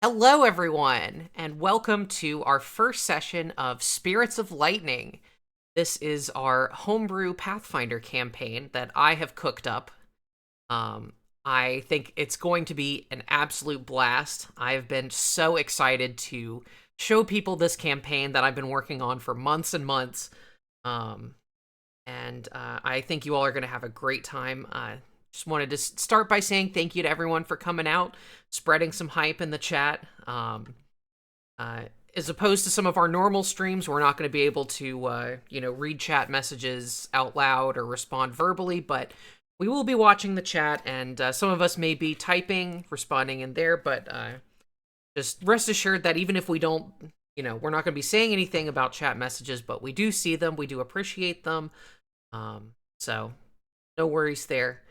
Hello, everyone, and welcome to our first session of Spirits of Lightning. This is our homebrew Pathfinder campaign that I have cooked up. Um, I think it's going to be an absolute blast. I have been so excited to show people this campaign that I've been working on for months and months. Um, and I think you all are going to have a great time. Just wanted to start by saying thank you to everyone for coming out, spreading some hype in the chat. Uh, as opposed to some of our normal streams, we're not going to be able to, read chat messages out loud or respond verbally, but we will be watching the chat, and some of us may be typing, responding in there, but just rest assured that even if we don't, we're not going to be saying anything about chat messages, but we do see them, we do appreciate them. So no worries there.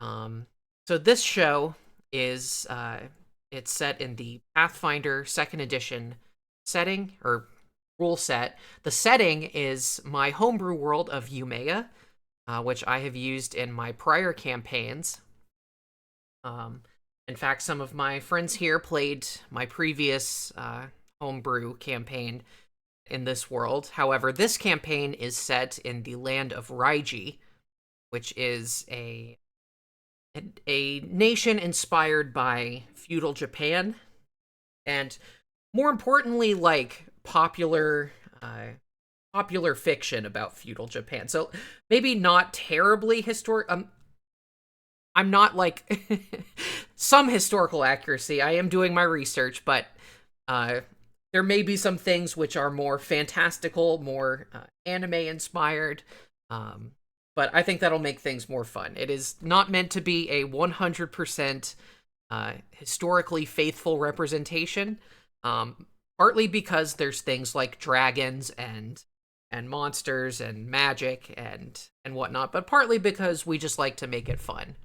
So this show is it's set in the Pathfinder Second Edition setting or rule set. The setting is my homebrew world of Umea, which I have used in my prior campaigns. Um, in fact, some of my friends here played my previous homebrew campaign in this world. However, this campaign is set in the land of Raiji, which is a nation inspired by feudal Japan, and more importantly, like popular fiction about feudal Japan. So maybe not terribly historic. I'm not like some historical accuracy. I am doing my research, but uh, there may be some things which are more fantastical, more anime inspired. But I think that'll make things more fun. It is not meant to be a 100% historically faithful representation. Partly because there's things like dragons and monsters and magic and whatnot, but partly because we just like to make it fun.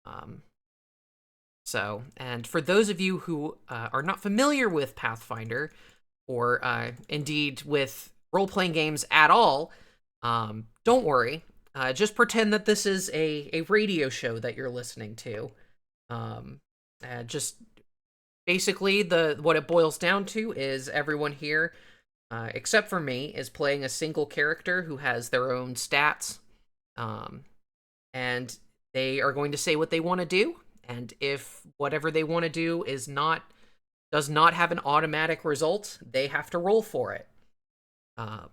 Um, and for those of you who are not familiar with Pathfinder, or indeed with role playing games at all, don't worry. Just pretend that this is a radio show that you're listening to. Just basically what it boils down to is everyone here, except for me, is playing a single character who has their own stats, um, and they are going to say what they want to do. And if whatever they want to do does not have an automatic result, they have to roll for it. Um,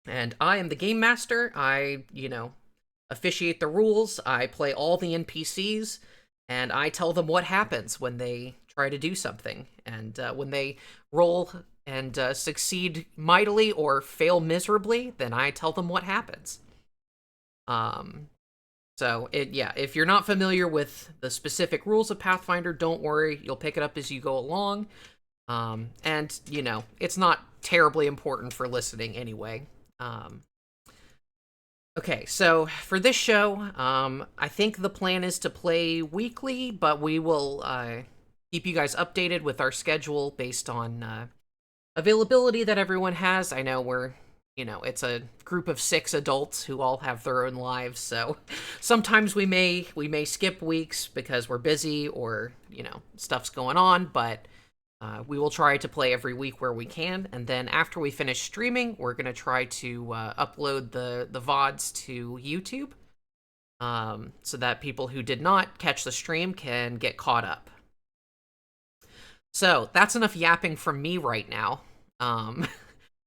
and I am the game master. I, officiate the rules. I play all the NPCs, and I tell them what happens when they try to do something. And when they roll and succeed mightily or fail miserably, then I tell them what happens. If you're not familiar with the specific rules of Pathfinder, don't worry. You'll pick it up as you go along. It's not terribly important for listening anyway. Okay, so for this show, I think the plan is to play weekly, but we will keep you guys updated with our schedule based on availability that everyone has. I know it's a group of 6 adults who all have their own lives, so sometimes we may skip weeks because we're busy or stuff's going on, but we will try to play every week where we can, and then after we finish streaming, we're going to try to upload the VODs to YouTube, so that people who did not catch the stream can get caught up. So that's enough yapping from me right now.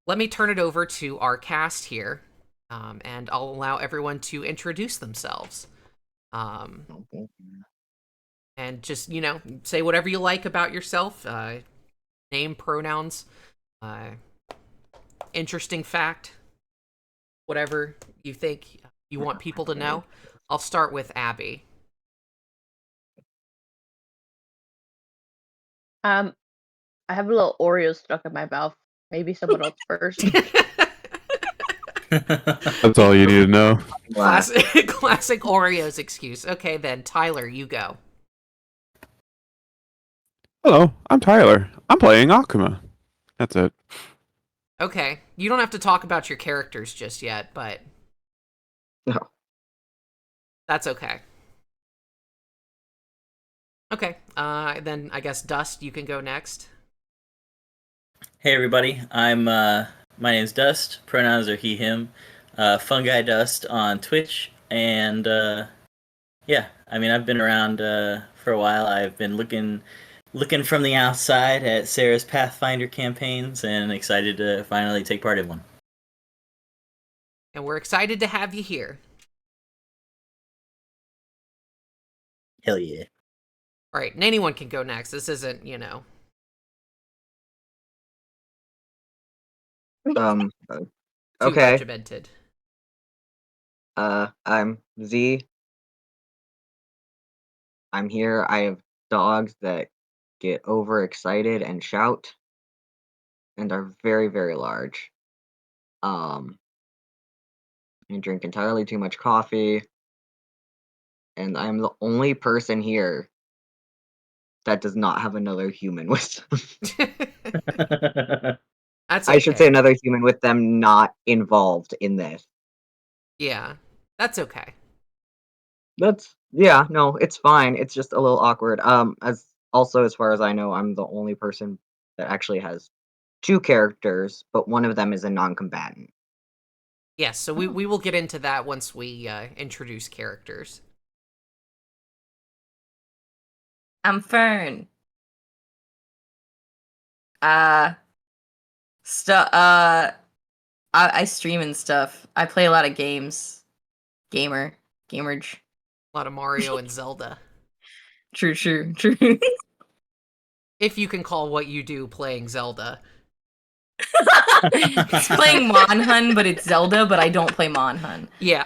Let me turn it over to our cast here, and I'll allow everyone to introduce themselves. And just, say whatever you like about yourself. Name, pronouns, uh, interesting fact, whatever you think you want people to know. I'll start with Abby. I have a little Oreo stuck in my mouth. Maybe someone else first. That's all you need to know. Classic Oreos excuse. Okay, then Tyler, you go. Hello, I'm Tyler. I'm playing Akuma. That's it. Okay, you don't have to talk about your characters just yet, but No. that's okay. Okay. Then I guess Dust, you can go next. Hey everybody, my name's Dust. Pronouns are he him. Fungi Dust on Twitch, and yeah, I mean I've been around for a while. I've been looking from the outside at Sarah's Pathfinder campaigns, and excited to finally take part in one. And we're excited to have you here. Hell yeah! All right, and anyone can go next. This isn't, Um, too okay. regimented. I'm Z. I'm here. I have dogs that get overexcited and shout and are very, very large. I drink entirely too much coffee, and I'm the only person here that does not have another human with them. That's I should okay. say another human with them not involved in this. Yeah, that's okay. No, it's fine. It's just a little awkward. As far as I know, I'm the only person that actually has two characters, but one of them is a non-combatant. Yes, so we will get into that once we introduce characters. I'm Fern. I stream and stuff. I play a lot of games. Gamerage. A lot of Mario and Zelda. True. If you can call what you do playing Zelda. It's playing Monhun, but it's Zelda, but I don't play Monhun. Yeah.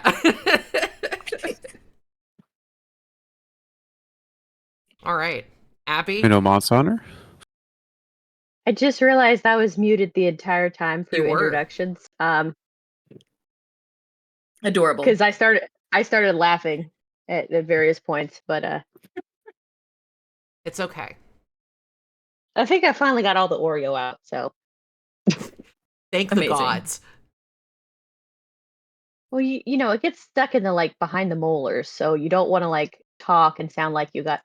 All right. Abby? You know, Monster Hunter? I just realized I was muted the entire time You through were. introductions. Adorable. Because I started laughing at various points, but It's okay. I think I finally got all the Oreo out. So, Thank Amazing. the gods. well, you know, it gets stuck in the behind the molars, so you don't want to talk and sound like you got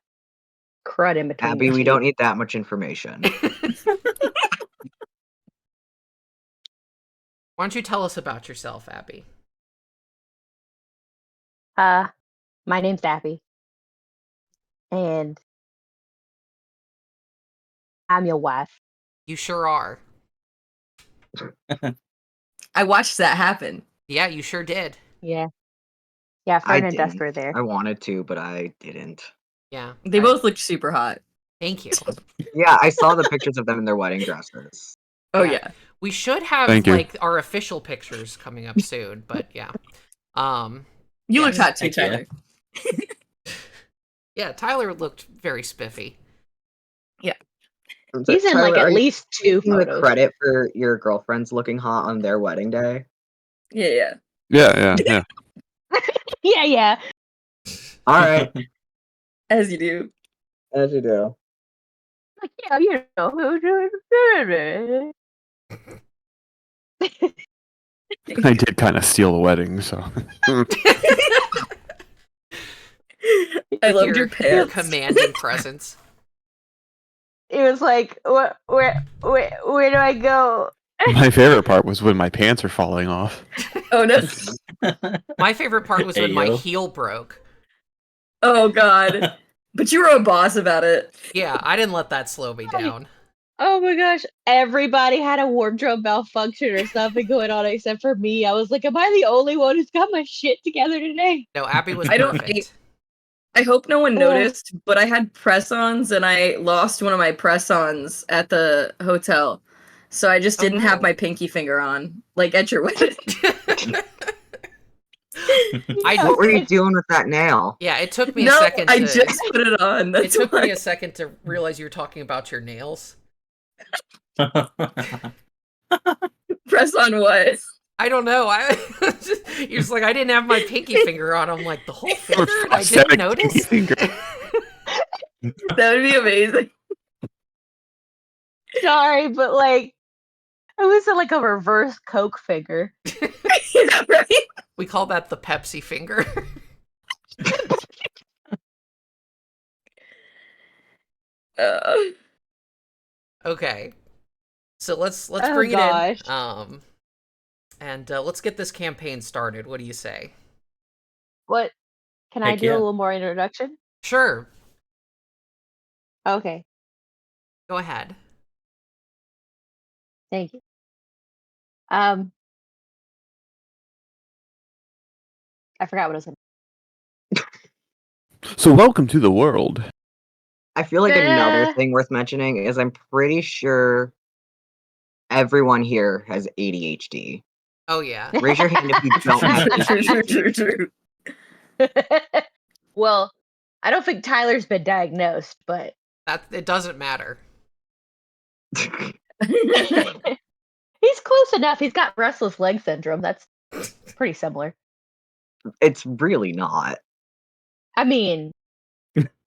crud in between Abby, your we teeth. don't need that much information. Why don't you tell us about yourself, Abby? My name's Abby, and I'm your wife. You sure are. I watched that happen. Yeah, you sure did. Yeah, I Fern and Dust didn't. were there. I wanted to, but I didn't. Yeah. They both looked super hot. Thank you. Yeah, I saw the pictures of them in their wedding dresses. Oh Yeah. yeah. We should have Thank you. our official pictures coming up soon, but yeah. You Yes. looked hot too, Heck yeah. Tyler. Yeah, Tyler looked very spiffy. He's in Tyler, are at you least two taking the photos. credit for your girlfriends looking hot on their wedding day? Yeah. Yeah. Yeah. All right, As you do. as you do. Yeah, you know. I did kind of steal the wedding, so. I loved your Your pants. commanding presence. It was like, where do I go? My favorite part was when my pants are falling off. Oh no. My favorite part was when my Ayo. heel broke. Oh god. But you were a boss about it. Yeah, I didn't let that slow me down. Oh my gosh, everybody had a wardrobe malfunction or something going on except for me. I was like, am I the only one who's got my shit together today? No, Abby was I don't perfect. I hope no one noticed, but I had press-ons and I lost one of my press-ons at the hotel. So I just didn't have no. my pinky finger on, like at your wedding. What were you doing with that nail? Yeah, it took me a No, second I to just put it on. it That's took why. me a second to realize you were talking about your nails. Press on what? I don't know. You're just like, I didn't have my pinky finger on. I'm like, the whole finger? I didn't Prosthetic notice? finger. That would be amazing. Sorry, but it was a reverse Coke finger. Yeah, right? We call that the Pepsi finger. Uh, Okay. So let's Oh, bring gosh. it in. And let's get this campaign started. What do you say? What? Can I Heck do a yeah. little more introduction? Sure. Okay, Go ahead. thank you. Um, I forgot what I was gonna. So welcome to the world. I feel like another Eh. thing worth mentioning is I'm pretty sure everyone here has ADHD. Oh yeah. Raise your hand if you don't have ADHD. True. Well, I don't think Tyler's been diagnosed, but That it doesn't matter. he's close enough. He's got restless leg syndrome. That's pretty similar. It's really not. I mean,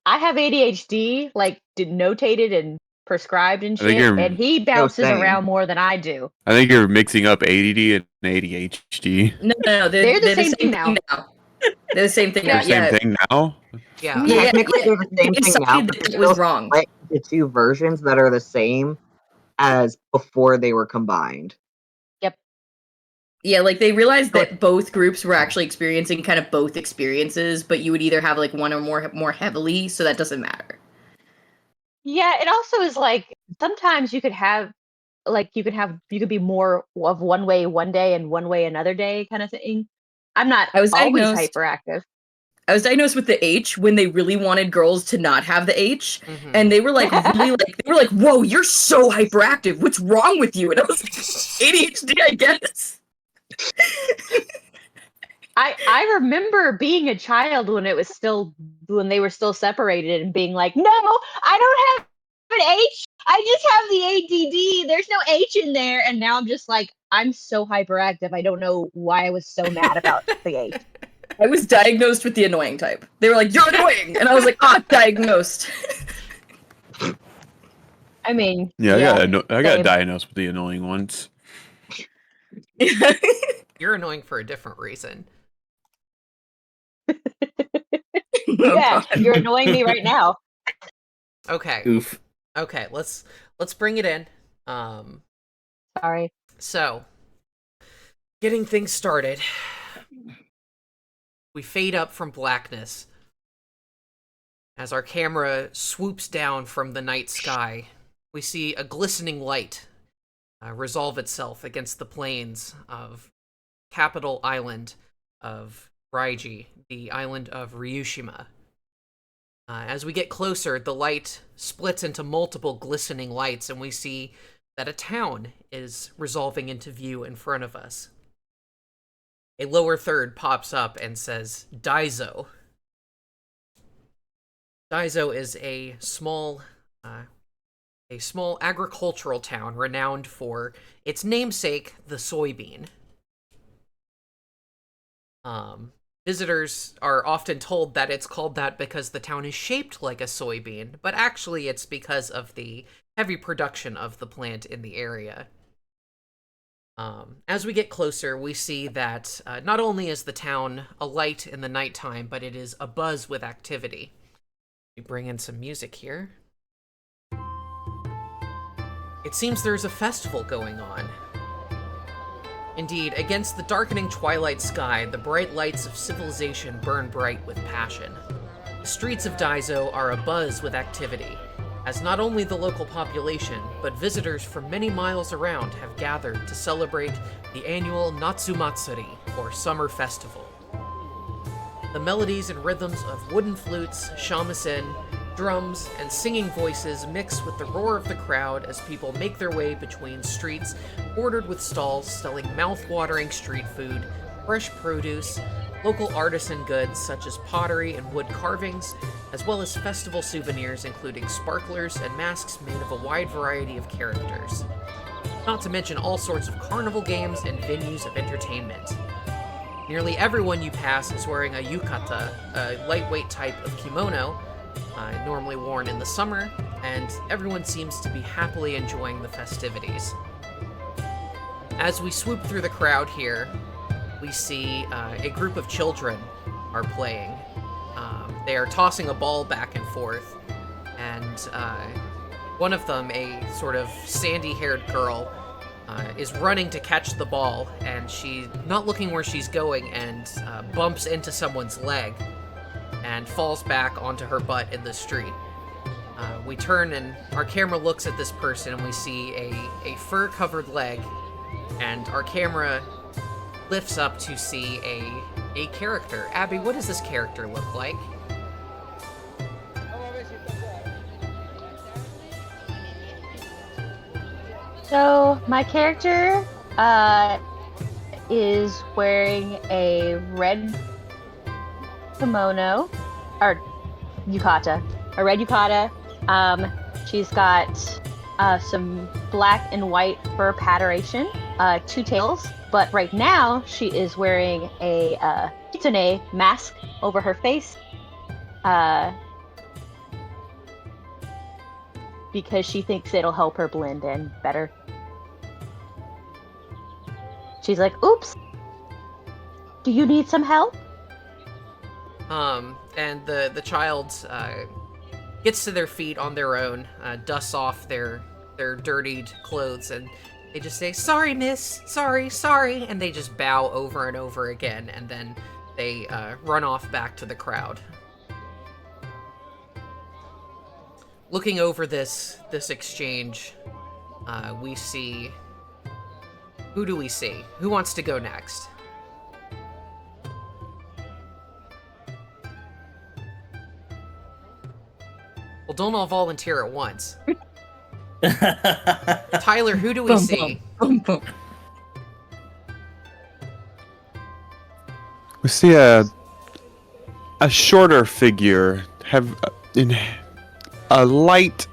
I have ADHD, like notated and prescribed and I think shit, you're and he bounces same. around more than I do. I think you're mixing up ADD and ADHD. No, They're the same thing now. They're the same thing They're now. the same Yeah. thing now. Yeah. Yeah, Technically, they're the same they thing now, decided but that they're it was still wrong. split into two versions that are the same as before they were combined. Yeah, like they realized that both groups were actually experiencing kind of both experiences, but you would either have like one or more heavily, so that doesn't matter. Yeah, it also is like sometimes you could have like you could be more of one way one day and one way another day kind of thing. I'm not I was always diagnosed hyperactive. I was diagnosed with the H when they really wanted girls to not have the H, Mhm. and they were like really like they were like, "Whoa, you're so hyperactive. What's wrong with you?" And I was like, "ADHD, I guess." I remember being a child when when they were still separated and being like, "No, I don't have an H. I just have the ADD. There's no H in there." And now I'm just like, I'm so hyperactive. I don't know why I was so mad about the H. I was diagnosed with the annoying type. They were like, "You're annoying," and I was like, "Ah, diagnosed." I mean, Yeah, I got same. diagnosed with the annoying ones. You're annoying for a different reason. Yeah, you're annoying me right now. Okay. Oof. Okay, let's bring it in. Sorry. So getting things started. We fade up from blackness as our camera swoops down from the night sky. We see a glistening light resolve itself against the plains of capital island of Raiji, the island of Ryushima. As we get closer, the light splits into multiple glistening lights, and we see that a town is resolving into view in front of us. A lower third pops up and says, Daizo. Daizo is a small agricultural town renowned for its namesake, the soybean. Visitors are often told that it's called that because the town is shaped like a soybean, but actually it's because of the heavy production of the plant in the area. As we get closer, we see that not only is the town alight in the nighttime, but it is abuzz with activity. We bring in some music here. It seems there's a festival going on. Indeed, against the darkening twilight sky, the bright lights of civilization burn bright with passion. The streets of Daizo are abuzz with activity, as not only the local population, but visitors from many miles around have gathered to celebrate the annual Natsumatsuri, or summer festival. The melodies and rhythms of wooden flutes, shamisen, drums, and singing voices mix with the roar of the crowd as people make their way between streets bordered with stalls selling mouth-watering street food, fresh produce, local artisan goods such as pottery and wood carvings, as well as festival souvenirs including sparklers and masks made of a wide variety of characters. Not to mention all sorts of carnival games and venues of entertainment. Nearly everyone you pass is wearing a yukata, a lightweight type of kimono, normally worn in the summer, and everyone seems to be happily enjoying the festivities. As we swoop through the crowd here, we see a group of children are playing. They are tossing a ball back and forth, and one of them, a sort of sandy-haired girl, is running to catch the ball, and she's not looking where she's going, and bumps into someone's leg and falls back onto her butt in the street. We turn, and our camera looks at this person, and we see a fur-covered leg, and our camera lifts up to see a character. Abby, what does this character look like? So my character is wearing a red kimono, or yukata, a red yukata. She's got some black and white fur patternation, 2 tails, but right now she is wearing a kitsune mask over her face. Because she thinks it'll help her blend in better. She's like, oops, do you need some help? And the child gets to their feet on their own, dusts off their dirtied clothes, and they just say, sorry, miss, sorry, and they just bow over and over again, and then they run off back to the crowd. Looking over this exchange, we see... Who do we see? Who wants to go next? Well, don't all volunteer at once. Tyler, who do we see? We see a shorter figure have in a light,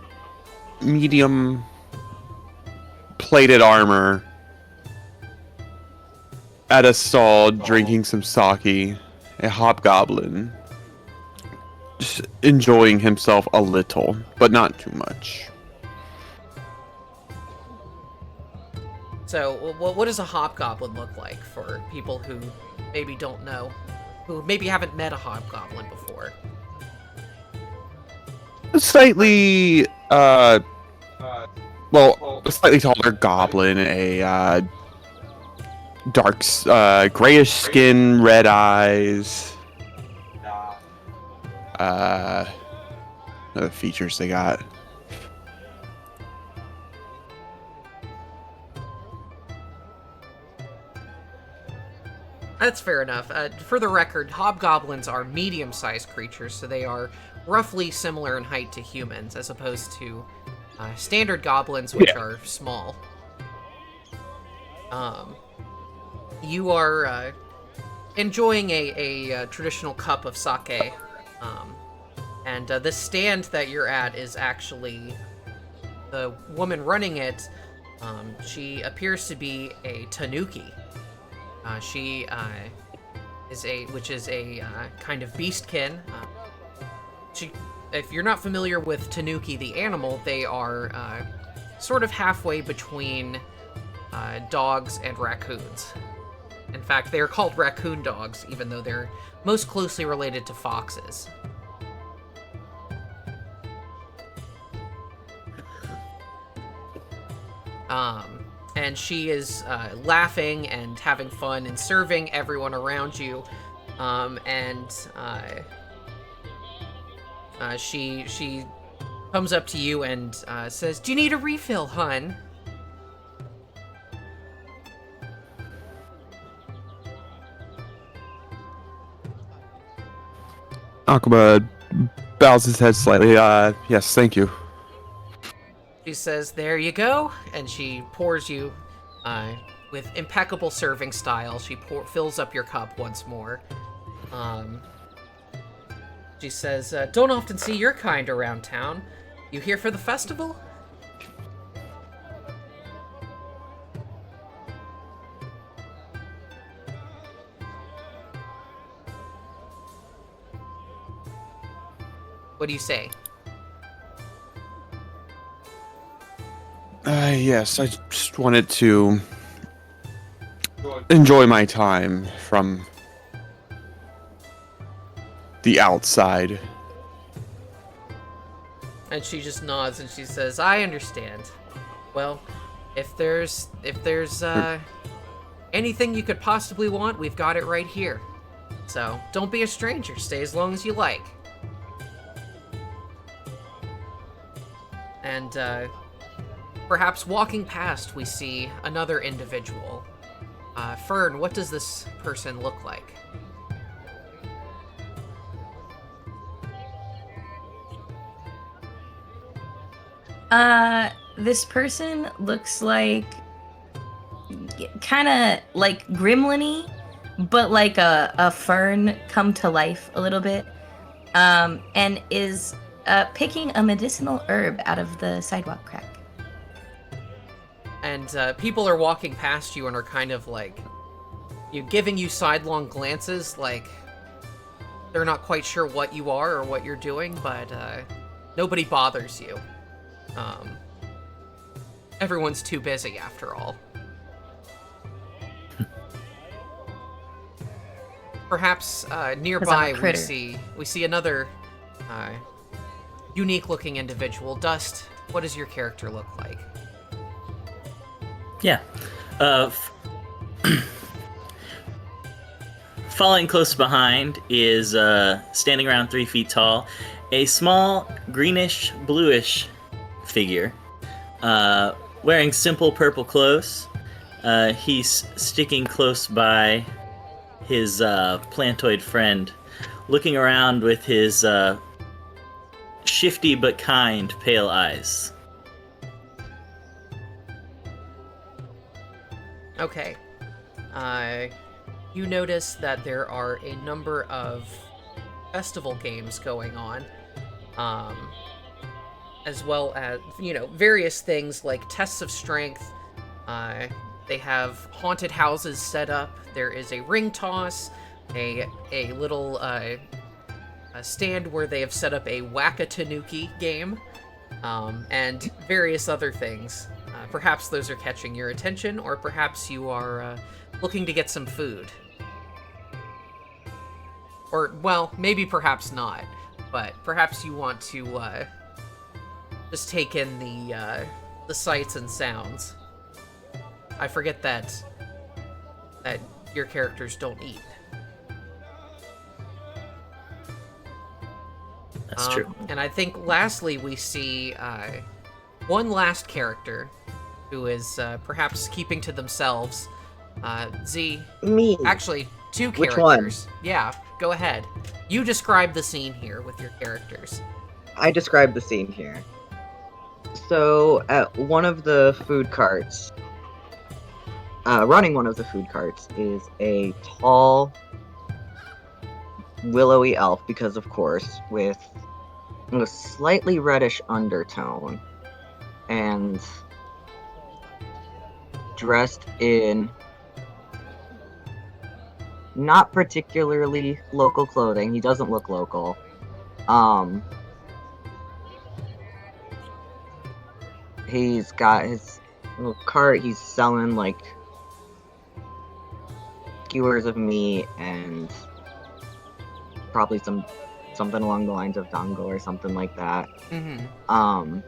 medium plated armor at a stall drinking some sake, a hobgoblin, just enjoying himself a little, but not too much. So, what does a hobgoblin look like for people who maybe don't know, who maybe haven't met a hobgoblin before? A slightly, a slightly taller goblin, a dark, grayish skin, red eyes. Other features they got. That's fair enough. For the record, hobgoblins are medium-sized creatures, so they are roughly similar in height to humans, as opposed to standard goblins, which are small. You are enjoying a traditional cup of sake, and the stand that you're at is actually the woman running it. She appears to be a tanuki. She is a kind of beastkin. If you're not familiar with tanuki, the animal, they are sort of halfway between dogs and raccoons. In fact, they are called raccoon dogs, even though they're most closely related to foxes. And she is laughing and having fun and serving everyone around you. She comes up to you and says, "Do you need a refill, hun?" Akuma bows his head slightly. Yes, thank you. She says, "There you go," and she pours you, with impeccable serving style, she fills up your cup once more. She says, "Don't often see your kind around town. You here for the festival?" What do you say? Yes, I just wanted to enjoy my time from the outside. And she just nods and she says, "I understand. Well, if there's anything you could possibly want, we've got it right here. So don't be a stranger. Stay as long as you like." And perhaps walking past, we see another individual. Fern, what does this person look like? This person looks like kind of like gremlin-y, but like a fern come to life a little bit, and is picking a medicinal herb out of the sidewalk crack. And people are walking past you and are kind of like, giving you sidelong glances, like they're not quite sure what you are or what you're doing, but nobody bothers you. Everyone's too busy, after all. Perhaps nearby we see another unique-looking individual. Dust, what does your character look like? Yeah. Following close behind is standing around 3 feet tall, a small greenish bluish figure, wearing simple purple clothes. He's sticking close by his plantoid friend, looking around with his shifty but kind pale eyes. Okay. You notice that there are a number of festival games going on, as well as, various things like tests of strength. They have haunted houses set up. There is a ring toss, a little a stand where they have set up a Whack-A-Tanuki game, and various other things. Perhaps those are catching your attention, or perhaps you are looking to get some food. Or, well, maybe perhaps not, but perhaps you want to just take in the sights and sounds. I forget that your characters don't eat. That's true. And I think lastly we see one last character who is perhaps keeping to themselves. Z. Me. Actually, 2 Which characters. Yeah, go ahead. You describe the scene here with your characters. I described the scene here. So, at one of the food carts, running one of the food carts is a tall, willowy elf, because of course, with a slightly reddish undertone, and dressed in not particularly local clothing. He doesn't look local. He's got his little cart. He's selling like skewers of meat and probably something along the lines of dango or something like that. Mm-hmm.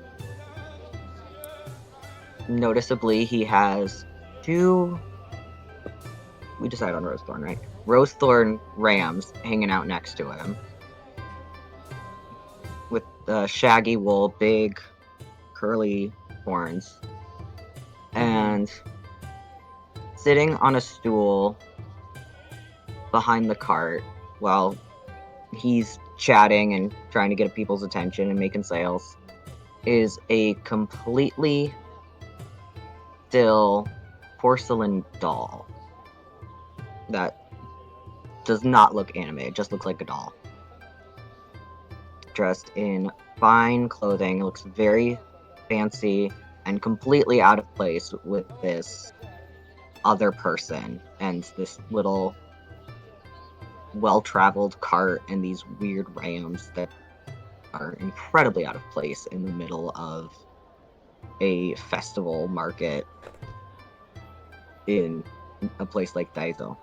Noticeably, he has 2. We decided on Rosethorn, right? Rosethorn rams hanging out next to him, with shaggy wool, big curly horns, and sitting on a stool behind the cart while he's chatting and trying to get people's attention and making sales is a completely still porcelain doll that does not look anime. It just looks like a doll. Dressed in fine clothing, looks very fancy and completely out of place with this other person and this little well-traveled cart and these weird rams that are incredibly out of place in the middle of a festival market in a place like Daiso.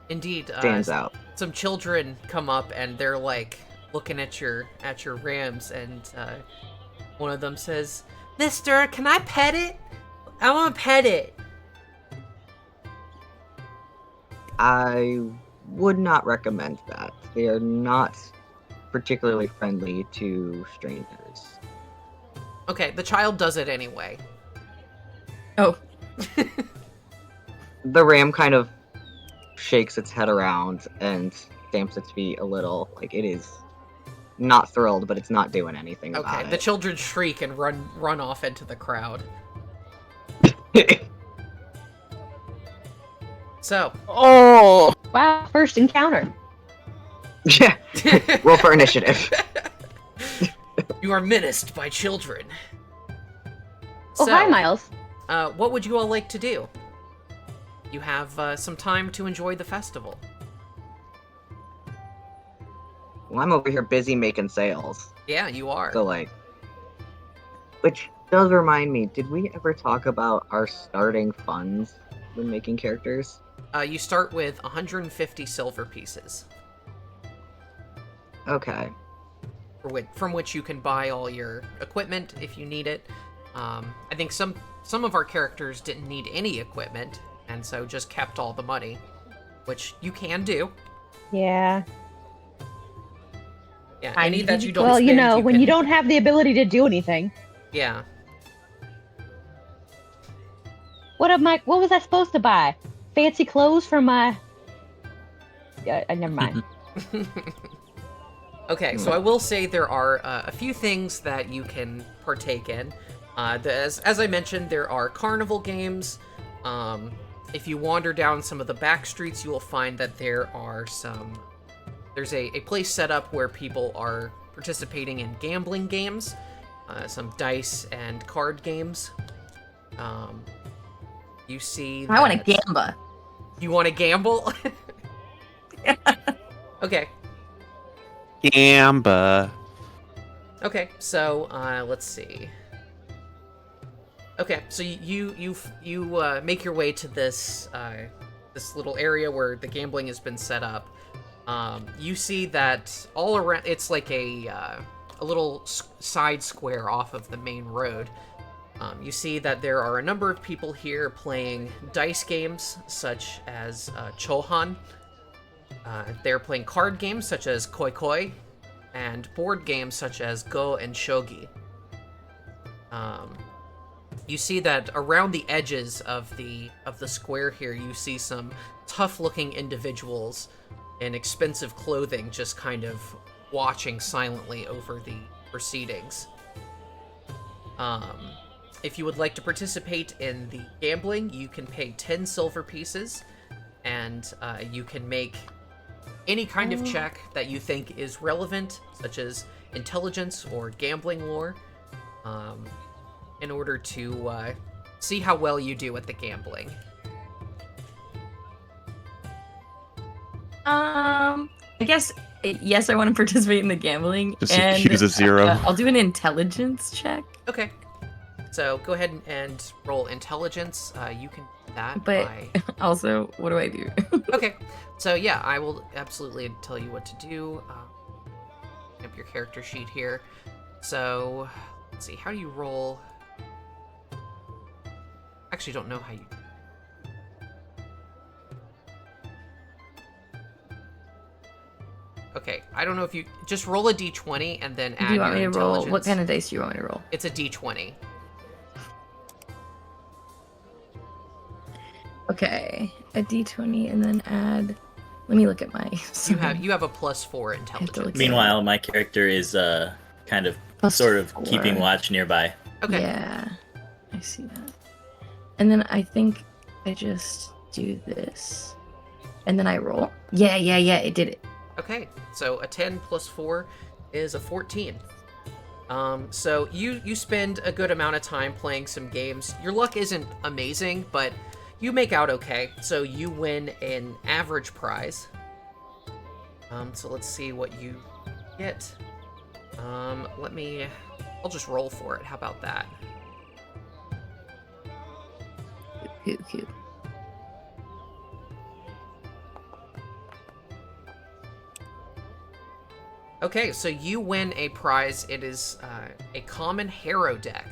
Indeed. Stands out. Some children come up and they're like looking at your rams, and one of them says, "Mister, can I pet it? I want to pet it." I would not recommend that. They are not particularly friendly to strangers. Okay, the child does it anyway. Oh, The ram kind of shakes its head around and stamps its feet a little. Like, it is not thrilled, but it's not doing anything Okay, about the it. children shriek and run off into the crowd. So, Oh, Wow, first encounter. Yeah, roll for initiative. you are menaced by children. Oh, hi, Miles. What would you all like to do? You have some time to enjoy the festival. Well, I'm over here busy making sales. Yeah, you are. So, like, which does remind me, did we ever talk about our starting funds when making characters? You start with 150 silver pieces, Okay. from which you can buy all your equipment if you need it. I think some of our characters didn't need any equipment, and so just kept all the money, which you can do. Yeah. Yeah, I any that needed- you don't Well, spend, you know, when can... you don't have the ability to do anything. Yeah. What was I supposed to buy? Fancy clothes for my... Yeah, never mind. Okay, so I will say there are a few things that you can partake in. As I mentioned, there are carnival games. If you wander down some of the back streets, you will find that there's a place set up where people are participating in gambling games, some dice and card games. You see I want to that- gamba. You want to gamble? Okay. Gamba. Okay, so let's see. Okay, so you make your way to this this little area where the gambling has been set up. You see that all around, it's like a little side square off of the main road. You see that there are a number of people here playing dice games such as Chohan. They're playing card games such as Koi Koi, and board games such as Go and Shogi. You see that around the edges of the square here, you see some tough-looking individuals in expensive clothing just kind of watching silently over the proceedings. If you would like to participate in the gambling, you can pay 10 silver pieces, and you can make any kind of check that you think is relevant, such as intelligence or gambling lore, in order to see how well you do at the gambling. I guess yes, I want to participate in the gambling. Just and use a 0. I'll do an intelligence check. Okay. So go ahead and roll intelligence. You can do that But by... also, what do I do? Okay. So yeah, I will absolutely tell you what to do. Up your character sheet here. So let's see. How do you roll? Actually, don't know how you. Okay, I don't know if you just roll a d20 and then add Do you want your me to roll? intelligence. What kind of dice do you want me to roll? It's a d20. Okay, a d20 and then add. Let me look at my. You have a +4 intelligence. look at- Meanwhile, my character is kind of Plus sort of 4. keeping watch nearby. Okay. Yeah, I see that. And then I think I just do this, and then I roll. Yeah, it did it. Okay, so a 10 plus 4 is a 14. So you spend a good amount of time playing some games. Your luck isn't amazing, but you make out okay. So you win an average prize. So let's see what you get. I'll just roll for it. How about that? Cute. Okay, so you win a prize. It is a common Harrow deck.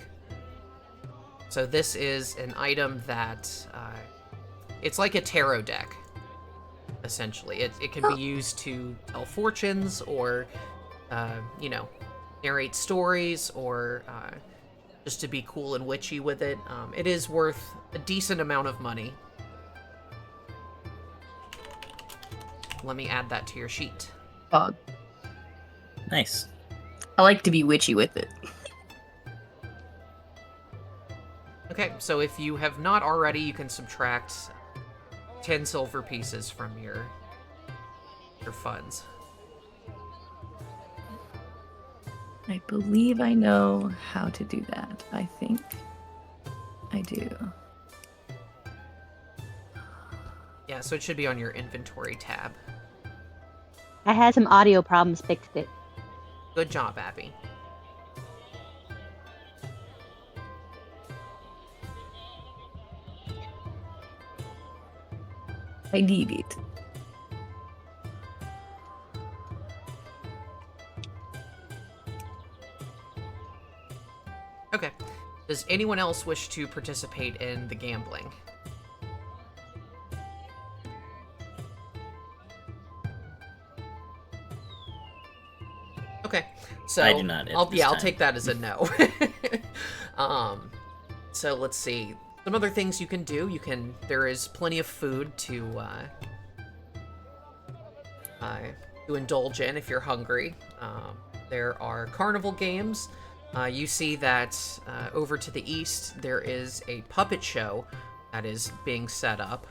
So this is an item that it's like a tarot deck, essentially. It can be used to tell fortunes or, narrate stories or just to be cool and witchy with it. It is worth a decent amount of money. Let me add that to your sheet. Dog. Nice. I like to be witchy with it. Okay, so if you have not already, you can subtract 10 silver pieces from your funds. I believe I know how to do that. I think I do. Yeah, so it should be on your inventory tab. I had some audio problems, fixed it. Good job, Abby. I need it. Okay. Does anyone else wish to participate in the gambling? Okay. So I do not at this I'll time. take that as a no. So let's see. Some other things you can do. There is plenty of food to indulge in if you're hungry. There are carnival games. You see that over to the east there is a puppet show that is being set up.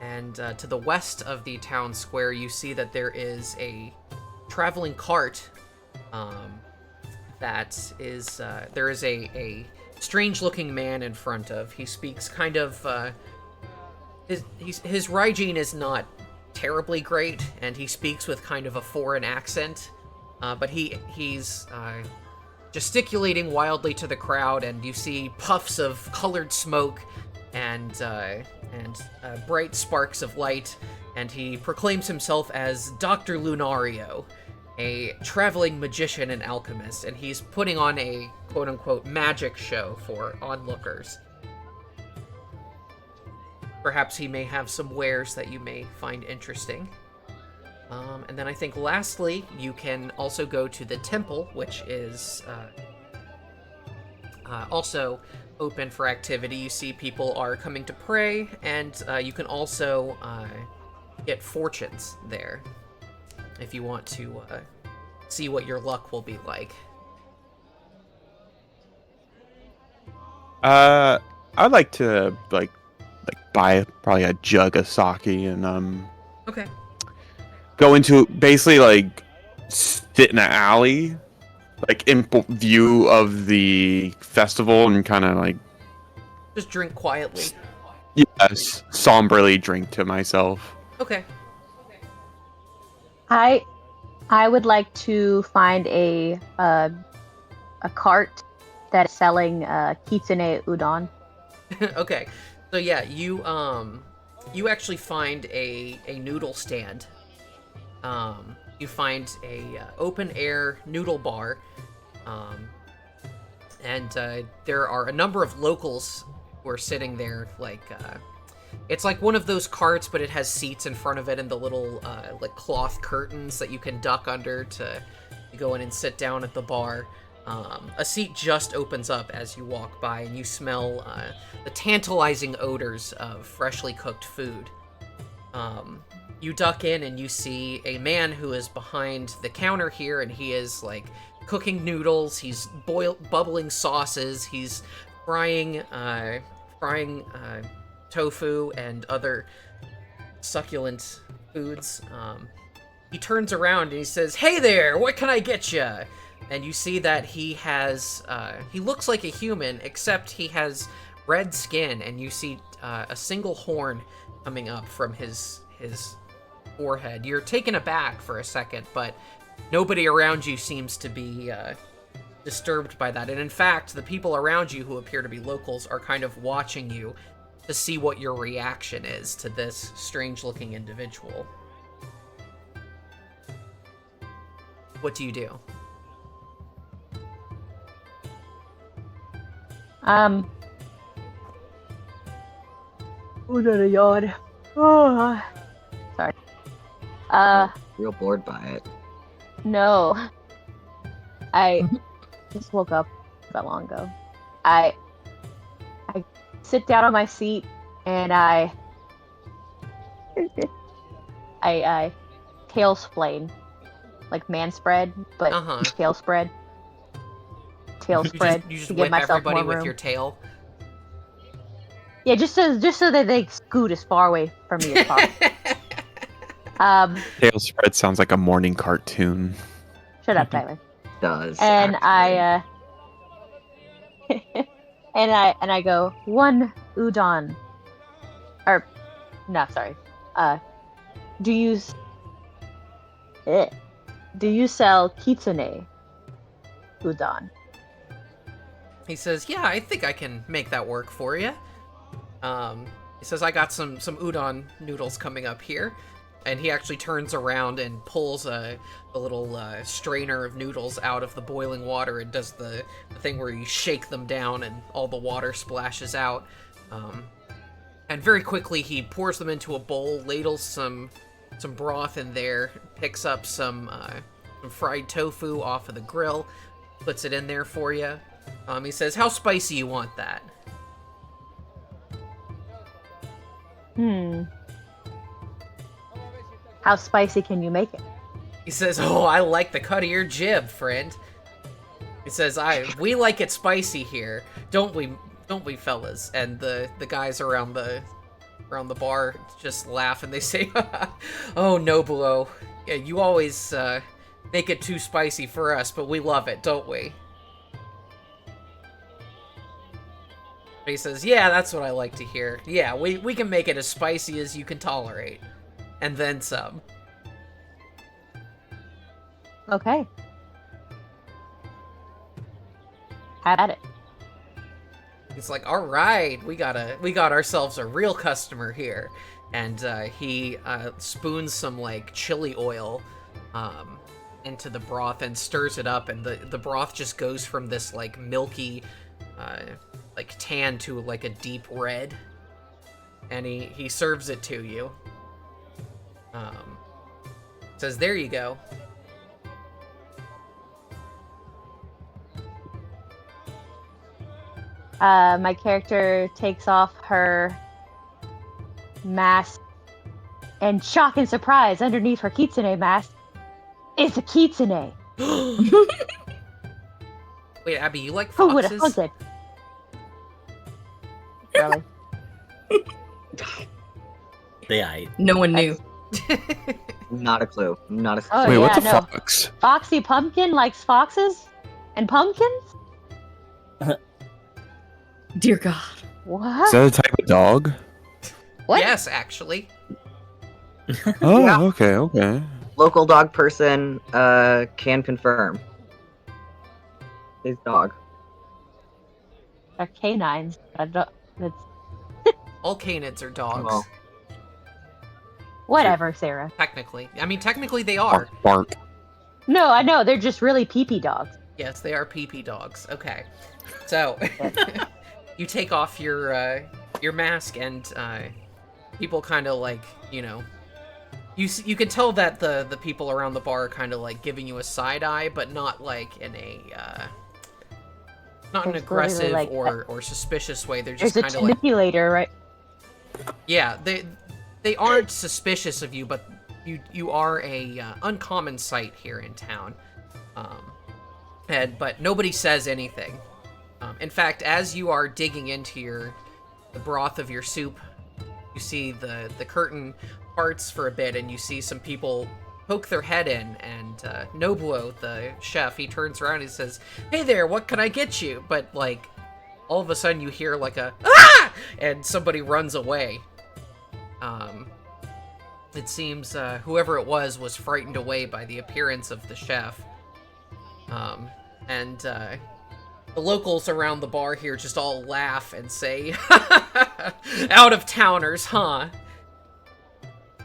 And to the west of the town square, you see that there is a traveling cart. There is a strange-looking man in front of. He speaks kind of. His Raijin is not terribly great, and he speaks with kind of a foreign accent. But he's gesticulating wildly to the crowd, and you see puffs of colored smoke and bright sparks of light, and he proclaims himself as Dr. Lunario, a traveling magician and alchemist, and he's putting on a quote-unquote magic show for onlookers. Perhaps he may have some wares that you may find interesting. And then I think lastly, you can also go to the temple, which is also open for activity. You see people are coming to pray, and you can also get fortunes there if you want to see what your luck will be like. I'd like to buy probably a jug of sake and Okay. go into basically sit in an alley, in view of the festival, and kind of Just drink quietly. yes, somberly drink to myself. Okay. I would like to find a cart that is selling kitsune udon. Okay. So yeah, you actually find a noodle stand. You find a open air noodle bar, and there are a number of locals who are sitting there. It's like one of those carts, but it has seats in front of it and the little cloth curtains that you can duck under to go in and sit down at the bar. A seat just opens up as you walk by, and you smell the tantalizing odors of freshly cooked food. You duck in and you see a man who is behind the counter here, and he is cooking noodles. He's bubbling sauces. He's frying tofu and other succulent foods. He turns around and he says, "Hey there, what can I get you?" And you see that he has, he looks like a human, except he has red skin, and you see a single horn coming up from his forehead. You're taken aback for a second, but nobody around you seems to be disturbed by that. And in fact, the people around you who appear to be locals are kind of watching you to see what your reaction is to this strange-looking individual. what do you do? Oh, not a yawn. Oh, sorry. Real bored by it. No. I just woke up that long ago. I sit down on my seat and I tail splain. Like man spread, but tail spread. Tail spread You just to give whip myself everybody more with room. your tail. Yeah, just so that they scoot as far away from me as possible. Tail spread sounds like a morning cartoon. Shut up, Tyler. Does And actually. I go, one udon. Or no, sorry. Do you sell kitsune udon? He says, "Yeah, I think I can make that work for you." He says, "I got some udon noodles coming up here," and he actually turns around and pulls a little strainer of noodles out of the boiling water and does the thing where you shake them down and all the water splashes out. And very quickly he pours them into a bowl, ladles some broth in there, picks up some fried tofu off of the grill, puts it in there for you. He says, "How spicy you want that?" How spicy can you make it? He says, "Oh, I like the cut of your jib, friend." He says, "We like it spicy here, don't we, fellas?" And the guys around the bar just laugh and they say, "Oh, Nobuo, yeah, you always make it too spicy for us, but we love it, don't we?" He says, "Yeah, that's what I like to hear. Yeah, we can make it as spicy as you can tolerate. And then some." Okay. Have at it. He's like, "All right, we got ourselves a real customer here." And he spoons some like chili oil into the broth and stirs it up, and the broth just goes from this like milky like tan to like a deep red, and he serves it to you. Says, "There you go." My character takes off her mask, and shock and surprise, underneath her kitsune mask is a kitsune. Wait, Abby, you like Who would have foxes? thought it? Really? They ate. No one knew. Not a clue. Not a clue. Oh, Wait, yeah, what's a no. fox? Foxy Pumpkin likes foxes and pumpkins? Dear God. Is What? that a type of dog? What? Yes, actually. Oh, Yeah. okay. Local dog person can confirm. His dog. They're canines. That's All canids are dogs. Well. whatever, Sarah. Technically. I mean, technically they are. Bark. No, I know. They're just really pee-pee dogs. Yes, they are pee-pee dogs. Okay. So, you take off your mask, and people kind of like, you know, you can tell that the people around the bar are kind of like giving you a side eye, but not like in a not an It's literally aggressive like or suspicious way. They're just There's a kind of like, manipulator, right? yeah, they aren't suspicious of you, but you are a uncommon sight here in town. But nobody says anything. In fact, as you are digging into the broth of your soup, you see the curtain parts for a bit, and you see some people poke their head in, and Nobuo, the chef, he turns around and he says, "Hey there, what can I get you?" But like, all of a sudden you hear like a "Ah!" and somebody runs away. It seems whoever it was frightened away by the appearance of the chef. And the locals around the bar here just all laugh and say, "Out of towners, huh?"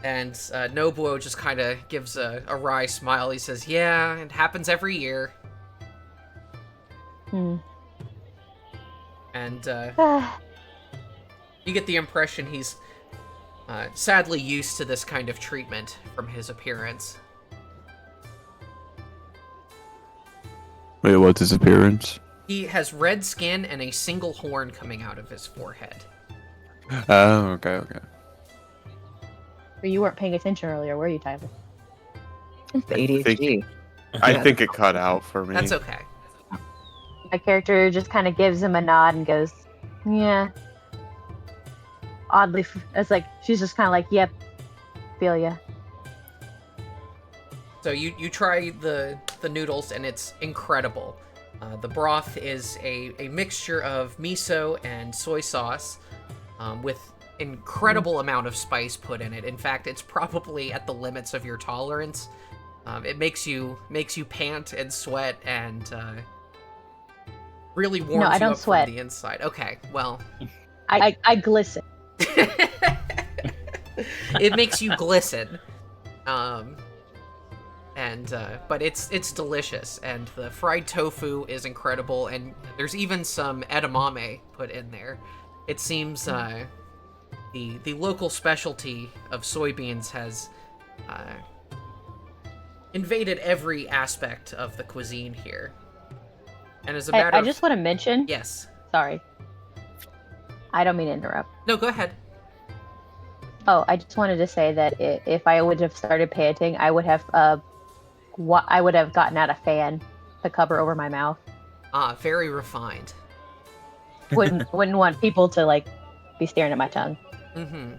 And Nobuo just kind of gives a wry smile. He says, "Yeah, it happens every year." Hmm. And you get the impression he's sadly used to this kind of treatment from his appearance. Wait, what's his appearance? He has red skin and a single horn coming out of his forehead. Oh, okay. But you weren't paying attention earlier, were you, Tyler? It's the I ADHD. I think it cut out for me. That's okay. My character just kind of gives him a nod and goes, "Yeah." Oddly, it's like she's just kind of like, "Yep, feel ya." So you try the noodles and it's incredible. The broth is a mixture of miso and soy sauce with incredible amount of spice put in it. In fact, it's probably at the limits of your tolerance. It makes you pant and sweat and really warms I you don't up sweat. from the inside. Okay, well, I glisten. it makes you glisten. But it's delicious, and the fried tofu is incredible, and there's even some edamame put in there. It seems the local specialty of soybeans has invaded every aspect of the cuisine here. And as a matter I of... just want to mention. Yes. Sorry. I don't mean to interrupt. No, go ahead. Oh, I just wanted to say that if I would have started panting, I would have gotten out a fan to cover over my mouth. Ah, very refined. Wouldn't want people to like be staring at my tongue. Mm-hmm.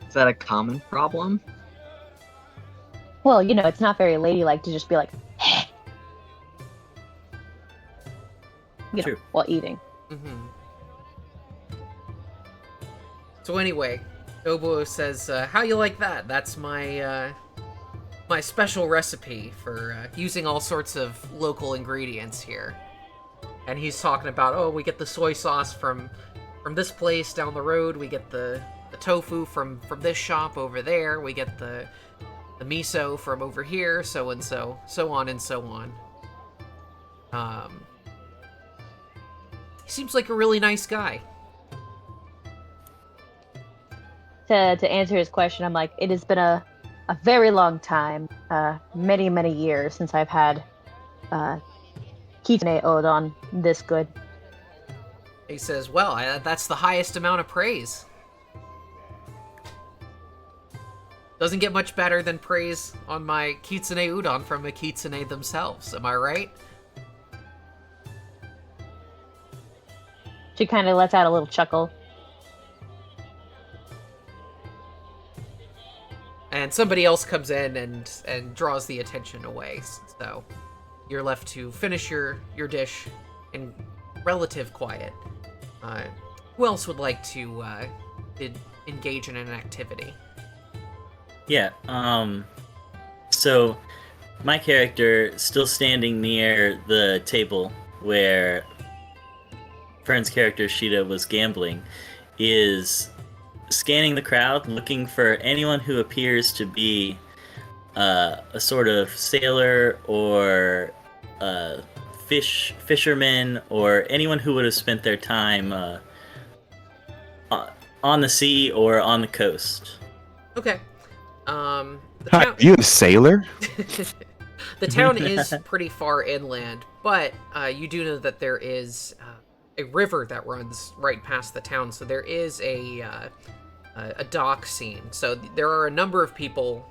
Is that a common problem? Well, it's not very ladylike to just be like, True. while eating. Mm-hmm. So anyway, Nobuo says, "How you like that? That's my my special recipe for using all sorts of local ingredients here." And he's talking about, oh, we get the soy sauce from this place down the road. We get the tofu from this shop over there. We get the miso from over here. So and so on and so on. He seems like a really nice guy. To answer his question, I'm like, it has been a very long time, many years since I've had Kitsune Odon this good. He says, well, that's the highest amount of praise. Doesn't get much better than praise on my kitsune udon from a kitsune themselves, am I right? She kind of lets out a little chuckle. And somebody else comes in and draws the attention away, so you're left to finish your dish in relative quiet. Who else would like to engage in an activity? Yeah, so my character, still standing near the table where Fern's character, Shida, was gambling, is scanning the crowd, looking for anyone who appears to be a sort of sailor or fisherman, or anyone who would have spent their time on the sea or on the coast. Okay. The Hi, town... you a sailor? The town is pretty far inland, but you do know that there is a river that runs right past the town, so there is a dock scene. So there are a number of people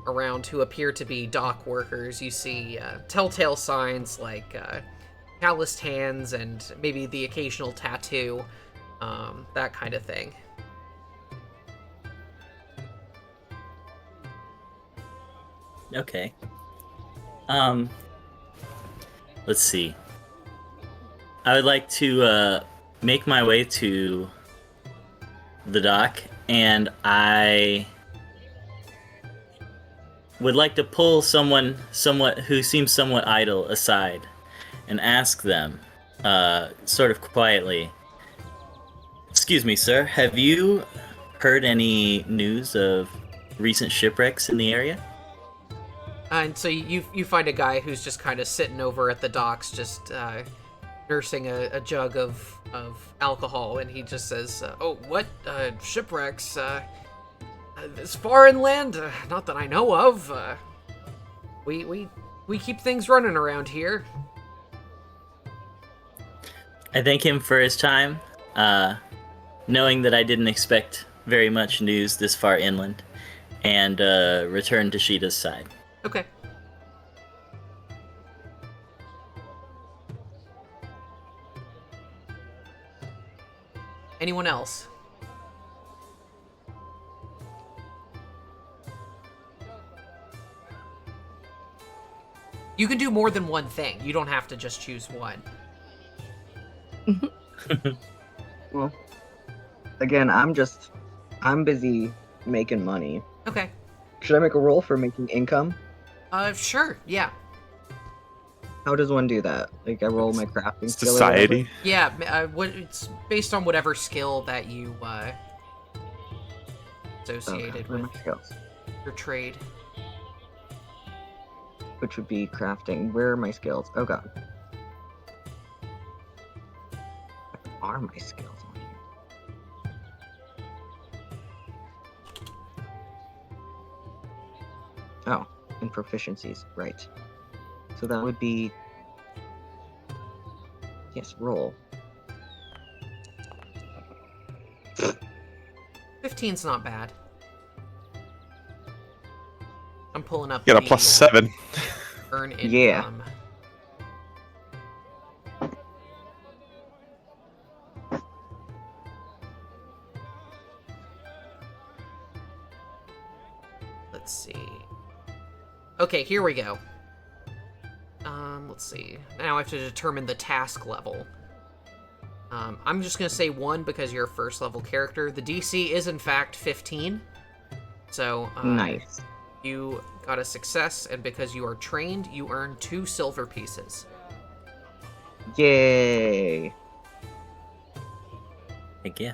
around who appear to be dock workers. You see telltale signs like calloused hands and maybe the occasional tattoo, that kind of thing. Okay. Let's see. I would like to make my way to the dock, and I would like to pull someone who seems somewhat idle aside and ask them, sort of quietly, "Excuse me, sir, have you heard any news of recent shipwrecks in the area? And so you find a guy who's just kind of sitting over at the docks, just nursing a jug of alcohol, and he just says, "Oh, what shipwrecks? This far inland? Not that I know of. We keep things running around here." I thank him for his time, knowing that I didn't expect very much news this far inland, and return to Sheeta's side. Okay. Anyone else? You can do more than one thing. You don't have to just choose one. Well, again, I'm busy making money. Okay. Should I make a roll for making income? Sure. Yeah. How does one do that? Like, I roll my crafting skill or whatever? Society. Yeah. It's based on whatever skill that you associated Where are with my skills? your trade. Which would be crafting. Where are my skills? Oh god. Where are my skills on here? Oh, and proficiencies, right. So that would be... Yes, roll. 15's not bad. I'm pulling up. Get a the, +7. Earn income. Yeah. Let's see. Okay, here we go. Let's see. Now I have to determine the task level. I'm just gonna say 1 because you're a first level character. The DC is in fact 15. So Nice. you got a success, and because you are trained, you earn 2 silver pieces. Yay! Heck yeah.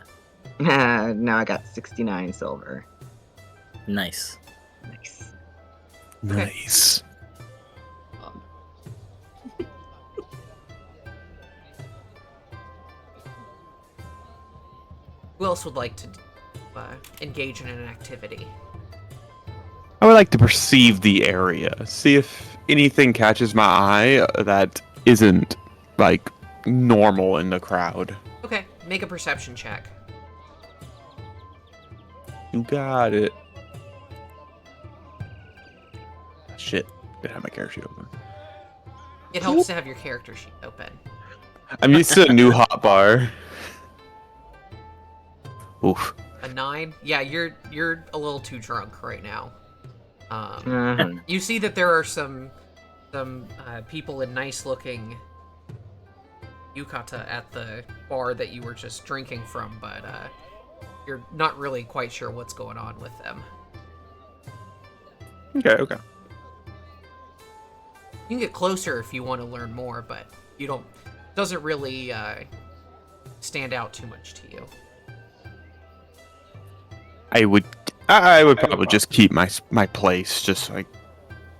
Now I got 69 silver. Nice. Nice. Nice. Who else would like to engage in an activity? I would like to perceive the area, see if anything catches my eye that isn't like normal in the crowd. Okay, make a perception check. You got it. Shit, didn't have my character sheet open. It helps to have your character sheet open. I'm used to a new hotbar. Oof. A 9? Yeah, you're a little too drunk right now. Uh-huh. You see that there are some people in nice-looking yukata at the bar that you were just drinking from, but you're not really quite sure what's going on with them. Okay. You can get closer if you want to learn more, but you don't. Doesn't really stand out too much to you. I would probably just keep my place just like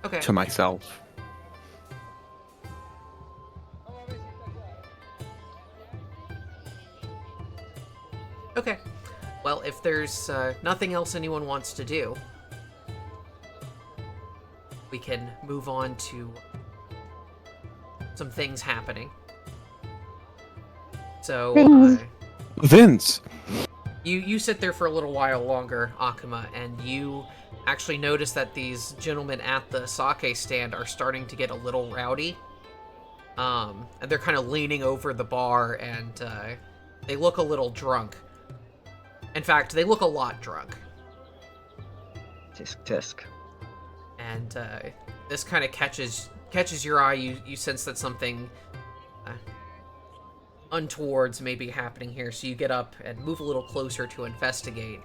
Okay. to myself. Okay. Well, if there's nothing else anyone wants to do, we can move on to some things happening. So, Vince. you sit there for a little while longer, Akuma, and you actually notice that these gentlemen at the sake stand are starting to get a little rowdy. And they're kind of leaning over the bar, and they look a little drunk. In fact, they look a lot drunk. Tisk tisk. And this kind of catches your eye. You sense that something untoward's may be happening here, so you get up and move a little closer to investigate.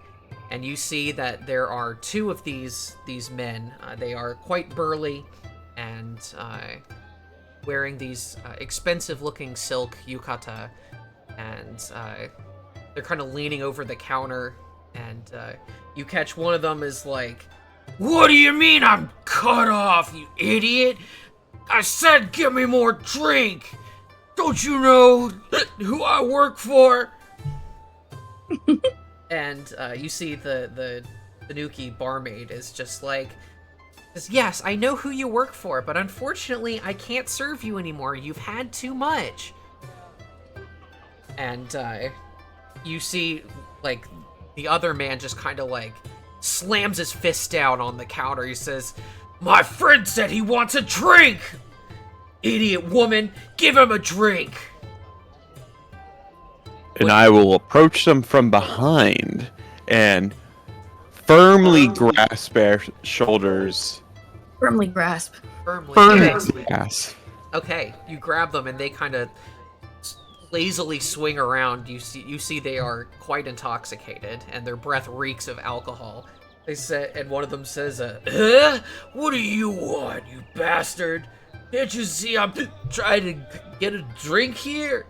And you see that there are 2 of these men. They are quite burly and wearing these expensive-looking silk yukata, and they're kind of leaning over the counter, And you catch one of them is like, "What do you mean I'm cut off, you idiot? I said give me more drink! Don't you know who I work for?" And you see the Tanuki barmaid is just like, "Yes, I know who you work for, but unfortunately I can't serve you anymore. You've had too much." And you see, like, the other man just kind of, like, slams his fist down on the counter. He says, "My friend said he wants a drink! Idiot woman, give him a drink!" And I will approach them from behind and firmly grasp their shoulders. Firmly grasp. Firmly. Firmly grasp. Okay, you grab them and they kind of lazily swing around. You see they are quite intoxicated and their breath reeks of alcohol. They say, and one of them says, "What do you want, you bastard? Can't you see I'm trying to get a drink here?"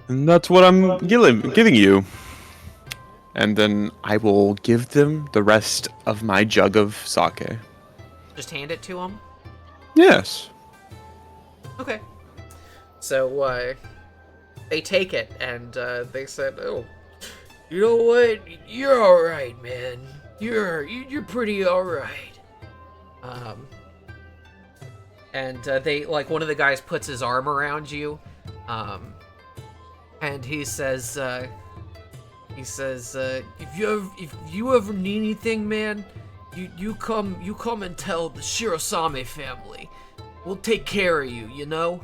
And that's what I'm giving you. And then I will give them the rest of my jug of sake. Just hand it to them? Yes. Okay. So, they take it, and, they said, "Oh, you know what? You're alright, man. You're pretty alright." And, they, like, one of the guys puts his arm around you, and he says, if you ever need anything, man, you come and tell the Shirosame family. We'll take care of you, you know?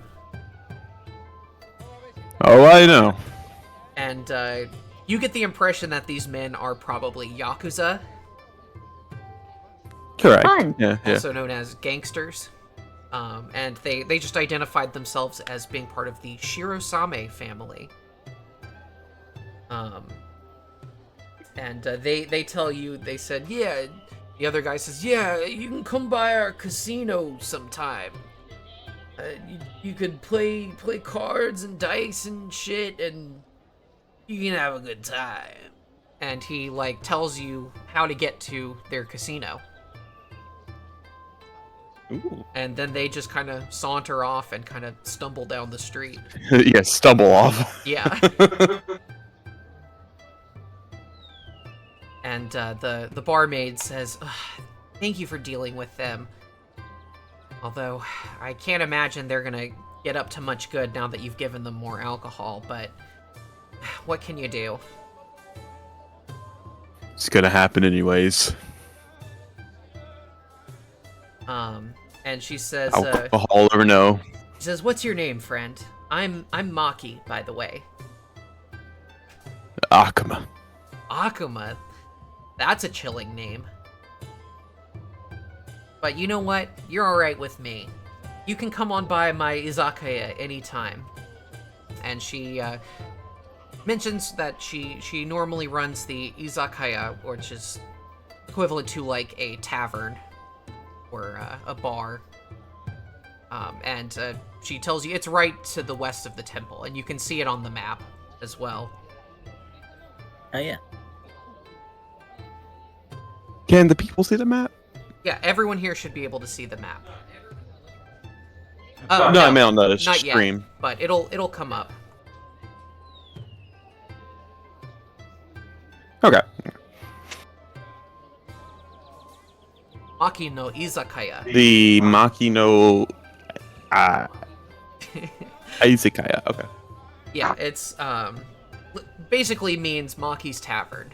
Oh, I know. And you get the impression that these men are probably Yakuza, Correct. Fun. Yeah. also known as gangsters. And they just identified themselves as being part of the Shirosame family. And they tell you, they said, "Yeah," the other guy says, "Yeah, you can come by our casino sometime. You could play cards and dice and shit, and you can have a good time." And he, like, tells you how to get to their casino. Ooh. And then they just kind of saunter off and kind of stumble down the street. Yeah, stumble off. Yeah. And the barmaid says, "Ugh, thank you for dealing with them. Although, I can't imagine they're gonna get up to much good now that you've given them more alcohol, but what can you do?" It's gonna happen anyways. And she says, Alcohol or no. she says, "What's your name, friend? I'm Maki, by the way." Akuma. Akuma? That's a chilling name. But you know what? You're alright with me. You can come on by my izakaya anytime. And she mentions that she normally runs the izakaya, which is equivalent to like a tavern or a bar. And she tells you it's right to the west of the temple, and you can see it on the map as well. Oh yeah. Can the people see the map? Yeah, everyone here should be able to see the map. No, I mean on the Not stream. yet, but it'll come up. Okay. Maki no izakaya. The Maki no Izakaya. Okay. Yeah, it's basically means Maki's Tavern.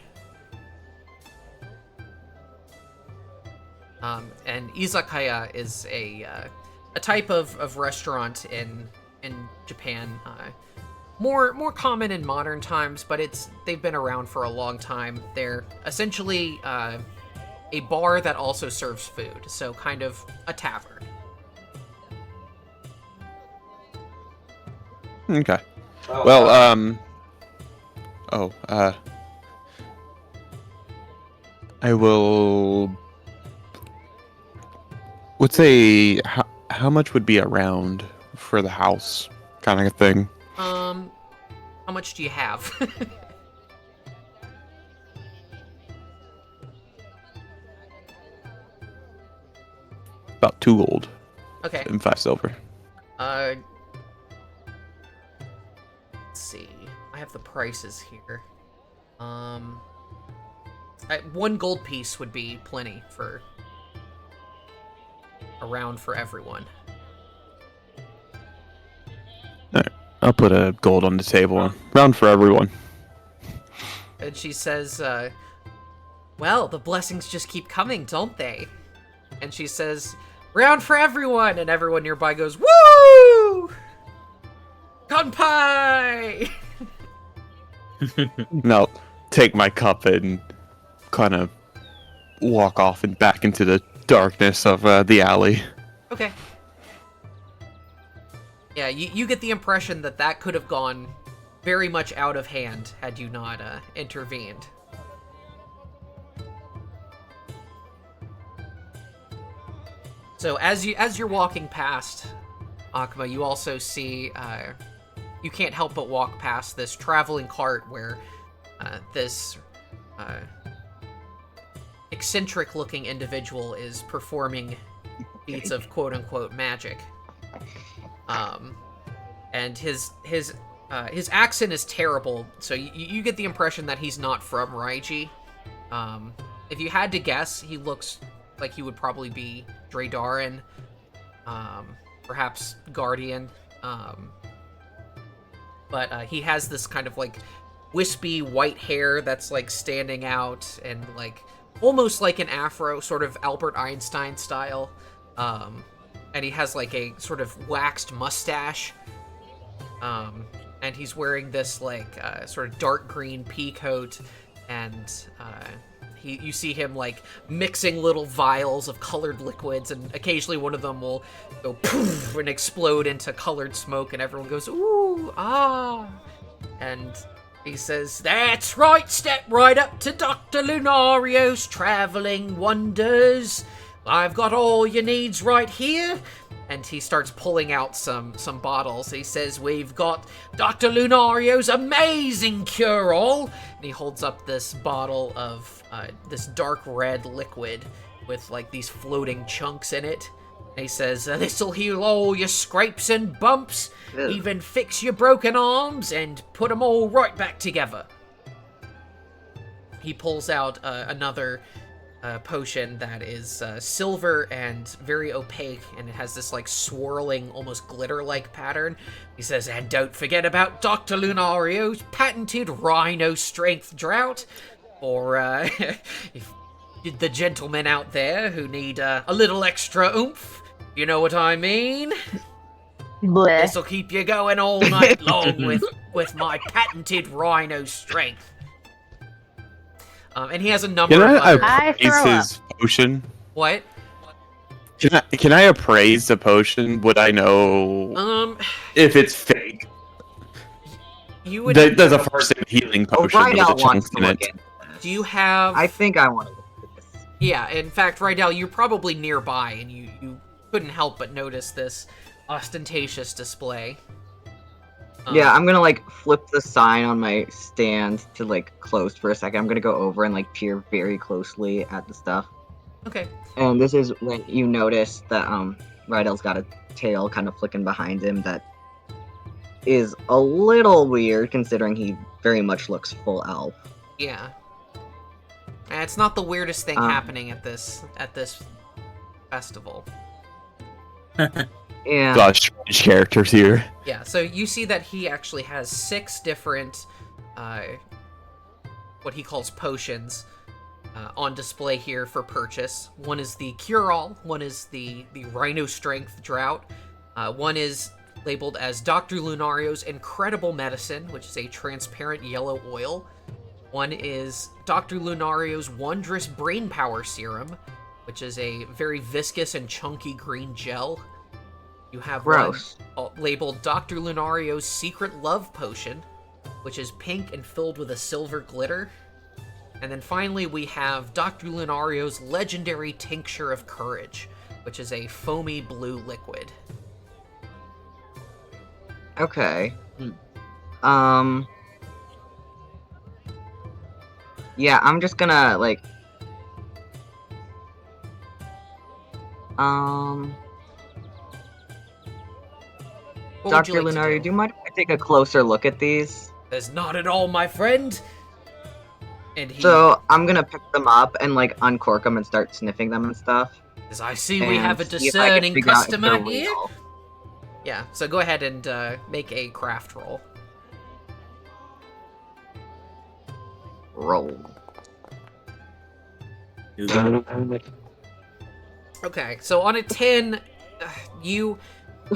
And izakaya is a type of restaurant in Japan. More common in modern times, but they've been around for a long time. They're essentially a bar that also serves food, so kind of a tavern. Okay. Well, I will. Would say how much would be around for the house, kind of thing. How much do you have? About 2 gold Okay. and 5 silver. Let's see. I have the prices here. 1 gold piece would be plenty for a round for everyone. I'll put a gold on the table. Round for everyone. And she says, well, the blessings just keep coming, don't they? And she says, round for everyone! And everyone nearby goes, woo! Kanpai! Now, take my cup and kind of walk off and back into the darkness of the alley. Okay. Yeah, you get the impression that that could have gone very much out of hand had you not intervened. So as you're walking past Akuma, you also see you can't help but walk past this traveling cart where this eccentric-looking individual is performing feats of quote-unquote magic. And his accent is terrible, so you get the impression that he's not from Raiji. If you had to guess, he looks like he would probably be Draydaran, perhaps Guardian, but he has this kind of like wispy white hair that's like standing out and like almost like an afro, sort of Albert Einstein style. And he has like a sort of waxed mustache. And he's wearing this like sort of dark green pea coat, and you see him like mixing little vials of colored liquids, and occasionally one of them will go poof and explode into colored smoke, and everyone goes, ooh, ah. And he says, that's right, step right up to Dr. Lunario's traveling wonders. I've got all your needs right here. And he starts pulling out some bottles. He says, we've got Dr. Lunario's amazing cure-all. And he holds up this bottle of this dark red liquid with like these floating chunks in it. And he says, this'll heal all your scrapes and bumps, even fix your broken arms, and put them all right back together. He pulls out another potion that is silver and very opaque, and it has this like swirling, almost glitter-like pattern. He says, and don't forget about Dr. Lunario's patented Rhino Strength Drought, or if the gentlemen out there who need a little extra oomph, you know what I mean? Bleh. This'll keep you going all night long with my patented Rhino Strength. And he has a number Can of I other... appraise throw his potion? What? Can I appraise the potion? Would I know if it's fake? You would... There's a first aid healing potion with a Rydell chunk wants to in look it. into this. Do you have... I think I want to look at this. Yeah, in fact, Rydell, you're probably nearby, and you couldn't help but notice this ostentatious display. Yeah, I'm gonna like flip the sign on my stand to like close for a second. I'm gonna go over and like peer very closely at the stuff. Okay. And this is when you notice that Rydell's got a tail kind of flicking behind him that is a little weird considering he very much looks full elf. Yeah. It's not the weirdest thing happening at this festival. Yeah. Got strange characters here. Yeah, so you see that he actually has 6 different, what he calls potions, on display here for purchase. One is the Cure-All, one is the Rhino Strength Drought, one is labeled as Dr. Lunario's Incredible Medicine, which is a transparent yellow oil. One is Dr. Lunario's Wondrous Brain Power Serum, which is a very viscous and chunky green gel. You have Gross. one labeled Dr. Lunario's Secret Love Potion, which is pink and filled with a silver glitter. And then finally we have Dr. Lunario's Legendary Tincture of Courage, which is a foamy blue liquid. Okay. Yeah, I'm just gonna like What would you Dr. like Lunario, to do you mind if I take a closer look at these? Says, not at all, my friend. And he So I'm gonna pick them up and like uncork them and start sniffing them and stuff. says, I see we and have a see if I can discerning figure out if customer they're here. real. Yeah, so go ahead and make a craft roll. Roll. Do that. Okay, so on a 10, you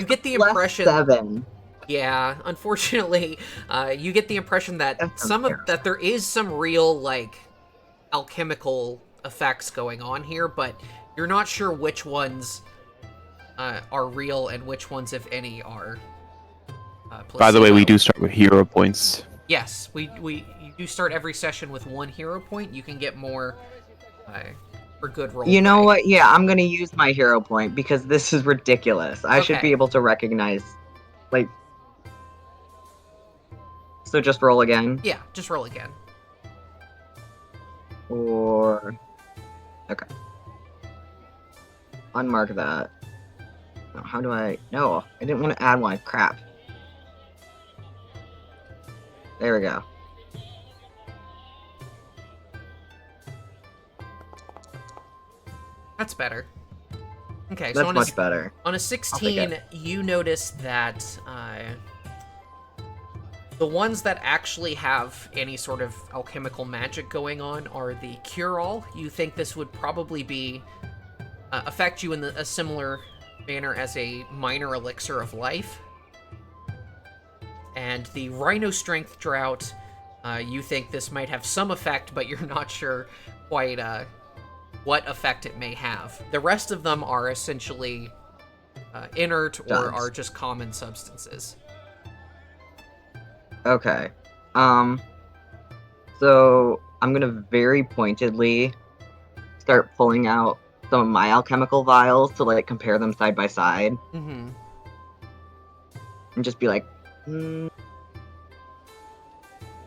get the Less impression. 7. Yeah, unfortunately, you get the impression that That's that there is some real like alchemical effects going on here, but you're not sure which ones are real and which ones, if any, are. By the way, we placebo. do start with hero points. Yes, you do start every session with 1 hero point. You can get more for good roll. You know what? Yeah, I'm gonna use my hero point because this is ridiculous. I should Okay. be able to recognize, like. So just roll again, Yeah, just roll again. or okay. Unmark that. No, how do I? No, I didn't want to add one. Crap. There we go. That's better. Okay, That's so on much better. on a take 16, it. you notice that the ones that actually have any sort of alchemical magic going on are the cure-all. You think this would probably be affect you in a similar manner as a minor elixir of life. And the Rhino Strength Drought, you think this might have some effect, but you're not sure quite what effect it may have. The rest of them are essentially inert or Duds. are just common substances. Okay. So I'm gonna very pointedly start pulling out some of my alchemical vials to like compare them side by side Mm-hmm. and just be like,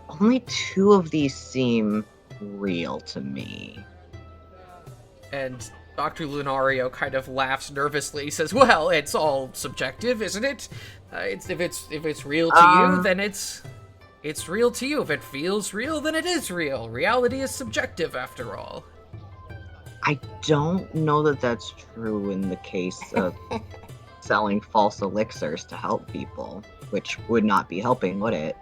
only 2 of these seem real to me. And Dr. Lunario kind of laughs nervously. He says, "Well, it's all subjective, isn't it? If it's real to you, then it's real to you. If it feels real, then it is real. Reality is subjective, after all." I don't know that that's true in the case of selling false elixirs to help people, which would not be helping, would it?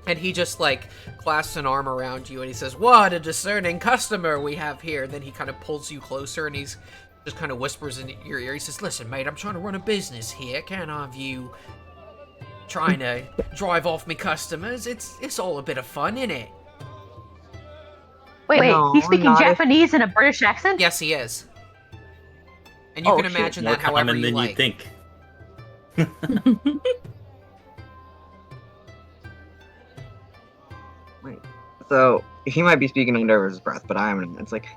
And he just, like, clasps an arm around you and he says, "What a discerning customer we have here." Then he kind of pulls you closer and he's just kind of whispers in your ear. He says, "Listen, mate, I'm trying to run a business here. Can't have you trying to drive off me customers. It's all a bit of fun, innit?" Wait, No, he's speaking not if- Japanese in a British accent? Yes, he is. And you Oh, can shit, imagine More that however common you than like. you'd think. Wait. So he might be speaking under his breath, but it's like,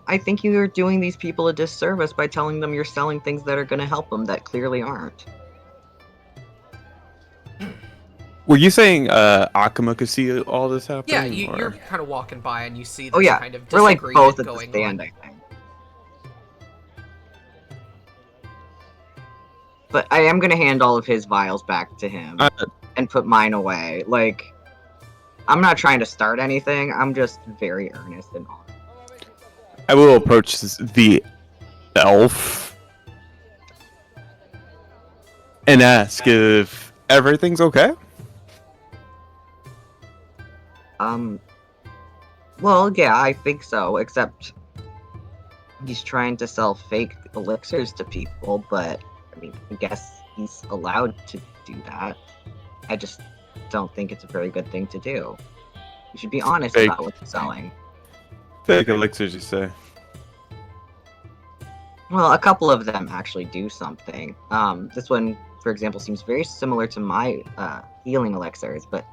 I think you're doing these people a disservice by telling them you're selling things that are going to help them that clearly aren't. Were you saying Akuma could see all this happening? Yeah, or- you're kind of walking by and you see this Oh yeah, kind of we're like disagreement both at the going stand, on. I think. But I am going to hand all of his vials back to him and put mine away. Like, I'm not trying to start anything. I'm just very earnest and honest. I will approach the elf and ask if everything's okay. Well, yeah, I think so, except he's trying to sell fake elixirs to people, but, I mean, I guess he's allowed to do that. I just don't think it's a very good thing to do. You should be honest Fake. about what you're selling. Fake elixirs, you say? Well, a couple of them actually do something. This one, for example, seems very similar to my healing elixirs, but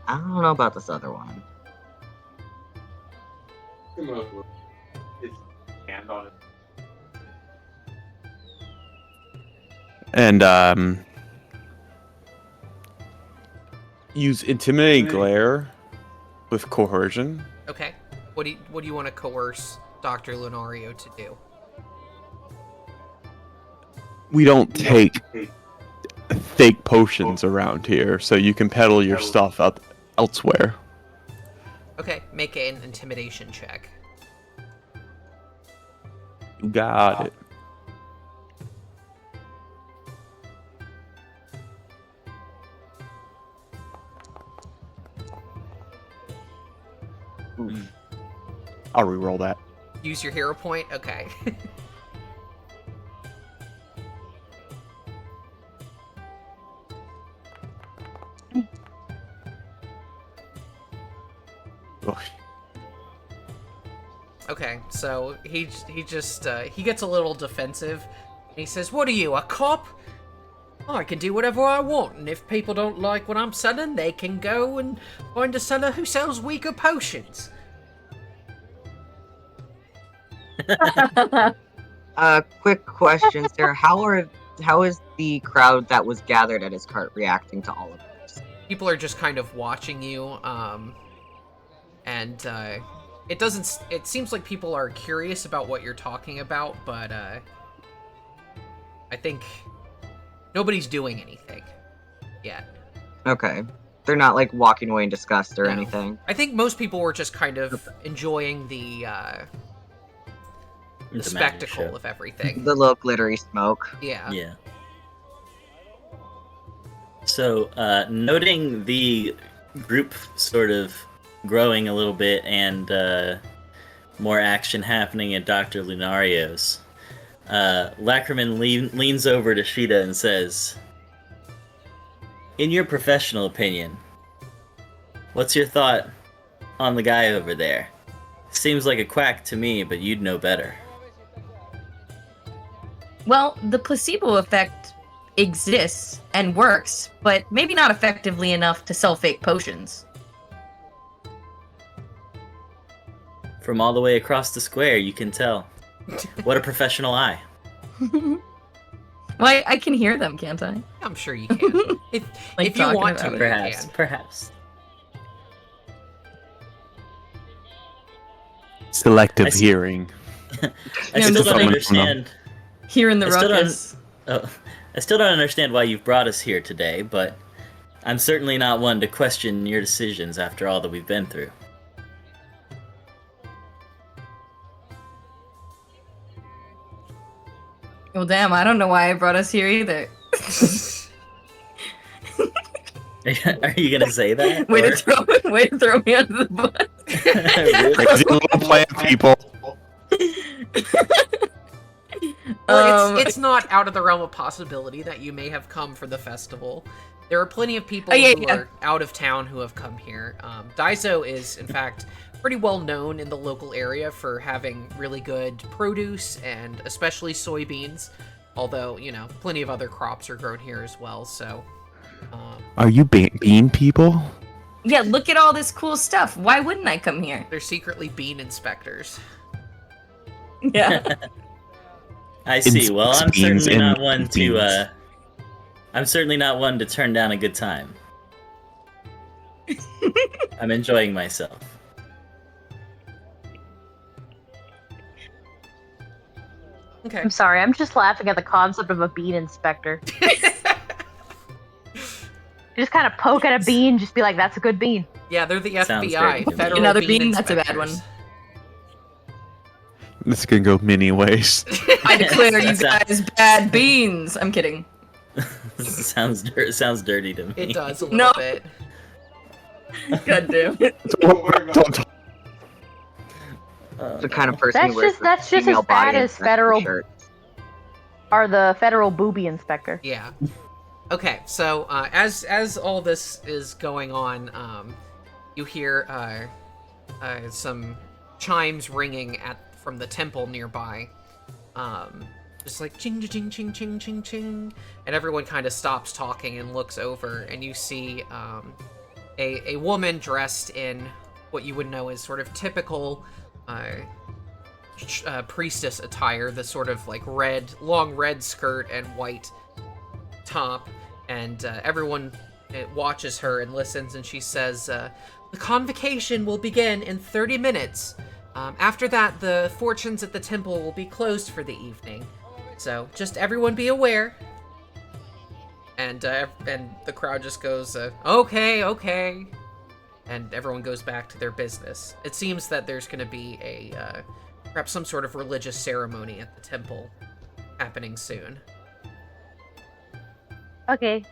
I don't know about this other one. And use intimidating glare with coercion. Okay. What do you want to coerce Dr. Lunario to do. We don't take fake potions around here, so you can peddle your stuff out elsewhere. Okay, make an intimidation check. You got it. I'll reroll that. Use your hero point? Okay. Ugh. Okay, so he just he gets a little defensive. He says, "What are you, a cop? I can do whatever I want, and if people don't like what I'm selling, they can go and find a seller who sells weaker potions." Quick question, Sarah. How is the crowd that was gathered at his cart reacting to all of this? People are just kind of watching you, and it doesn't. It seems like people are curious about what you're talking about, but I think nobody's doing anything yet. Okay. They're not like walking away in disgust or No. anything. I think most people were just kind of enjoying the magic spectacle show. of everything. The little glittery smoke. Yeah. Yeah. So, noting the group sort of growing a little bit and more action happening at Dr. Lunario's, Lackerman leans over to Sheeta and says, "In your professional opinion, what's your thought on the guy over there? Seems like a quack to me, but you'd know better." Well, the placebo effect exists and works, but maybe not effectively enough to sell fake potions. From all the way across the square, you can tell. What a professional eye. Well, I can hear them, can't I? I'm sure you can. If, Like if you talking want to, about you it. Perhaps, can. perhaps. Selective I see. hearing. I No, still just don't like- understand. Hearing the I still don't- ruckus. I still don't understand why you've brought us here today, but I'm certainly not one to question your decisions after all that we've been through. Well, damn, I don't know why I brought us here either. Are you gonna say that? way or- to throw me under the bus. Really? Crazy little plant people. Well, it's not out of the realm of possibility that you may have come for the festival. There are plenty of people who are out of town who have come here. Daiso is, in fact, pretty well known in the local area for having really good produce and especially soybeans. Although, you know, plenty of other crops are grown here as well, so... Are you bean people? Yeah, look at all this cool stuff. Why wouldn't I come here? they're secretly bean inspectors. Yeah. I see. Well, I'm Beans certainly and not one to. beans. I'm certainly not one to turn down a good time. I'm enjoying myself. Okay. I'm sorry, I'm just laughing at the concept of a bean inspector. Just kind of poke at a bean, just be like, "That's a good bean." Yeah, they're the Sounds FBI, great to me. federal Another bean bean? That's a bad one. inspectors. This can go many ways. I declare you That guys bad beans. I'm kidding. sounds dirty to me. It does a little No. bit. God damn it. Don't talk. The kind of person who wears That's just female as bad body as and federal shirt. or the federal booby inspector. Yeah. Okay, so as all this is going on, you hear some chimes ringing from the temple nearby. Just like ching ching ching ching ching ching, and everyone kind of stops talking and looks over, and you see a woman dressed in what you would know as sort of typical priestess attire, the sort of like long red skirt and white top, and everyone watches her and listens, and she says, "The convocation will begin in 30 minutes. After that, the fortunes at the temple will be closed for the evening. So just everyone be aware. And the crowd just goes, okay, okay. And everyone goes back to their business. It seems that there's going to be perhaps some sort of religious ceremony at the temple happening soon. Okay.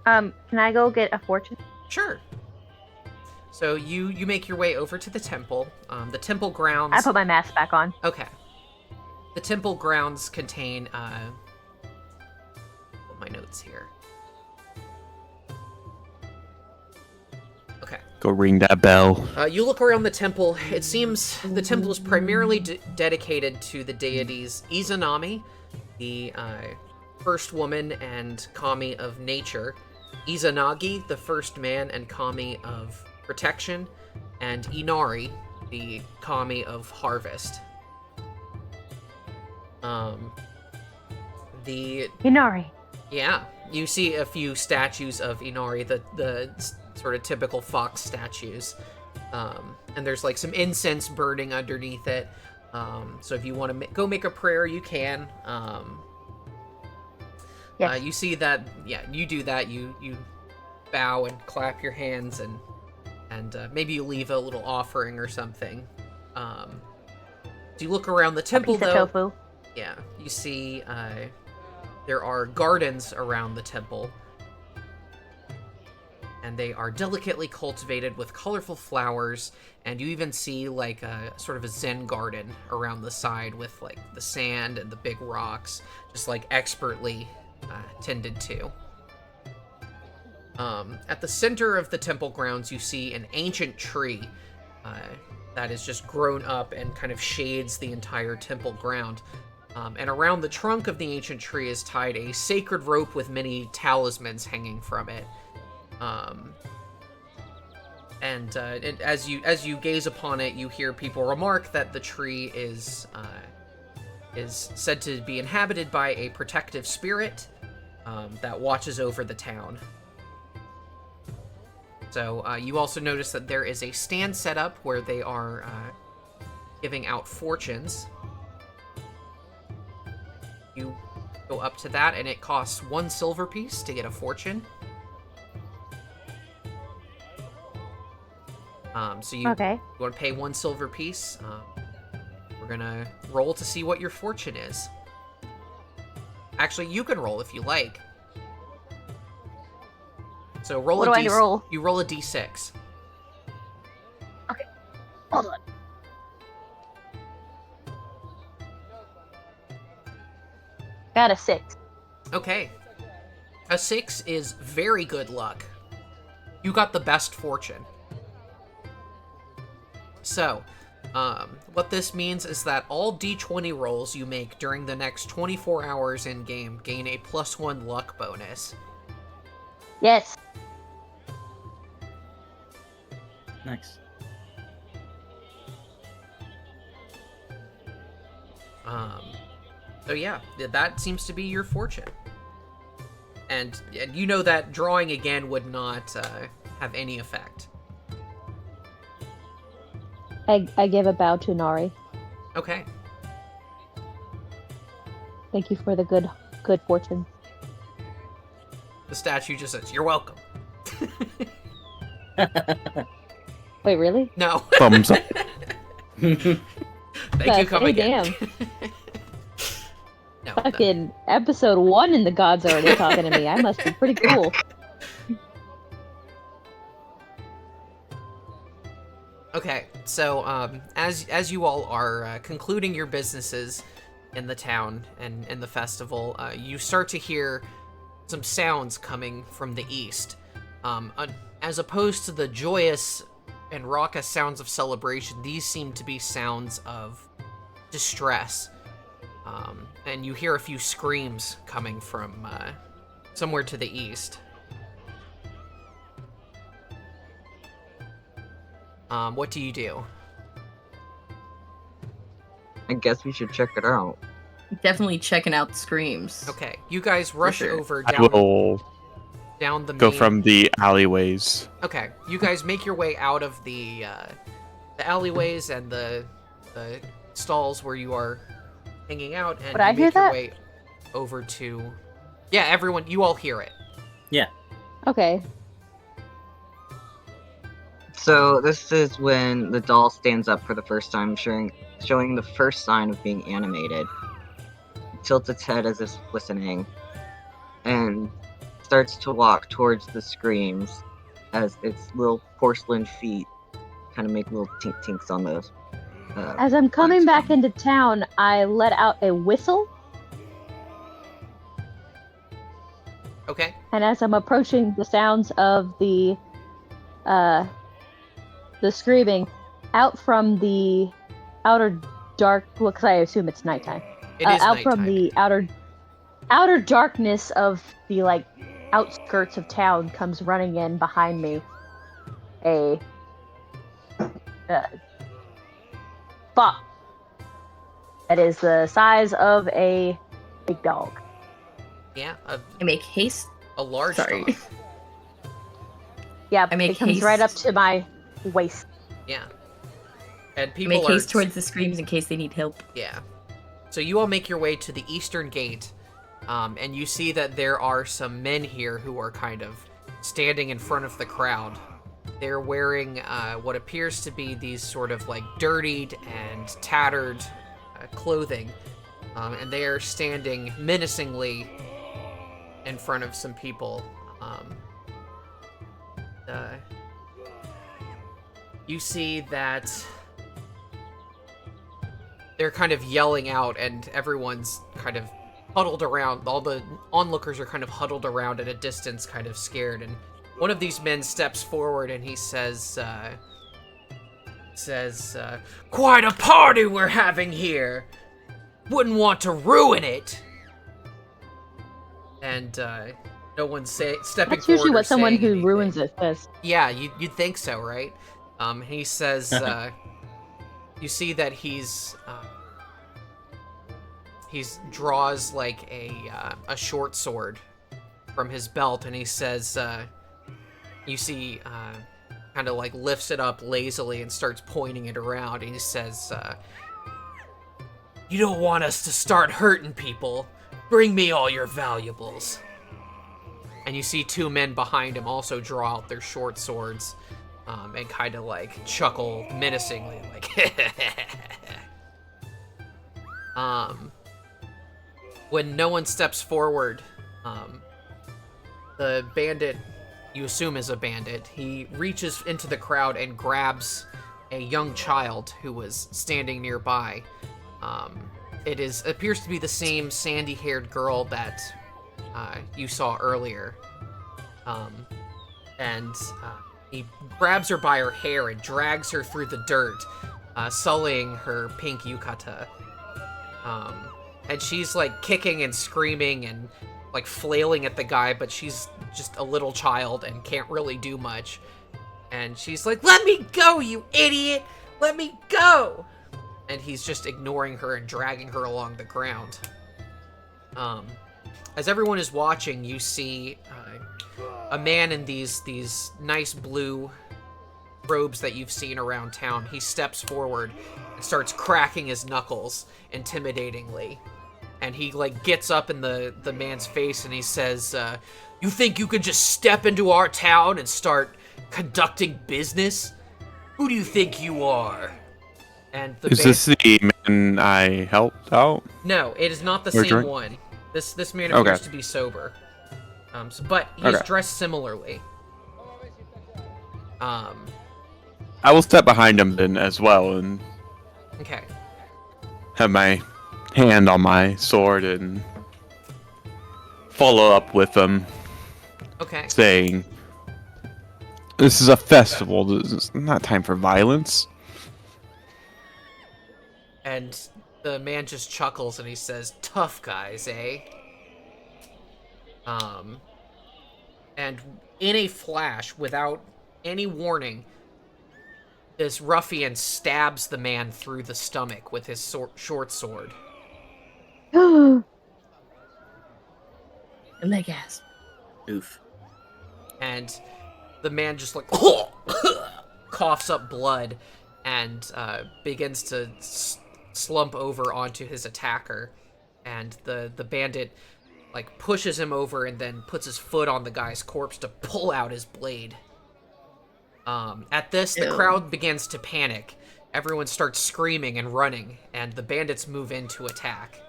Can I go get a fortune? Sure. So you make your way over to the temple. The temple grounds... I put my mask back on. Okay. The temple grounds contain... put my notes here. Okay. Go ring that bell. You look around the temple. It seems the temple is primarily dedicated to the deities Izanami, the first woman and kami of nature, Izanagi, the first man and kami of protection, and Inari, the kami of harvest. Inari. Yeah, you see a few statues of Inari, the sort of typical fox statues. And there's like some incense burning underneath it. So if you want to go make a prayer, you can. Yes. You see that, yeah, you do that. You bow and clap your hands and maybe you leave a little offering or something. So you look around the temple, piece of though. tofu. Yeah, you see there are gardens around the temple. And they are delicately cultivated with colorful flowers, and you even see like a sort of a Zen garden around the side with like the sand and the big rocks, just like expertly tended to. At the center of the temple grounds, you see an ancient tree that is just grown up and kind of shades the entire temple ground. And around the trunk of the ancient tree is tied a sacred rope with many talismans hanging from it. And as you gaze upon it, you hear people remark that the tree is said to be inhabited by a protective spirit that watches over the town. So you also notice that there is a stand set up where they are giving out fortunes. You go up to that, and it costs 1 silver piece to get a fortune. So you want to pay 1 silver piece. We're gonna roll to see what your fortune is. Actually, you can roll if you like. So roll What do I roll? You roll a d6. Okay. Hold on. Got a 6. Okay. A 6 is very good luck. You got the best fortune. So, what this means is that all d20 rolls you make during the next 24 hours in-game gain a +1 luck bonus. Yes. Nice. So yeah, that seems to be your fortune. And you know that drawing again would not have any effect. I give a bow to Nari. Okay. Thank you for the good fortune. The statue just says, "You're welcome." Wait, really? No. Thumbs up. Thank you, come again. Damn. No, Fucking episode 1 and the gods already talking to me. I must be pretty cool. Okay, so as you all are concluding your businesses in the town and in the festival, you start to hear some sounds coming from the east. As opposed to the joyous and raucous sounds of celebration, these seem to be sounds of distress. And you hear a few screams coming from somewhere to the east. What do you do? I guess we should check it out. Definitely checking out the screams. Okay, you guys rush Okay. over I will down the go main... from the alleyways. Okay, you guys make your way out of the alleyways and the the stalls where you are hanging out, and Would you I hear make your that? way over to. Yeah, everyone, you all hear it. Yeah. Okay. So this is when the doll stands up for the first time, showing the first sign of being animated. Tilts its head as if listening, and starts to walk towards the screams as its little porcelain feet kind of make little tink tinks on those. As I'm coming back limestone. into town, I let out a whistle, Okay. and as I'm approaching the sounds of uh the screaming, out from the outer dark, well, 'cause I assume it's nighttime. It is Out from nighttime. the outer darkness of the like outskirts of town comes running in behind me a uh, fox that is the size of a big dog. Yeah, I make haste. a large Sorry. dog. Yeah, I make it comes right up haste. to my waist. Yeah. And I people make are. haste towards the screams in case they need help. Yeah. So you all make your way to the eastern gate, and you see that there are some men here who are kind of standing in front of the crowd. They're wearing what appears to be these sort of like dirtied and tattered clothing, and they are standing menacingly in front of some people. You see that they're kind of yelling out, and everyone's kind of huddled around. All the onlookers are kind of huddled around at a distance, kind of scared. And one of these men steps forward, and he says, "Quite a party we're having here. Wouldn't want to ruin it." And no one's stepping That's forward usually or what someone saying who anything. ruins it says. Yeah, you'd think so, right? He says, you see that he's draws like a short sword from his belt, and he says, you see, kind of like lifts it up lazily and starts pointing it around, and he says, "You don't want us to start hurting people. Bring me all your valuables." And you see two men behind him also draw out their short swords, and kind of like chuckle menacingly, like, when no one steps forward, the bandit, you assume is a bandit, he reaches into the crowd and grabs a young child who was standing nearby. It appears to be the same sandy-haired girl that you saw earlier. And he grabs her by her hair and drags her through the dirt, sullying her pink yukata. And she's like kicking and screaming and like flailing at the guy, but she's just a little child and can't really do much. And she's like, "Let me go, you idiot! Let me go!" And he's just ignoring her and dragging her along the ground. As everyone is watching, you see a man in these nice blue robes that you've seen around town. He steps forward and starts cracking his knuckles intimidatingly. And he like gets up in the man's face and he says, "You think you could just step into our town and start conducting business? Who do you think you are?" And Is this the man I helped out? No, it is not the Or same drink? one. This man Okay. appears to be sober. But he's Okay. dressed similarly. I will step behind him then as well and Okay. have my hand on my sword and follow up with him, Okay. saying, "This is a festival. This is not time for violence." And the man just chuckles and he says, "Tough guys, eh?" And in a flash, without any warning, this ruffian stabs the man through the stomach with his short sword. And they gasp. Oof. And the man just like coughs up blood, and begins to slump over onto his attacker, and the bandit like pushes him over and then puts his foot on the guy's corpse to pull out his blade. At this, the Ew. crowd begins to panic. Everyone starts screaming and running, and the bandits move in to attack.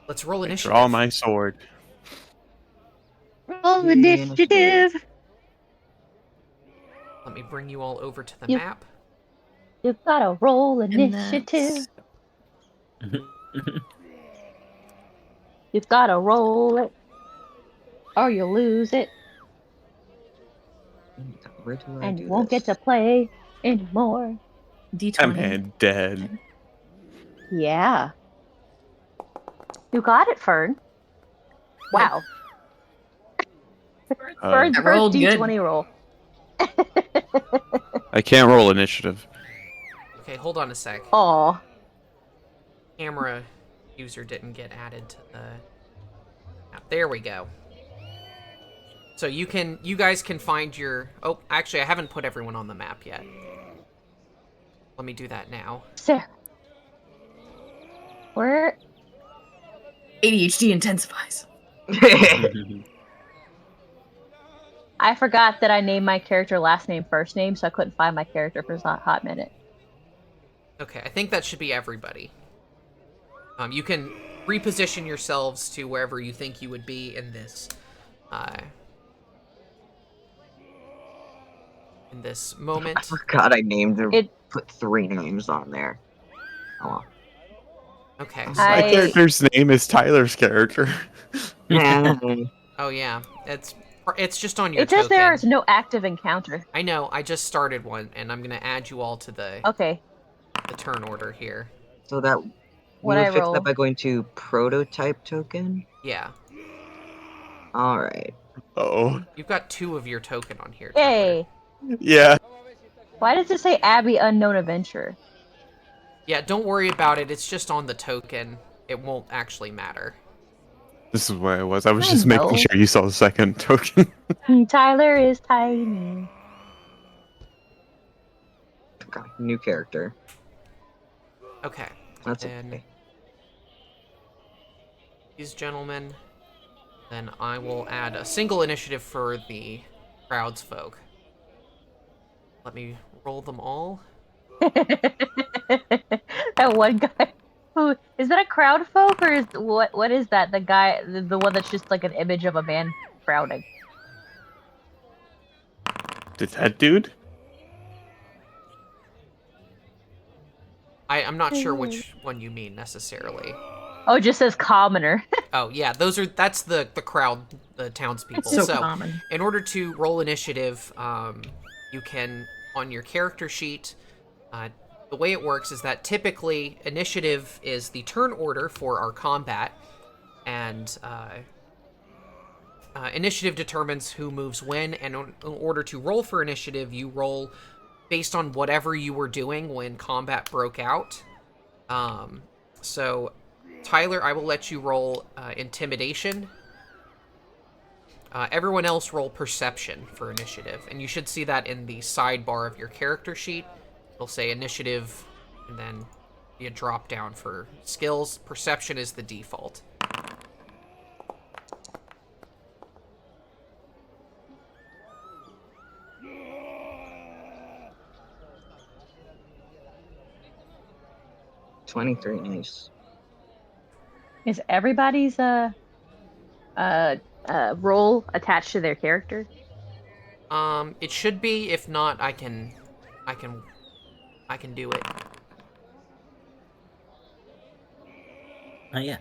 Let's roll initiative. Draw my sword. Roll initiative. Let me bring you all over to the You- map. You've got to roll And initiative. You've got to roll it, or you'll lose it, Where do I and do you won't this? get to play anymore. D20. That man dead. Yeah. You got it, Fern. Wow. Fern's I first rolled good. D20 roll. I can't roll initiative. Okay, hold on a sec. Aw. Camera user didn't get added to the map. There we go. So you guys can find your... Oh, actually, I haven't put everyone on the map yet. Let me do that now. Sarah. Where? ADHD intensifies. I forgot that I named my character last name, first name, so I couldn't find my character for a hot minute. Okay, I think that should be everybody. You can reposition yourselves to wherever you think you would be in this moment. I forgot I named her. It- Put 3 names on there. Oh, Okay. well. So, My I- character's name is Tyler's character. oh yeah, it's just on your It says token. there is no active encounter. I know. I just started one, and I'm gonna add you all to the Okay. turn order here. So that What we I would fix roll? that by going to prototype token. Yeah, All right. Oh, you've got 2 of your token on here. Tyler. Yay. yeah. Why does it say Abby Unknown Adventurer? Yeah, don't worry about it. It's just on the token. It won't actually matter. This is where I was. I was I just know. making sure you saw the second token. Tyler is tiny. Okay, new character. Okay. That's Then okay. these gentlemen. Then I will add a single initiative for the crowd's folk. Let me roll them all. That one guy. Who is that? A crowd folk or is what is that? The guy, the one that's just like an image of a man crowding. Did that dude? I'm not sure which one you mean necessarily. Oh, it just says commoner. Oh yeah, that's the crowd, the townspeople. It's so common. In order to roll initiative, you can on your character sheet. The way it works is that typically initiative is the turn order for our combat, and initiative determines who moves when. And in order to roll for initiative, you roll based on whatever you were doing when combat broke out. So, Tyler, I will let you roll intimidation. Everyone else roll perception for initiative, and you should see that in the sidebar of your character sheet. It'll say initiative, and then be a drop down for skills. Perception is the default. $23, nice. Is everybody's role attached to their character? It should be. If not, I can do it. Yeah.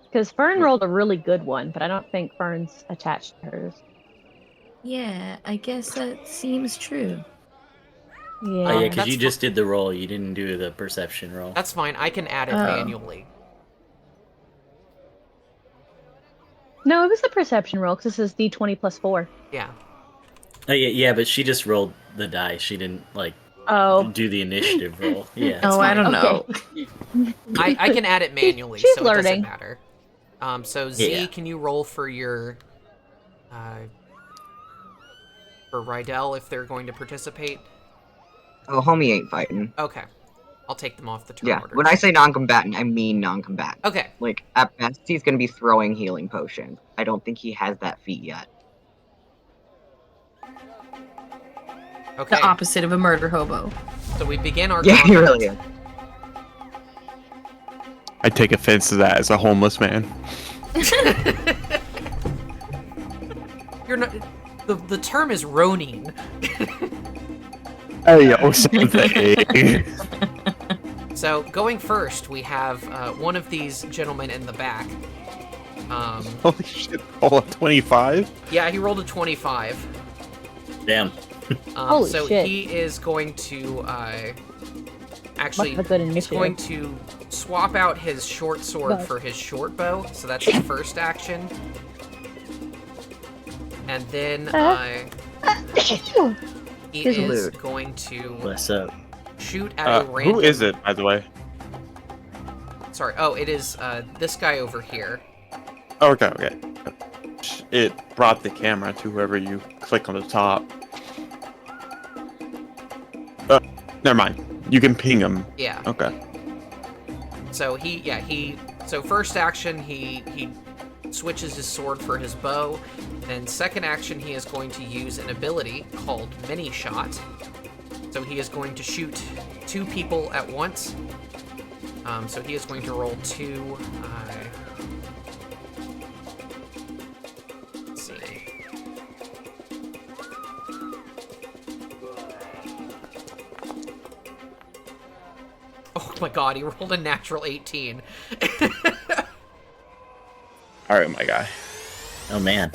Because Fern rolled a really good one, but I don't think Fern's attached to hers. Yeah, I guess that seems true. Yeah. Oh yeah, because That's you just did the roll. You didn't do the perception roll. That's fine. I can add it Oh. manually. No, it was the perception roll because this is D20 plus 4. Yeah. Oh yeah, but she just rolled the die. She didn't Oh. do the initiative roll. Yeah. Oh, I don't know. I can add it manually, She's so it doesn't learning. matter. So Z, Yeah. can you roll for your for Rydell if they're going to participate? Oh, homie ain't fighting. Okay. I'll take them off the turn Yeah, order. when I say non-combatant, I mean non-combatant. Okay. Like, at best, he's gonna be throwing healing potions. I don't think he has that feat yet. Okay. The opposite of a murder hobo. So we begin our Yeah, he combat. really is. I take offense to that as a homeless man. You're not. The term is Ronin. Hey, yo, something. So going first, we have one of these gentlemen in the back. Holy shit! All 25. Yeah, he rolled a 25. Damn. Holy so shit. he is going to actually Must have a good he's initiative. going to swap out his short sword Nice. for his short bow. So that's his first action. And then he His is loot. going to What's up? shoot at a random. Who is it, by the way? Sorry. Oh, it is this guy over here. Okay, okay. It brought the camera to whoever you click on the top. Never mind. You can ping him. Yeah. Okay. So so first action he switches his sword for his bow. Then second action he is going to use an ability called Mini Shot. So he is going to shoot 2 people at once. So he is going to roll 2. Let's see. Oh my god, he rolled a natural 18. All right, my guy. Oh man.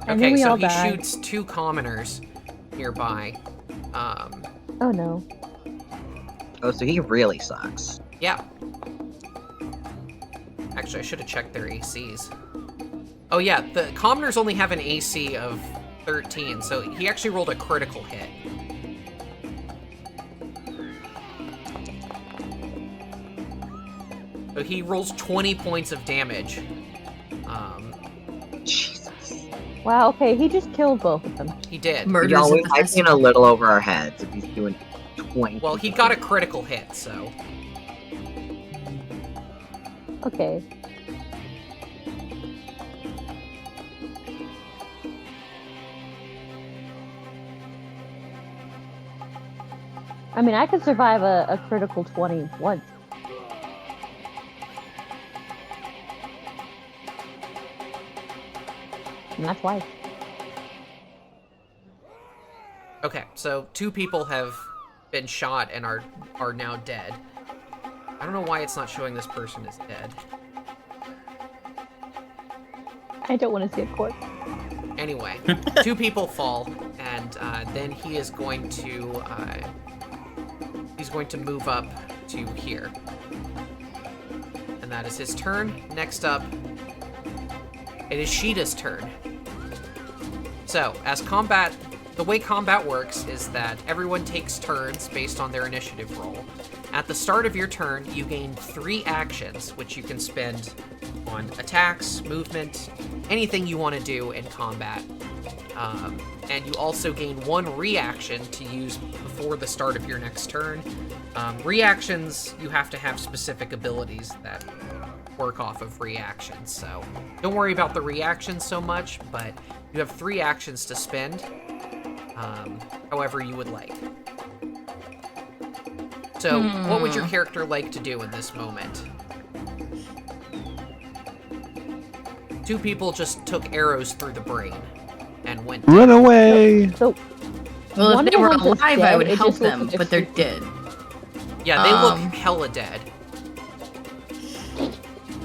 And then Okay, we so all he die. shoots 2 commoners nearby. Oh no. Oh, so he really sucks. Yeah. Actually, I should have checked their ACs. Oh yeah, the commoners only have an AC of 13, so he actually rolled a critical hit. So he rolls 20 points of damage. Jesus. Wow, okay, he just killed both of them. He did. Murders Y'all, we at the might be in a festival. little over our heads if he's doing 20. Well, he got a critical hit, so... Okay. I mean, I could survive a critical 20 once. And that's why. Okay, so 2 people have been shot and are now dead. I don't know why it's not showing this person is dead. I don't want to see a corpse. Anyway, 2 people fall, and then he is going to move up to here, and that is his turn. Next up, it is Sheeta's turn. So, the way combat works is that everyone takes turns based on their initiative roll. At the start of your turn, you gain 3 actions, which you can spend on attacks, movement, anything you want to do in combat. And you also gain 1 reaction to use before the start of your next turn. Reactions, you have to have specific abilities that work off of reactions, so don't worry about the reactions so much, but you have 3 actions to spend, however you would like. So, what would your character like to do in this moment? 2 people just took arrows through the brain and went down. Run away! So, Well, one if they of were them was alive, I dead, would it help just looked them, like but they're she- dead. Yeah, they look Um, hella dead.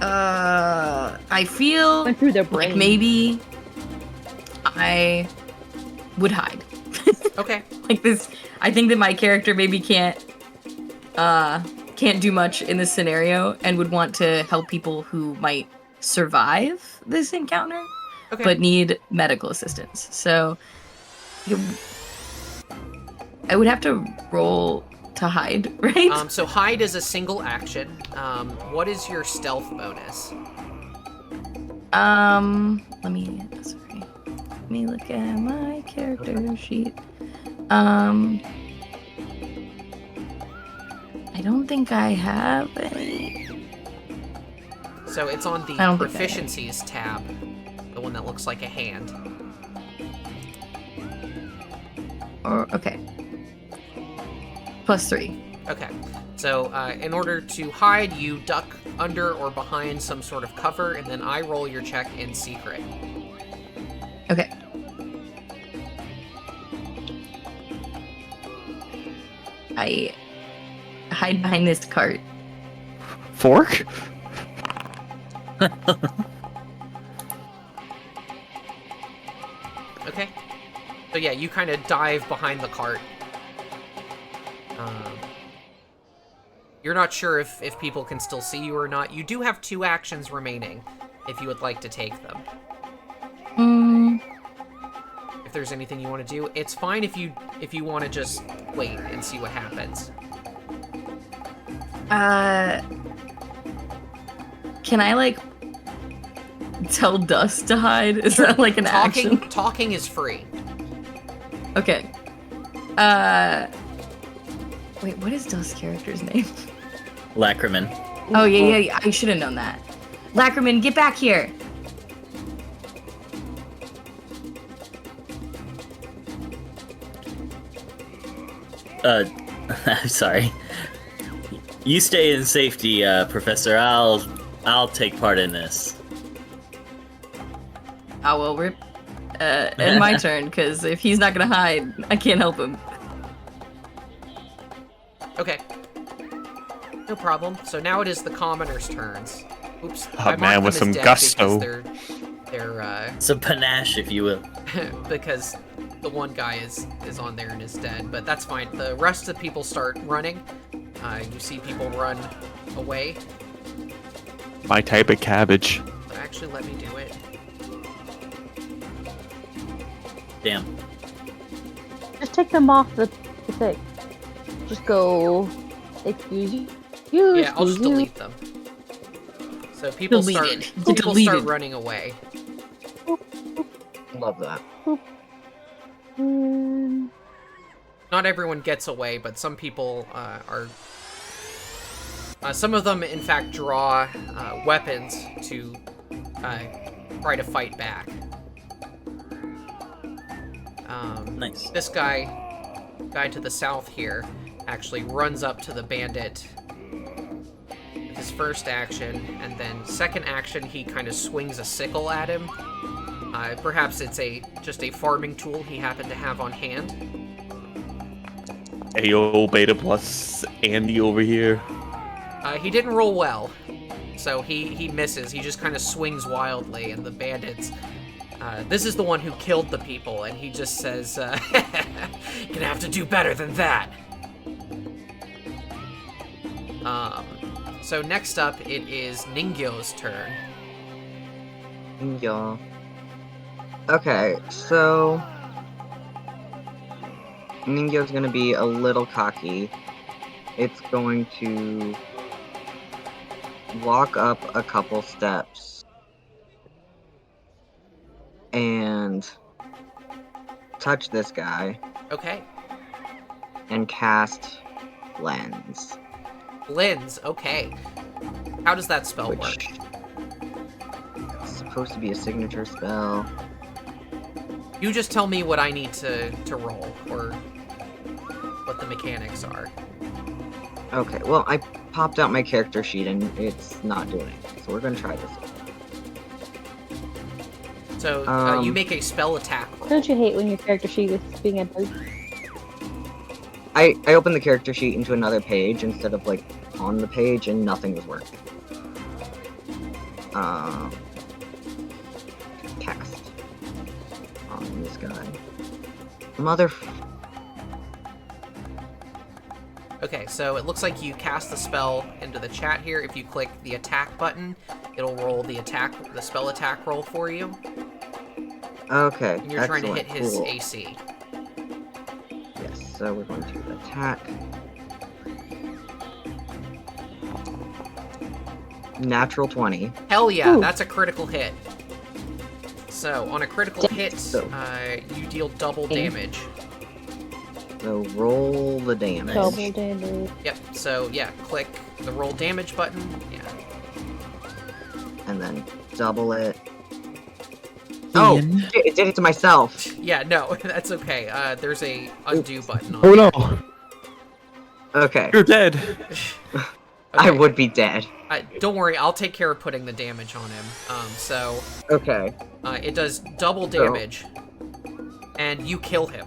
I feel Went through their like brain. maybe I would hide. Okay. Like this, I think that my character maybe can't do much in this scenario and would want to help people who might survive this encounter Okay. but need medical assistance. So I would have to roll to hide, right? So hide is a single action. What is your stealth bonus? Let me look at my character sheet. I don't think I have any. So it's on the I don't think I have. proficiencies tab, the one that looks like a hand. Or okay. +3. Okay. So in order to hide, you duck under or behind some sort of cover, and then I roll your check in secret. Okay. I hide behind this cart. Fork? Okay. So yeah, you kind of dive behind the cart. You're not sure if people can still see you or not. You do have 2 actions remaining, if you would like to take them. If there's anything you want to do, it's fine if you want to just wait and see what happens. Can I like tell Dust to hide? Is that like an action? Talking is free. Okay. Wait, what is Dust's character's name? Lacriman. Oh yeah. I should have known that. Lacriman, get back here. I'm sorry. You stay in safety, Professor. I'll take part in this. Oh well, rip. And my turn, because if he's not gonna hide, I can't help him. Okay. No problem. So now it is the commoners' turns. Oops. Oh, I marked man, them with as some dead gusto. because they're Some panache, if you will. because the one guy is on there and is dead, but that's fine. The rest of the people start running. You see people run away. My type of cabbage. But actually, let me do it. Damn. Just take them off the thing. Just go. Excuse you. Yeah, I'll just delete them. So people Deleted. start Deleted. running away. Love that. Not everyone gets away, but some people are. Some of them, in fact, draw weapons to try to fight back. Nice. This guy to the south here, actually runs up to the bandit with his first action, and then second action, he kind of swings a sickle at him. Perhaps it's just a farming tool he happened to have on hand. Ayo, Beta Plus Andy over here. He didn't roll well, so he misses. He just kind of swings wildly, and the bandits... this is the one who killed the people, and he just says, you're gonna have to do better than that. So next up, it is Ningyo's turn. Yeah. Okay, so Ningyo's gonna be a little cocky. It's going to walk up a couple steps and touch this guy Okay. and cast Lens, Lens, okay. How does that spell work? which is supposed to be a signature spell. You just tell me what I need to roll, or what the mechanics are. Okay, well, I popped out my character sheet and it's not doing it, so we're gonna try this. So, you make a spell attack roll. Don't you hate when your character sheet is being entered? I opened the character sheet into another page instead of, like, on the page, and nothing was working. Cast on this guy. Okay, so it looks like you cast the spell into the chat here. If you click the attack button, it'll roll the spell attack roll for you. Okay, And you're trying to hit his cool. AC. Yes, so we're going to attack. Natural 20. Hell yeah, Ooh. that's a critical hit. So, on a critical hit, So- you deal double damage. So roll the damage. Double damage. Yep. So yeah, click the roll damage button. Yeah. And then double it. Oh. It did it to myself. Yeah. No, that's okay. There's a undo button on. Oh there. no! Okay. You're dead. I Okay. would be dead. Don't worry, I'll take care of putting the damage on him. So Okay. it does double damage, and you kill him.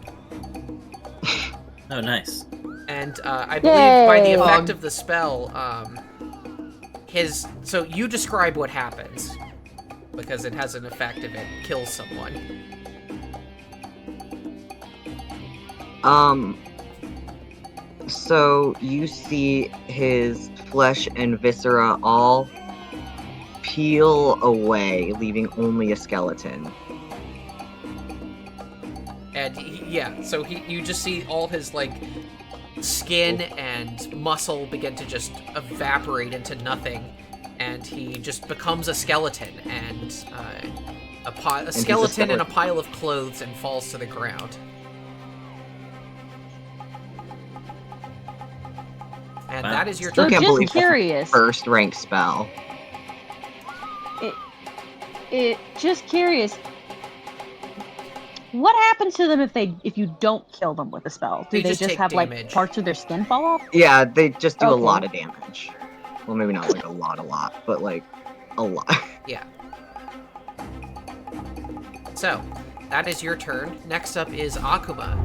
Oh, nice. And I believe by the Yay! effect of the spell, so you describe what happens, because it has an effect if it kills someone. So you see his flesh and viscera all peel away, leaving only a skeleton. And you just see all his like skin and muscle begin to just evaporate into nothing, and he just becomes a skeleton and a skeleton in a pile of clothes and falls to the ground. And Wow. that is your Still turn. can't just believe that's curious. First rank spell. Just curious. What happens to them if you don't kill them with a spell? Do They they just just take have like damage. parts of their skin fall off? Yeah, they just do a Okay. lot of damage. Well, maybe not like a lot, but like a lot. Yeah. So, that is your turn. Next up is Akuma.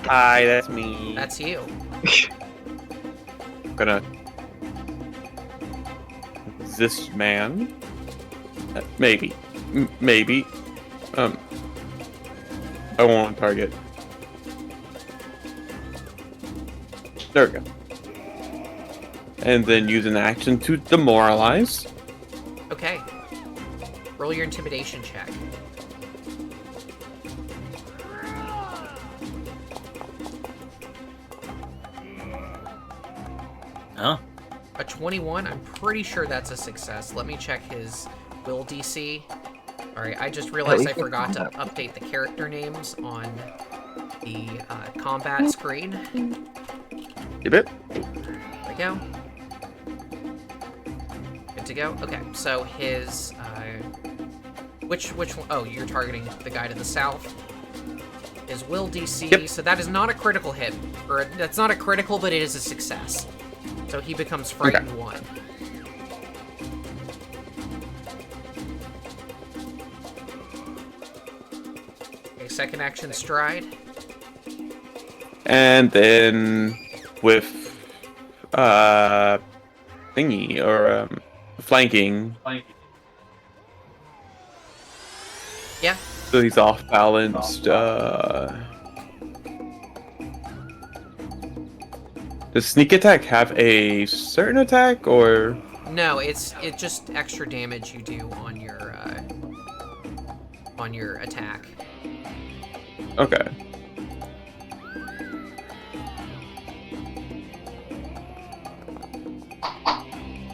Hi, that's me. That's you. Gonna. This man? Maybe. Maybe. I won't target. There we go. And then use an action to demoralize. Okay. Roll your intimidation check. Oh, A 21, I'm pretty sure that's a success. Let me check his will DC. Alright, I just realized I least it's forgot to combat. update the character names on the combat screen. Yep, yep. There we go. Good to go? Okay, so his, which one? Oh, you're targeting the guy to the south. His will DC, Yep. so that is not a critical hit. Or, that's not a critical, but it is a success. So he becomes frightened 1. Okay, second action stride. And then with thingy or flanking. Yeah. So he's off balanced. Does sneak attack have a certain attack or? No, it's just extra damage you do on your attack. Okay.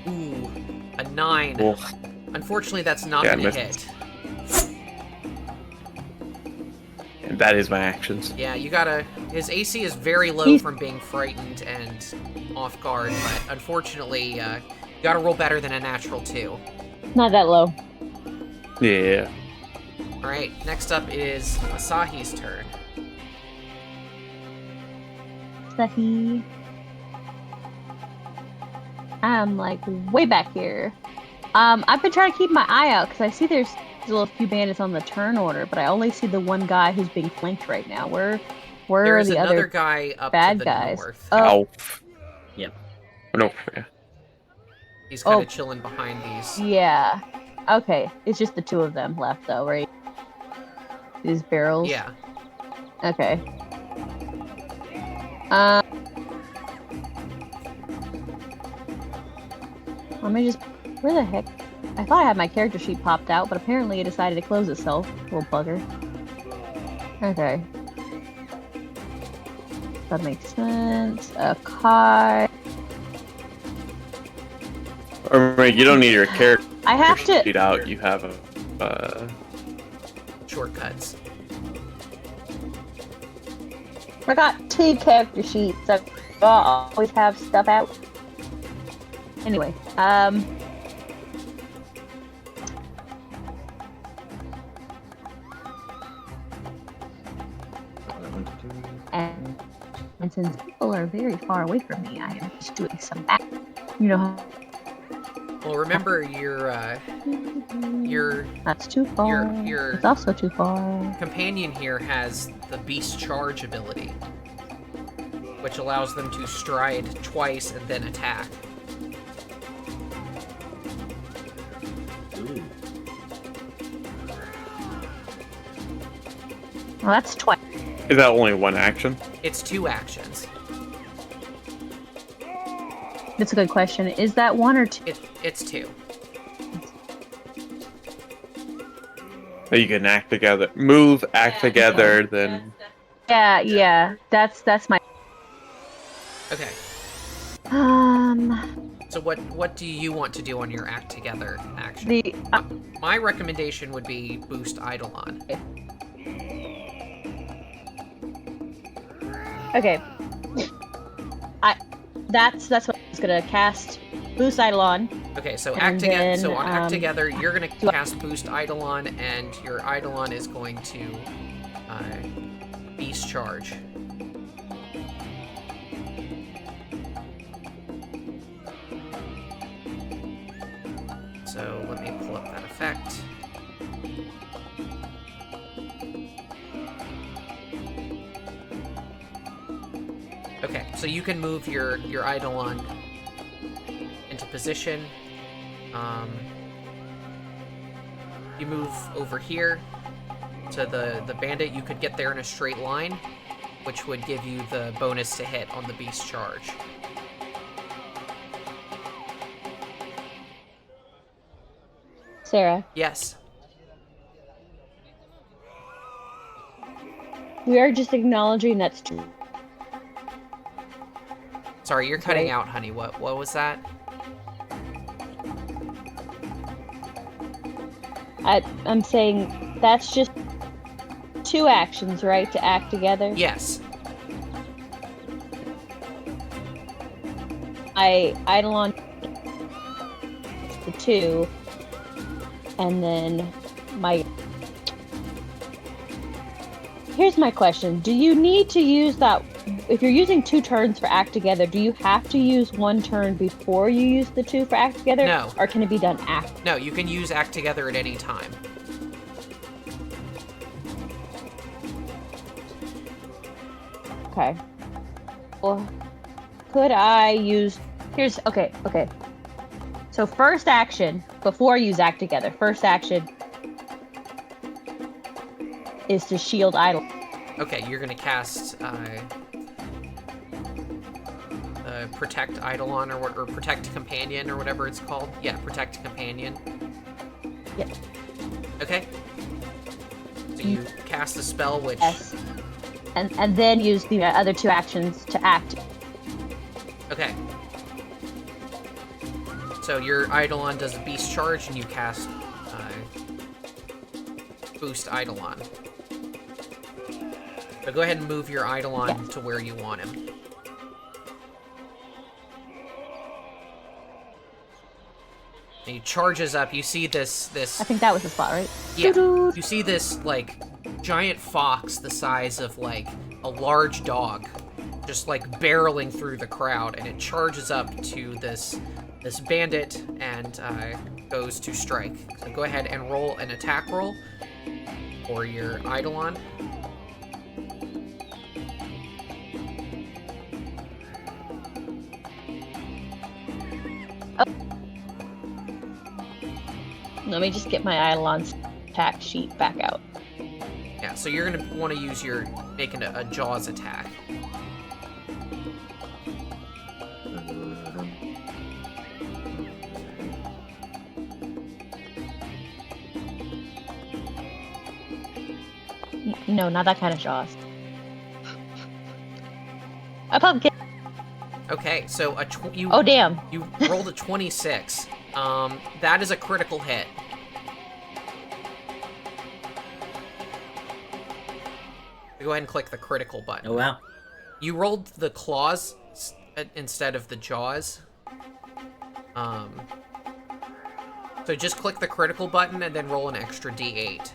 Ooh, a 9. Well, Unfortunately, that's not Yeah, gonna missed. hit. and that is my actions. Yeah, you gotta. His AC is very low He's- from being frightened and off guard, but unfortunately, you gotta roll better than a natural 2. Not that low. Yeah. Alright, next up is Asahi's turn. Sahi. I'm like way back here. I've been trying to keep my eye out because I see there's still a few bandits on the turn order, but I only see the one guy who's being flanked right now. Where are There's the another other guy up bad to the guys? north. Oh. Alf. Yep. Oh, no. Yeah. He's kind of Oh. chilling behind these. Yeah. Okay. It's just the 2 of them left though, right? These barrels. Yeah. Okay. Let me just. Where the heck? I thought I had my character sheet popped out, but apparently it decided to close itself. Little bugger. Okay. That makes sense. A card. Or wait, you don't need your character I have to. sheet out. You have a. Shortcuts. forgot 2 character sheets. So I'll always have stuff out. Anyway, and since people are very far away from me, I am just doing some back. You know. Well, remember your That's too far. your It's also too far. companion here has the Beast Charge ability, which allows them to stride twice and then attack. Ooh. Well, that's twice. Is that only one action? It's 2 actions. That's a good question. Is that 1 or 2? It's 2. That you can act together. Move, act together, then... Yeah. That's my. Okay. So what do you want to do on your act together action? The My recommendation would be boost Eidolon. okay. That's what I was gonna cast. Boost Eidolon. Okay, so And act together. then, So on act together, you're gonna do I- cast boost Eidolon, and your Eidolon is going to Beast Charge. So let me pull up that effect. Okay, so you can move your Eidolon into position. You move over here to the bandit. You could get there in a straight line, which would give you the bonus to hit on the Beast Charge. Sarah, Yes. we are just acknowledging that's true. Sorry, you're cutting Right. out, honey. What was that? I'm saying that's just 2 actions, right? To act together. Yes. Eidolon the 2, and then my. Here's my question: do you need to use that? If you're using 2 turns for act together, do you have to use 1 turn before you use the 2 for act together? No. Or can it be done after? No, you can use act together at any time. Okay. Well, could I use? Here's okay. So first action before I use act together. First action is to shield idol. Okay, you're gonna cast Protect Eidolon or Protect Companion or whatever it's called. Yeah, Protect Companion. Yeah. Okay. So you cast a spell which... Yes. And then use the other 2 actions to act. Okay. So your Eidolon does a Beast Charge and you cast Boost Eidolon. So go ahead and move your Eidolon to where you want him. And he charges up. You see this. I think that was the spot, right? Yeah. Doo-doo. You see this like giant fox the size of like a large dog, just like barreling through the crowd, and it charges up to this bandit and goes to strike. So go ahead and roll an attack roll for your Eidolon. Let me just get my Eidolon's attack sheet back out. Yeah, so you're gonna want to use your making a Jaws attack. No, not that kind of Jaws. A pumpkin. Okay, so Oh damn. you rolled a 26. That is a critical hit. Go ahead and click the critical button. Oh wow. You rolled the claws instead of the jaws. So just click the critical button and then roll an extra d8.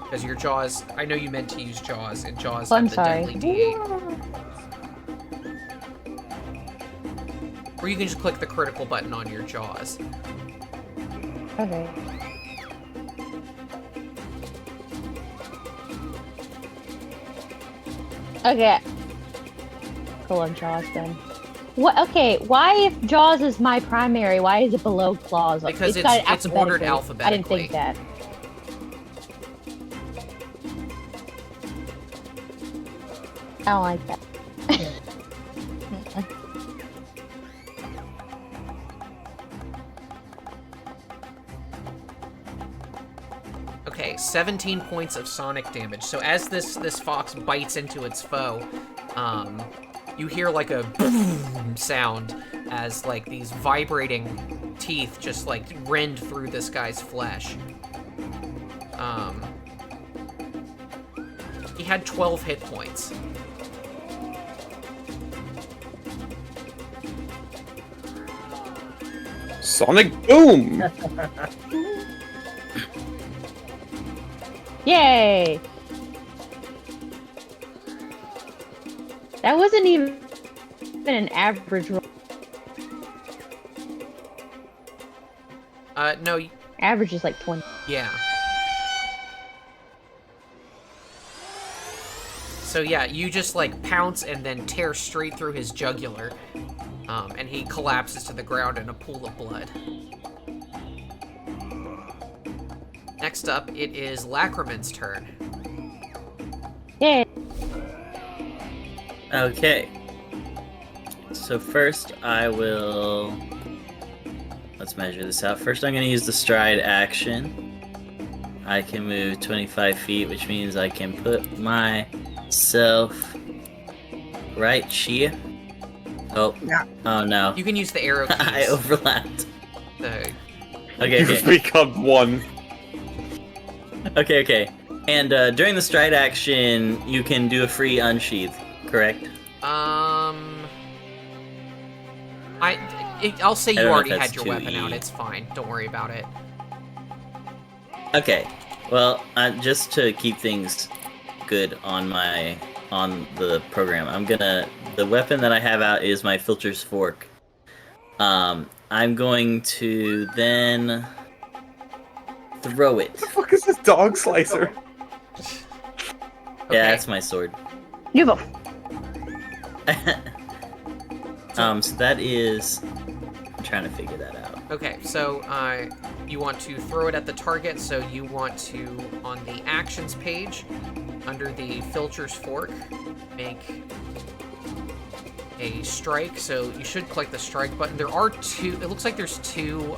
Because your jaws, I know you meant to use jaws, and jaws I'm have the sorry. deadly d8. Or you can just click the critical button on your jaws. Okay. Okay. Cool on Jaws then. What? Okay, why if Jaws is my primary, why is it below Claws? Because got it it's ordered I didn't alphabetically. think that. I don't like that. Okay, 17 points of sonic damage. So as this fox bites into its foe, you hear like a boom sound as like these vibrating teeth just like rend through this guy's flesh. He had 12 hit points. Sonic Boom! Yay! That wasn't even an average roll. No, Average is like 20. yeah. So yeah, you just like pounce and then tear straight through his jugular, and he collapses to the ground in a pool of blood. Next up, it is Lacriman's turn. Yay! Okay. So first I will... Let's measure this out. First I'm going to use the stride action. I can move 25 feet, which means I can put myself right here. Oh. Yeah. Oh no. You can use the arrow keys. I overlapped. The- Okay, You've okay. become one. Okay. And during the stride action, you can do a free unsheath, correct? I'll say I you don't know if already that's had your too weapon out. E. It's fine. Don't worry about it. Okay. Well, just to keep things good on the program, the weapon that I have out is my filter's fork. I'm going to then throw it. What the fuck is this dog slicer? Okay. Yeah, that's my sword. You go. So that is... I'm trying to figure that out. Okay, so you want to throw it at the target, so you want to, on the actions page, under the filter's fork, make a strike. So you should click the strike button. There are two, it looks like there's two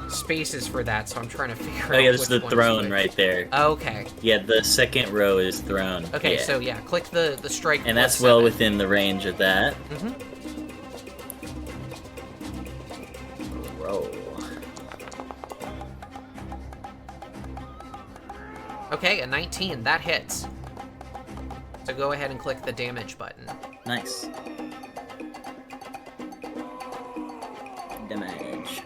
spaces for that, so I'm trying to figure out Oh yeah, there's which the one is throne which. right there. Okay. Yeah, the second row is throne. Okay, yeah. so yeah, click the strike. And plus that's well 7. within the range of that. Mm-hmm. Roll. Okay, a 19. That hits. So go ahead and click the damage button. Nice. Damage.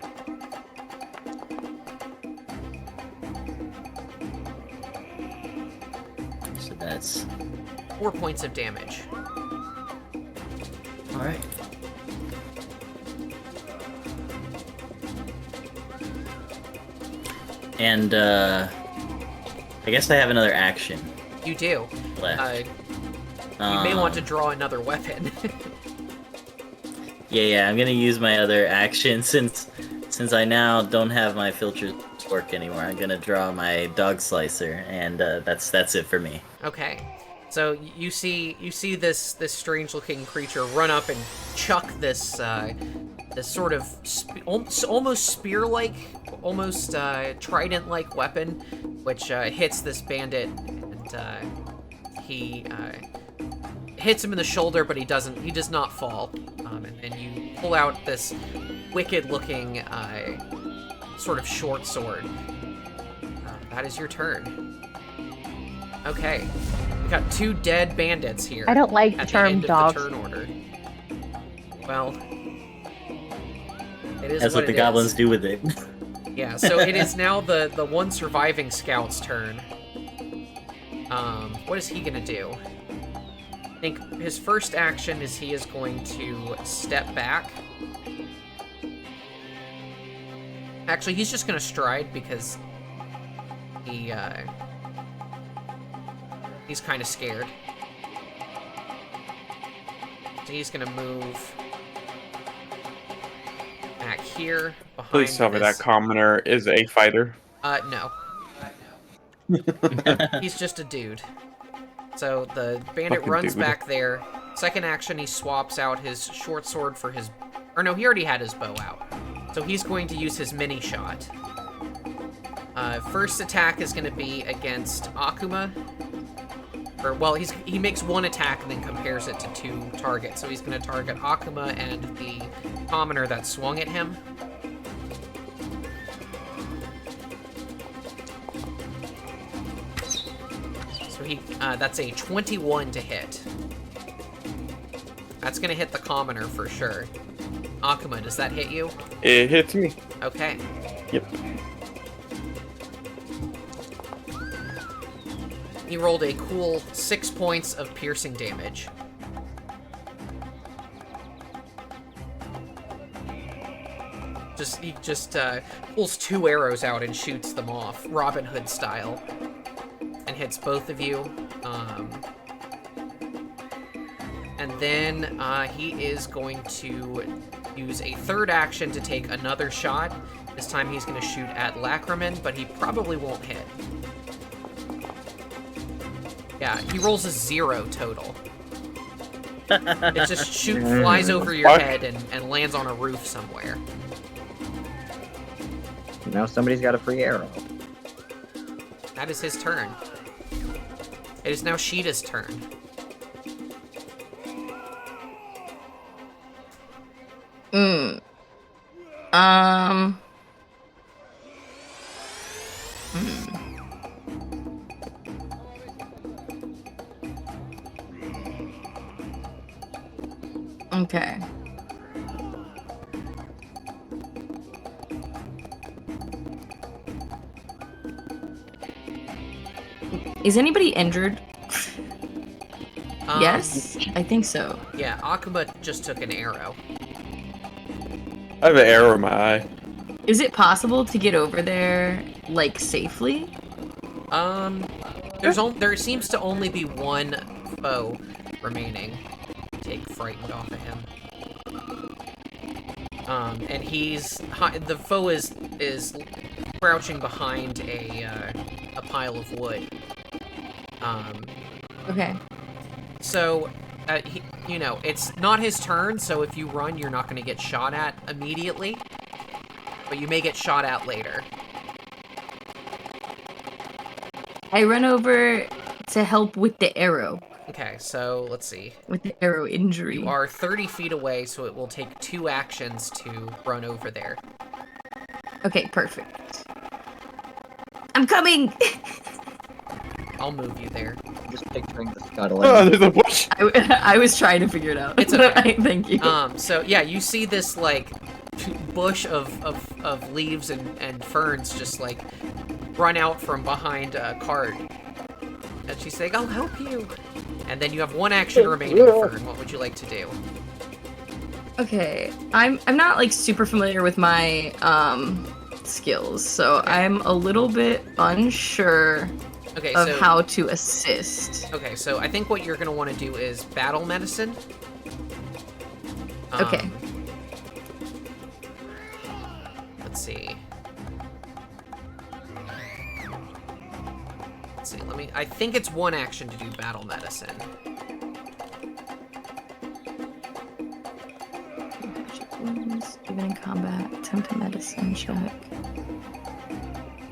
So that's... 4 points of damage. Alright. And, I guess I have another action You do. left. You may want to draw another weapon. Yeah, I'm gonna use my other action since I now don't have my filter work anymore. I'm gonna draw my dog slicer, and that's it for me. Okay. So you see this strange looking creature run up and chuck this this sort of almost spear-like, almost trident-like weapon, which hits this bandit, and he hits him in the shoulder, but he does not fall. And you pull out this wicked-looking sort of short sword. That is your turn. Okay. We got 2 dead bandits here. I don't like the at term end of dogs. the turn order. Well, it is That's what the it goblins is. do with it. Yeah, so it is now the one surviving scout's turn. What is he gonna do? I think his first action is he is going to step back. Actually, he's just gonna stride because he's kind of scared. So he's gonna move back here behind. Please tell me this- that commoner is a fighter. No. He's just a dude. So the bandit Fucking runs dude. back there. Second action, he swaps out his short sword for his... Or no, he already had his bow out. So he's going to use his mini shot. First attack is going to be against Akuma. Or, well, he makes one attack and then compares it to 2 targets. So he's going to target Akuma and the commoner that swung at him. So that's a 21 to hit. That's gonna hit the commoner for sure. Akuma, does that hit you? It hits me. Okay. Yep. He rolled a cool 6 points of piercing damage. He just pulls 2 arrows out and shoots them off, Robin Hood style, and hits both of you. And then he is going to use a third action to take another shot. This time he's going to shoot at Lacriman, but he probably won't hit. Yeah, he rolls a 0 total. It just flies over your Fuck. head and lands on a roof somewhere. Now somebody's got a free arrow. That is his turn. It is now Sheeta's turn. Okay. Is anybody injured? Yes, I think so. Yeah, Akuma just took an arrow. I have an arrow in my eye. Is it possible to get over there, like, safely? There seems to only be one foe remaining. Take frightened off of him. And the foe is crouching behind a pile of wood. Okay. So, it's not his turn, so if you run, you're not going to get shot at immediately. But you may get shot at later. I run over to help with the arrow. Okay, so let's see. With the arrow injury. You are 30 feet away, so it will take 2 actions to run over there. Okay, perfect. I'm coming! I'll move you there. I'm just picturing the Oh, scuttling. there's a bush. I was trying to figure it out. It's okay. Thank you. So yeah, you see this, like, bush of leaves and ferns just, like, run out from behind a cart. And she's saying, I'll help you. And then you have 1 action remaining, Fern. What would you like to do? Okay, I'm not like super familiar with my skills, so I'm a little bit unsure of how to assist. Okay, so I think what you're gonna want to do is battle medicine. Okay. Let's see. I think it's 1 action to do battle medicine. Even in combat, attempt a medicine check.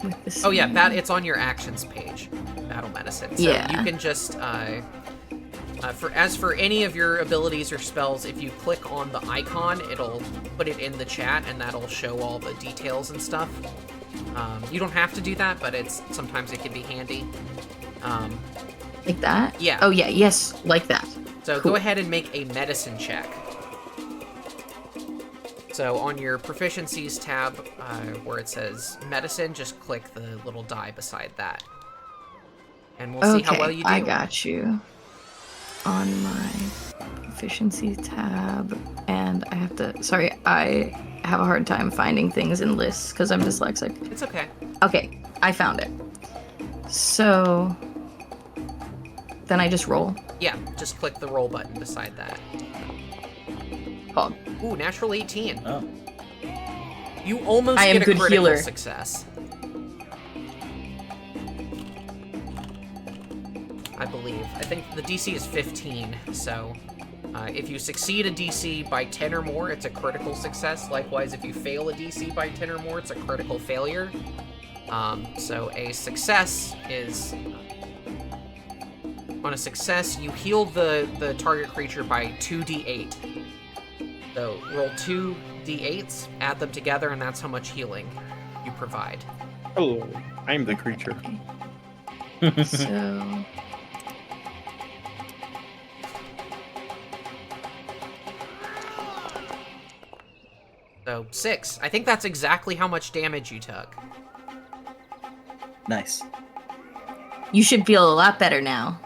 With the Oh yeah, it's on your actions page. Battle medicine. So Yeah. you can just for any of your abilities or spells, if you click on the icon, it'll put it in the chat and that'll show all the details and stuff. You don't have to do that, but sometimes it can be handy. Like that? Yeah. Oh yeah, yes, like that. So Cool. go ahead and make a medicine check. So on your proficiencies tab, where it says medicine, just click the little die beside that. And we'll see how well you do. I got you. On my efficiency tab, and I have to. Sorry, I have a hard time finding things in lists because I'm dyslexic. It's okay. Okay, I found it. So then I just roll. Yeah, just click the roll button beside that. Oh, Ooh, natural 18. Oh. You almost I am get a good critical healer. success. I believe. I think the DC is 15, so if you succeed a DC by 10 or more, it's a critical success. Likewise, if you fail a DC by 10 or more, it's a critical failure. So a success is... on a success, you heal the target creature by 2d8. So roll 2 d8s, add them together, and that's how much healing you provide. Hello, I'm the creature. so So 6. I think that's exactly how much damage you took. Nice. you should feel a lot better now.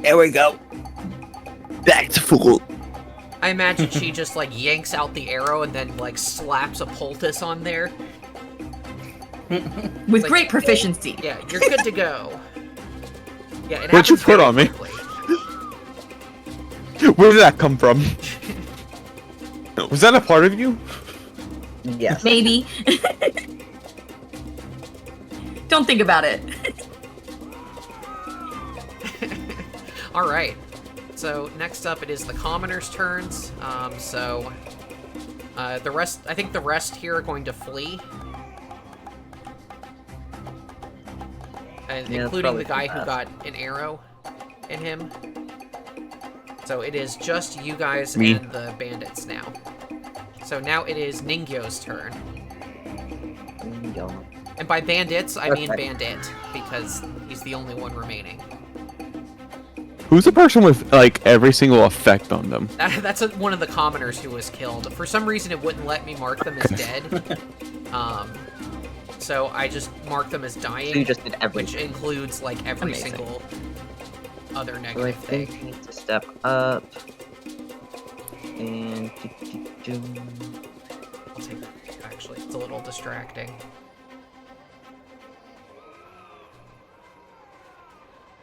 There we go. Back to full. I imagine she just like yanks out the arrow and then like slaps a poultice on there. With Like- great proficiency. Yeah, you're good to go. Yeah, it What'd you happens put very on me? quickly. Where did that come from? Was that a part of you? Yes. Maybe. Don't think about it. All right. So next up, it is the commoners' turns. The rest, I think the rest here are going to flee, and Yeah, including the probably guy for who the got an arrow in him. So it is just you guys Me. and the bandits now. So now it is Ningyo's turn. And by bandits, I mean Okay. bandit, because he's the only one remaining. Who's the person with like every single effect on them? That's one of the commoners who was killed. For some reason, it wouldn't let me mark them as dead. So I just marked them as dying, So you just did which everything. includes like every Amazing. single other So I negative think thing. I need to step up. And... I'll take that. Actually, it's a little distracting.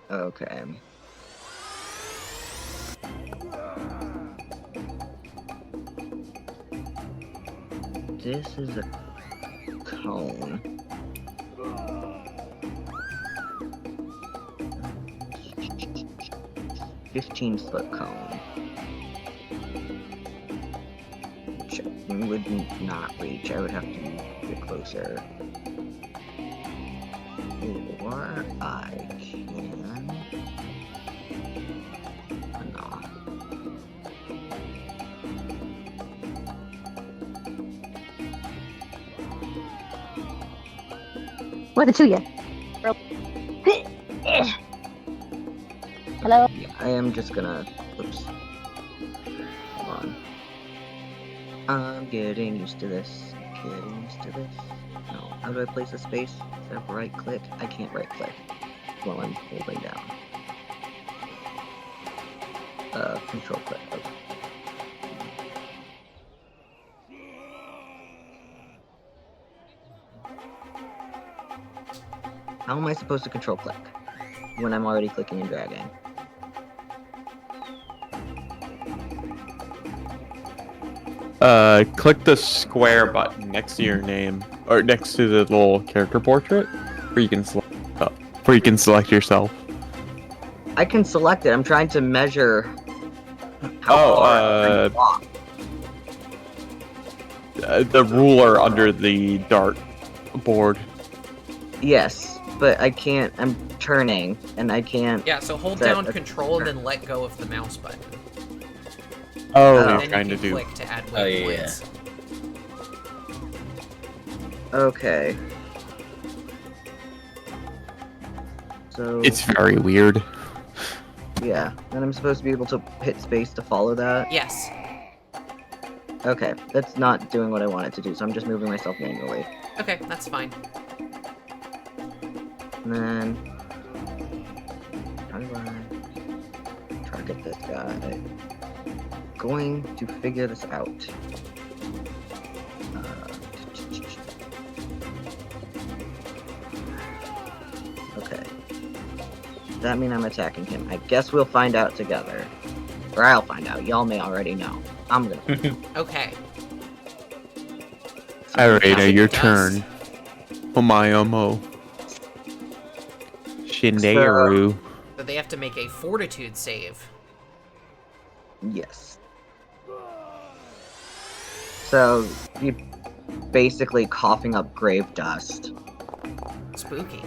Okay. This is a cone. $15-foot cone. Which would not reach. I would have to get closer. Or I can... No. What the two you? Hello? Yeah, I am just gonna... Oops. Hold on. I'm getting used to this. Getting used to this. No. How do I place a space? Is that right click? I can't right click while I'm holding down. Control click. Okay. How am I supposed to control click when I'm already clicking and dragging? Click the square button next to your name, or next to the little character portrait, where you can select yourself. I can select it. I'm trying to measure how Oh, far I can walk. The ruler under the dart board. Yes, but I can't. I'm turning, and I can't. Yeah, so hold That- down that's- control and then let go of the mouse button. Oh, Oh. And you're then trying you to can do. click to add Oh, yeah, waypoints. Okay. So It's very weird. yeah, and I'm supposed to be able to hit space to follow that. Yes. Okay, that's not doing what I want it to do, so I'm just moving myself manually. Okay, that's fine. And then how do I target this guy? Going to figure this out. Okay. Does that mean I'm attacking him? I guess we'll find out together. Or I'll find out. Y'all may already know. I'm gonna. Okay. Alright, your Yes. turn. Omayomo. Shinderu. So they have to make a fortitude save. Yes. So you basically coughing up grave dust. Spooky.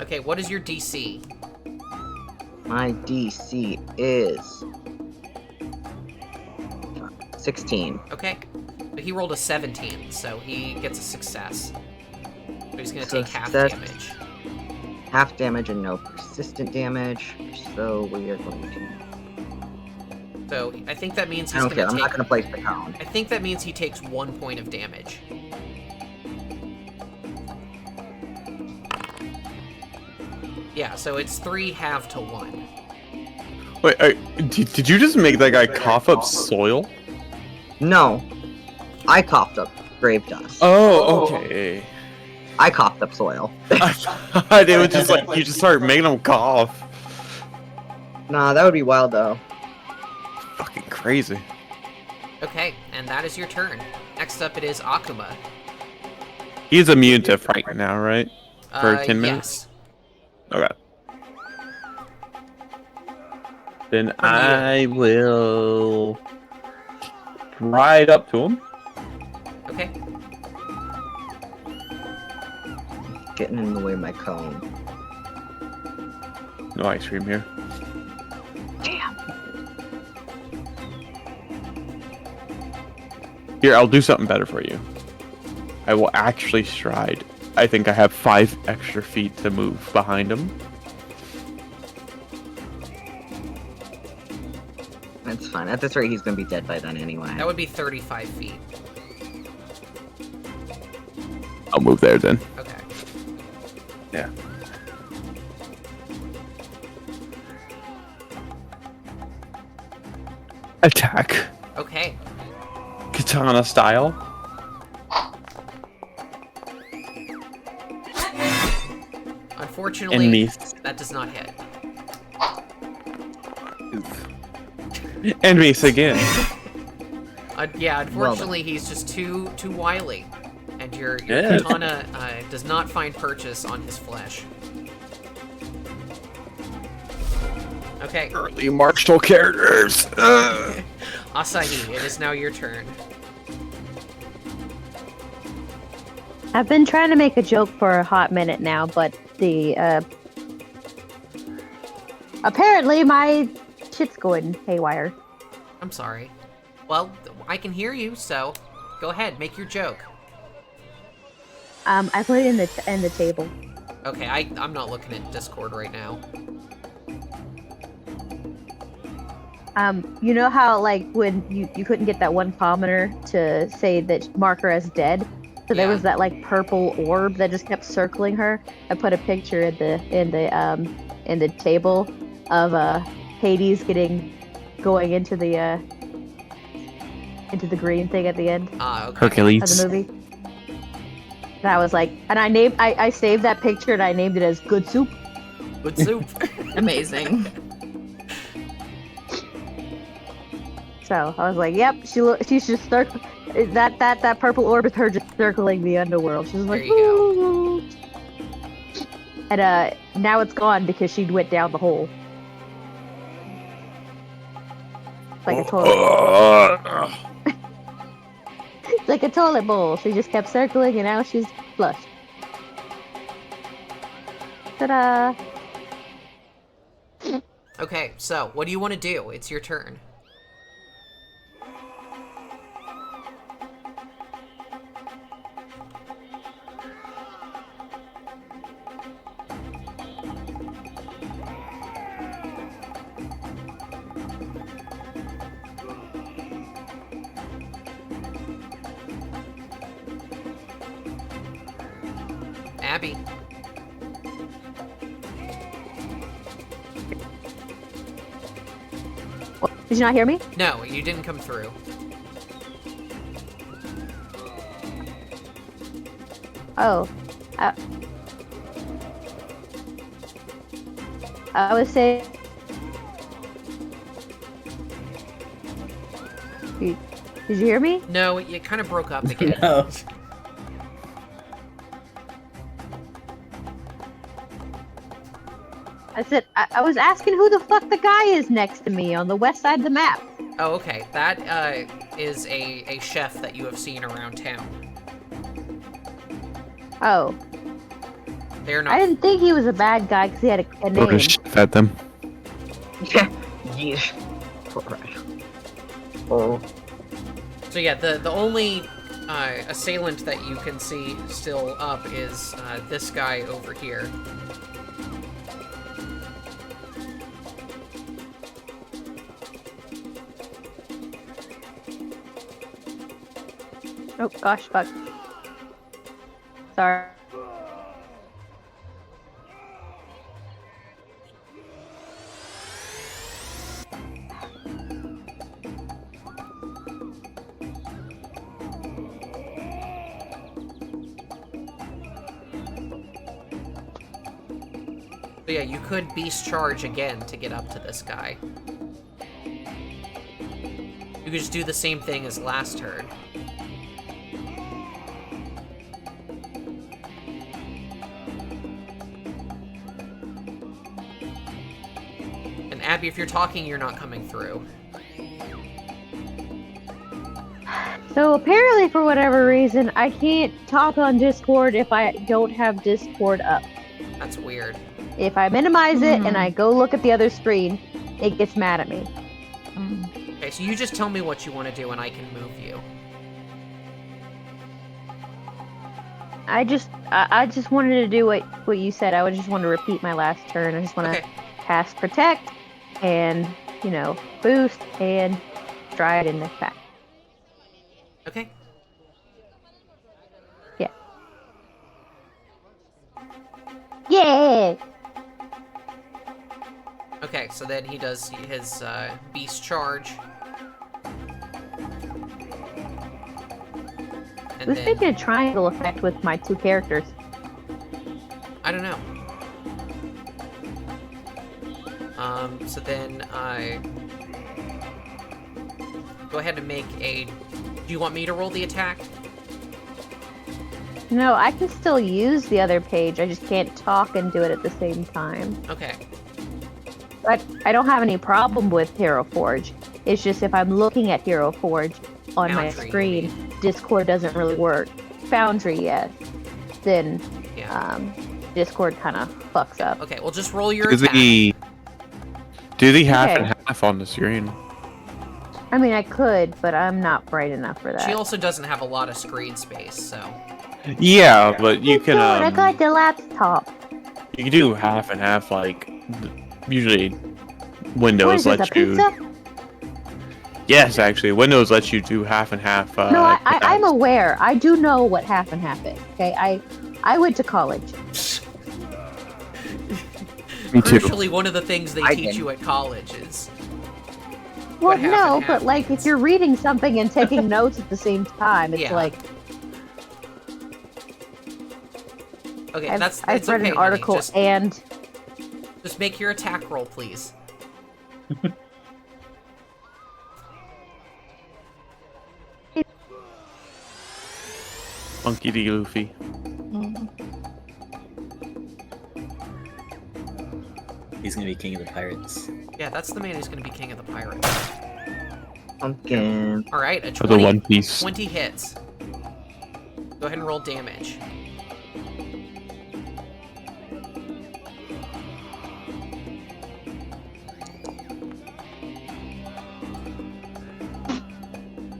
Okay, what is your DC? My DC is 16. Okay. But he rolled a 17, so he gets a success. So he's gonna So take half success. damage. Half damage and no persistent damage. So we are going to. So I think that means I he's don't care. gonna I'm take. not going to place the cone. I think that means he takes 1 point of damage. Yeah, so it's 3 halved to 1. Wait, did you just make that guy cough up soil? No, I coughed up grave dust. Oh, okay. I coughed up soil. I thought it was just like you just started making him cough. Nah, that would be wild though. Fucking crazy. Okay, and that is your turn. Next up, it is Akuma. He's immune to fright now, right? For 10 minutes? Yes. Okay. Then I will ride up to him. Okay. Getting in the way of my cone. No ice cream here. Damn. Here, I'll do something better for you. I will actually stride. I think I have 5 extra feet to move behind him. That's fine. At this rate, he's gonna be dead by then anyway. That would be 35 feet. I'll move there then. Okay. Yeah. Attack. Okay. Katana style. Unfortunately, And me. that does not hit. And Mace again. Yeah, unfortunately, he's just too wily, and your Yeah. katana does not find purchase on his flesh. Okay, Early martial characters. Asahi, it is now your turn. I've been trying to make a joke for a hot minute now, but the apparently my shit's going haywire. I'm sorry. Well, I can hear you, so go ahead, make your joke. I put it in the table. Okay, I'm not looking at Discord right now. You know how like when you couldn't get that one commenter to say that mark her as dead, so there Yeah. was that like purple orb that just kept circling her. I put a picture in the table of Hades going into the green thing at the end Okay. of the Hercules. movie. And I was like, and I saved that picture and I named it as Good Soup. Good soup. Amazing. So I was like, yep, she's just that purple orb is her just circling the underworld. She's like, There you go. "Ooh." And now it's gone because she went down the hole. Like a toilet. It's like a toilet bowl. She just kept circling and now she's flushed. Ta-da! Okay, so what do you want to do? It's your turn. Abby. Did you not hear me? No, you didn't come through. Oh. I was saying... Did you hear me? No, you kind of broke up again. No. I said, I was asking who the fuck the guy is next to me on the west side of the map. Oh, okay. That is a chef that you have seen around town. Oh. They're not. I didn't think he was a bad guy because he had a Throw a name. chef at them. Yeah. Yeah. Alright. Oh. So yeah, the only assailant that you can see still up is this guy over here. Oh gosh, fuck. Sorry. So yeah, you could beast charge again to get up to this guy. You could just do the same thing as last turn. And Abby, if you're talking, you're not coming through. So apparently, for whatever reason, I can't talk on Discord if I don't have Discord up. That's weird. If I minimize it and I go look at the other screen, it gets mad at me. Okay, so you just tell me what you want to do and I can move you. I just wanted to do what you said. I would just want to repeat my last turn. I just want to Okay. cast Protect and, boost and stride and attack. Okay. Yeah. Yeah! Okay, so then he does his beast charge. And Who's then, making a triangle effect with my two characters? I don't know. So then I go ahead and make a. Do you want me to roll the attack? No, I can still use the other page. I just can't talk and do it at the same time. Okay. But I don't have any problem with Hero Forge. It's just if I'm looking at Hero Forge on my Foundry, screen, Discord doesn't really work. Foundry, yes. Then Yeah. Discord kind of fucks up. Okay. Well, just roll your Do attack. the half Okay. and half on the screen. I mean, I could, but I'm not bright enough for that. She also doesn't have a lot of screen space, so. Yeah, but you can I got the laptop. you can do half and half like usually What Windows is this, a lets you. pizza? Yes, actually, Windows lets you do half and half. No, I'm aware. I do know what half and half is. Okay, I went to college. Me too. Crucially, one of the things they I teach can. you at college is. Well, what half no, and half but like means. if you're reading something and taking notes at the same time, it's Yeah. like Okay, I've that's read it's okay, an honey. article Just and make your attack roll, please. Funky D. Luffy. He's gonna be king of the pirates. Yeah, that's the man who's going to be king of the pirates. Pumpkin. All right, a For the 20, One Piece. 20 hits. Go ahead and roll damage.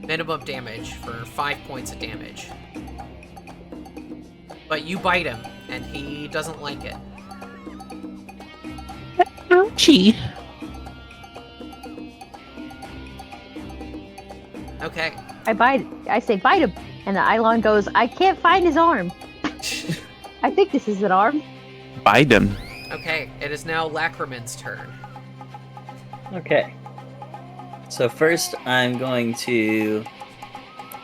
Minimum damage for 5 points of damage. But you bite him, and he doesn't like it. Ouchie. I say bite him, and the Eidolon goes, I can't find his arm. I think this is an arm. Bite him. Okay, it is now Lacriman's turn. Okay. So first, I'm going to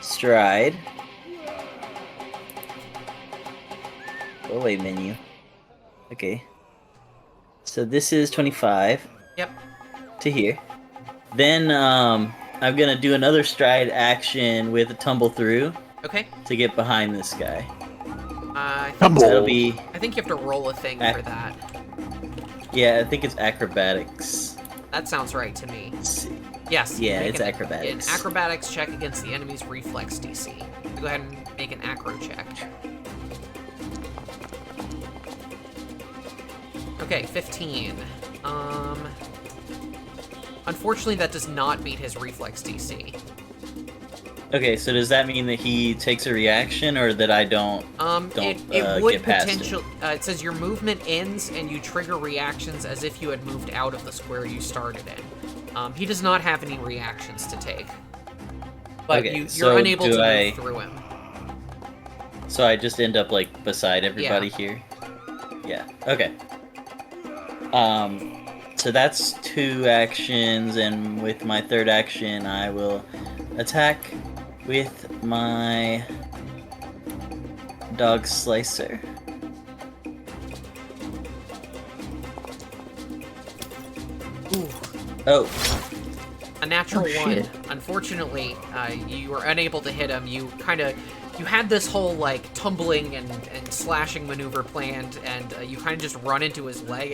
stride. Go away, menu. Okay. So this is 25 Yep. to here. Then I'm gonna do another stride action with a tumble through Okay. to get behind this guy. I think Tumble. That'll be I think you have to roll a thing for that. yeah. I think it's acrobatics. That sounds right to me. Let's see. Yes. Yeah, make it's an acrobatics. acrobatics check against the enemy's reflex DC. Go ahead and make an acro check. Okay, 15. Unfortunately, that does not meet his reflex DC. Okay, so does that mean that he takes a reaction, or that I don't? It would get past potential. It says your movement ends and you trigger reactions as if you had moved out of the square you started in. He does not have any reactions to take, but Okay, you're so unable to do I- move through him. So I just end up like beside everybody here. Yeah. Okay. So that's 2 actions, and with my third action, I will attack with my dog slicer. Ooh, Oh, a natural Oh, 1. shit. Unfortunately, you were unable to hit him. You had this whole like tumbling and slashing maneuver planned, and you kind of just run into his leg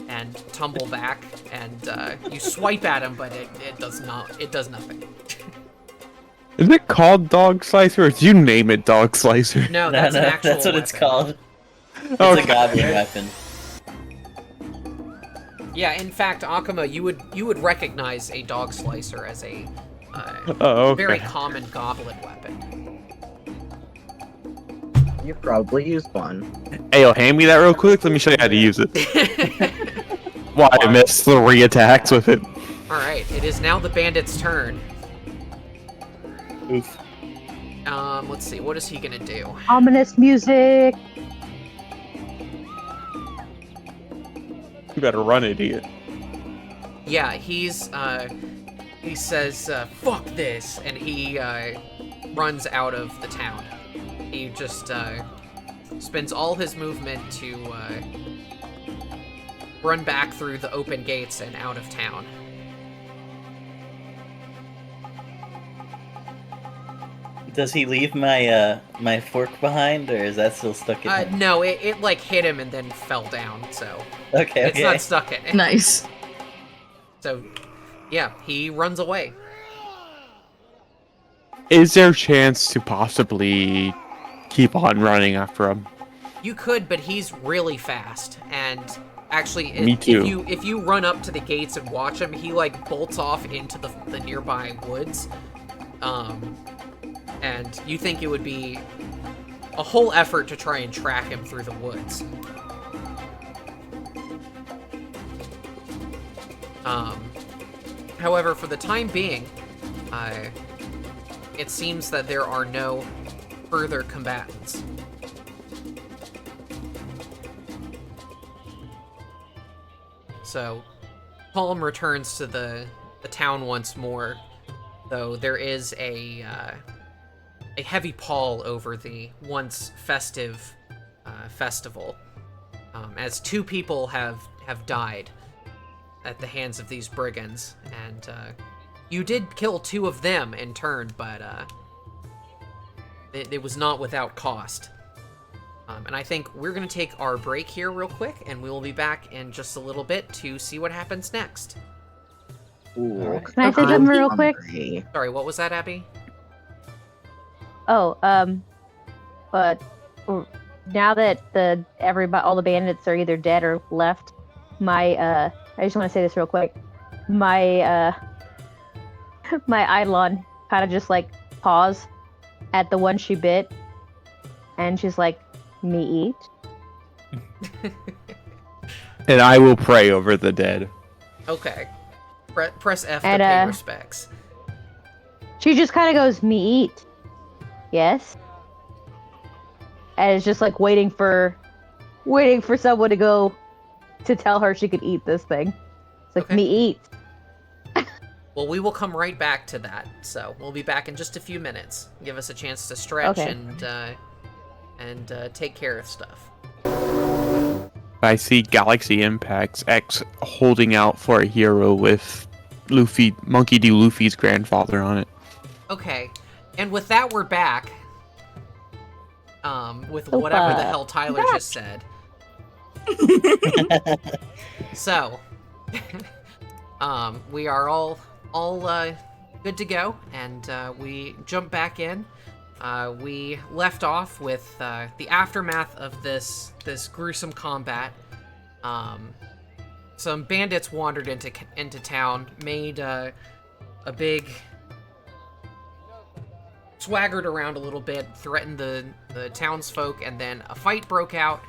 and tumble back, and you swipe at him, but it does nothing. Is it called Dog Slicer, or did you name it Dog Slicer? No, that's an actual that's what it's weapon. called. It's Okay. a goblin weapon. Yeah, in fact, Akuma, you would recognize a dog slicer as a Oh, okay. very common goblin weapon. You probably used one. Hey, yo, hand me that real quick. Let me show you how to use it. Why I missed 3 attacks with it. All right, it is now the bandit's turn. Oof. Let's see, what is he gonna do? Ominous music. You better run, idiot. Yeah, he says, fuck this, and he runs out of the town. He just spends all his movement to run back through the open gates and out of town. Does he leave my my fork behind, or is that still stuck in him? No, it like hit him and then fell down, so Okay, it's okay. not stuck in it. Nice. So, yeah, he runs away. Is there a chance to possibly keep on running after him? You could, but he's really fast, and actually, Me too. if you run up to the gates and watch him, he like bolts off into the nearby woods, and you think it would be a whole effort to try and track him through the woods. However, for the time being, it seems that there are no further combatants. So, Palm returns to the town once more, though there is a heavy pall over the once festive festival, as 2 people have died at the hands of these brigands, and you did kill 2 of them in turn, but it was not without cost. And I think we're going to take our break here real quick, and we will be back in just a little bit to see what happens next. Ooh. Can I say something real quick? Hungry. Sorry, what was that, Abby? Oh, but now that all the bandits are either dead or left, I just want to say this real quick. My Eidolon kind of just like paused at the one she bit, and she's like, "Me eat." And I will pray over the dead. Okay. Press F to And, pay respects. She just kind of goes, "Me eat." Yes. and is just like waiting for someone to go to tell her she could eat this thing. It's like, Okay. me eat. Well, we will come right back to that. So we'll be back in just a few minutes. Give us a chance to stretch Okay. and take care of stuff. I see Galaxy Impacts X holding out for a hero with Luffy, Monkey D. Luffy's grandfather on it. Okay, and with that, we're back. With So, whatever the hell Tyler just said. So, we are all good to go, and we jump back in. We left off with the aftermath of this gruesome combat. Some bandits wandered into town, made a big, swaggered around a little bit, threatened the townsfolk, and then a fight broke out.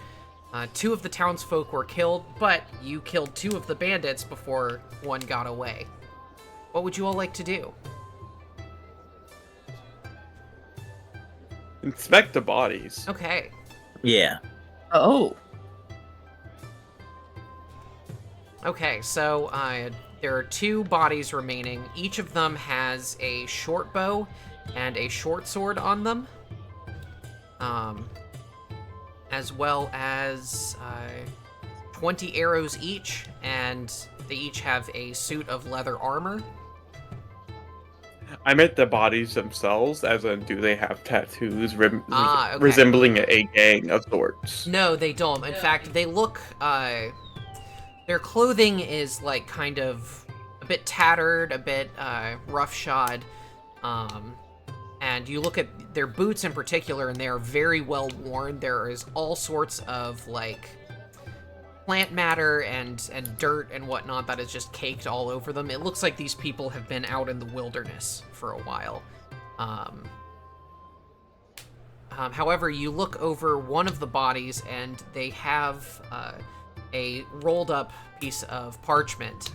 2 of the townsfolk were killed, but you killed 2 of the bandits before one got away. What would you all like to do? Inspect the bodies. Okay. Yeah. Oh. Okay, so there are 2 bodies remaining. Each of them has a short bow and a short sword on them. As well as 20 arrows each, and they each have a suit of leather armor. I meant the bodies themselves, as in, do they have tattoos Okay. resembling a gang of sorts? No, they don't. In fact, they look, their clothing is, like, kind of a bit tattered, a bit, roughshod, and you look at their boots in particular, and they are very well worn. There is all sorts of, like, plant matter and dirt and whatnot that is just caked all over them. It looks like these people have been out in the wilderness for a while. However, you look over one of the bodies, and they have a rolled up piece of parchment.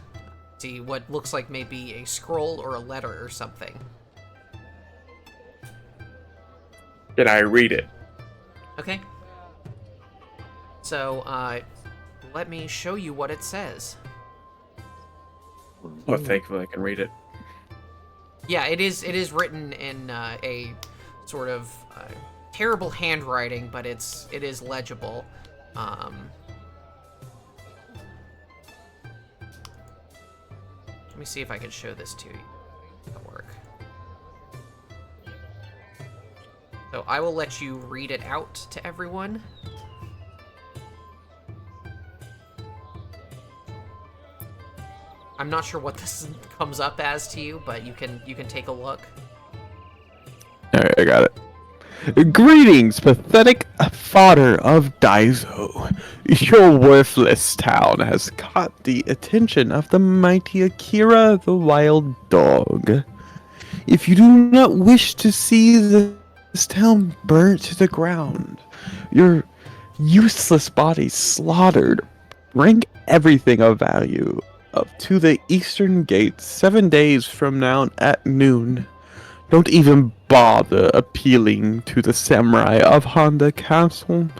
See what looks like maybe a scroll or a letter or something. Can I read it? Okay. So, let me show you what it says. Oh, thankfully I can read it. Yeah, it is written in a sort of terrible handwriting, but it is legible. Let me see if I can show this to you. It'll work. So I will let you read it out to everyone. I'm not sure what this comes up as to you, but you can take a look. Alright, I got it. Greetings, pathetic fodder of Daizo. Your worthless town has caught the attention of the mighty Akira the Wild Dog. If you do not wish to see this town burnt to the ground, your useless body slaughtered, bring everything of value up to the eastern gate 7 days from now at noon. Don't even bother appealing to the samurai of Honda Castle,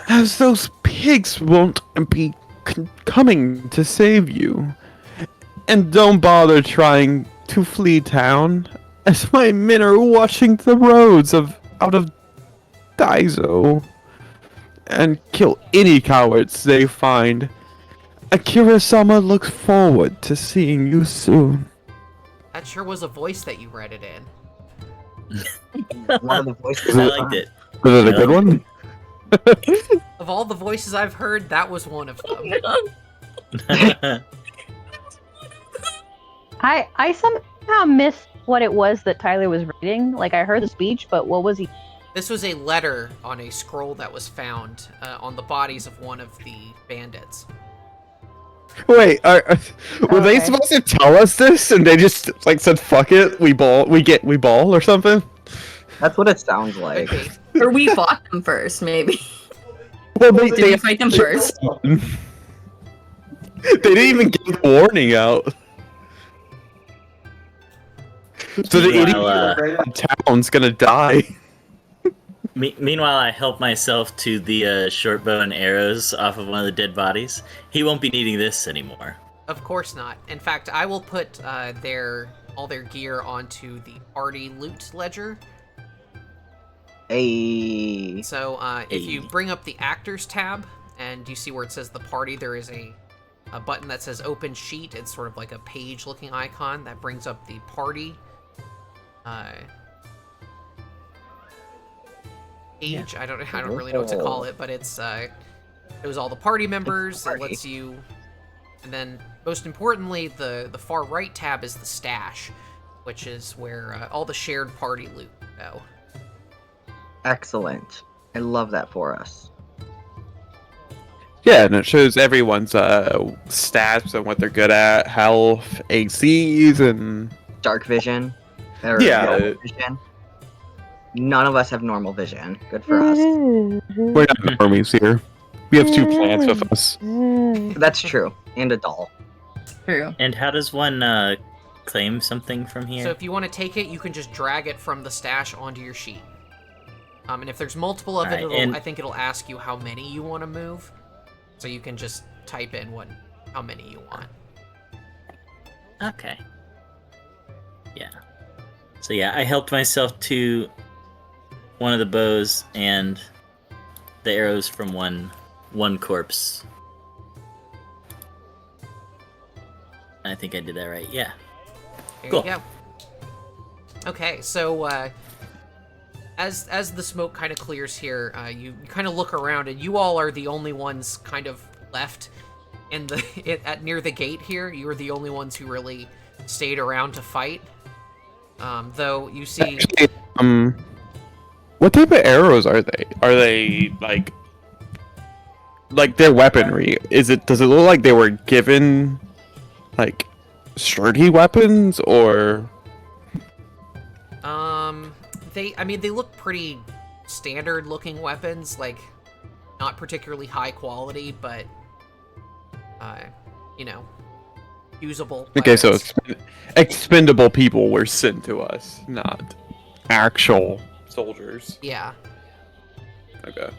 as those pigs won't be coming to save you. And don't bother trying to flee town, as my men are watching the roads out of Daizo, and kill any cowards they find. Akira-sama looks forward to seeing you soon. That sure was a voice that you read it in. One of the voices. I liked it. Was it a good one? Of all the voices I've heard, that was one of them. I somehow missed what it was that Tyler was reading. Like, I heard the speech, but what was he? This was a letter on a scroll that was found on the bodies of one of the bandits. Wait, were they Okay. supposed to tell us this, and they just like said, "Fuck it, we ball or something"? That's what it sounds like. Could be. Or we fought them first, maybe. Well, Did we fight them first? They didn't even give the warning out. So the Well, idiot in town's gonna die. Meanwhile, I help myself to the short bow and arrows off of one of the dead bodies. He won't be needing this anymore. Of course not. In fact, I will put all their gear onto the party loot ledger. Hey. So if you Hey. bring up the actors tab and you see where it says the party, there is a button that says open sheet. It's sort of like a page looking icon that brings up the party page. I don't really know what to call it, but it's it was all the party members. It lets you, and then most importantly, the far right tab is the stash, which is where all the shared party loot go. Excellent. I love that for us. Yeah, and it shows everyone's stats and what they're good at, health, ACs, and Dark vision. Or Yeah. normal vision. None of us have normal vision. Good for us. we're not normies here. We have 2 plants with us. That's true. And a doll. True. And how does one claim something from here? So if you want to take it, you can just drag it from the stash onto your sheet. And if there's multiple of it, Alright, I think it'll ask you how many you want to move. So you can just type in how many you want. Okay. Yeah. So yeah, I helped myself to one of the bows and the arrows from one corpse. I think I did that right. Yeah. There Cool. you go. Okay, so as the smoke kind of clears here, you kind of look around, and you all are the only ones kind of left in the near the gate here. You are the only ones who really stayed around to fight. Though you see, What type of arrows are they? Are they like their weaponry? Does it look like they were given like sturdy weapons, or they look pretty standard looking weapons, like not particularly high quality, but usable. okay, so weapons. expendable people were sent to us, not actual soldiers. Yeah. Okay.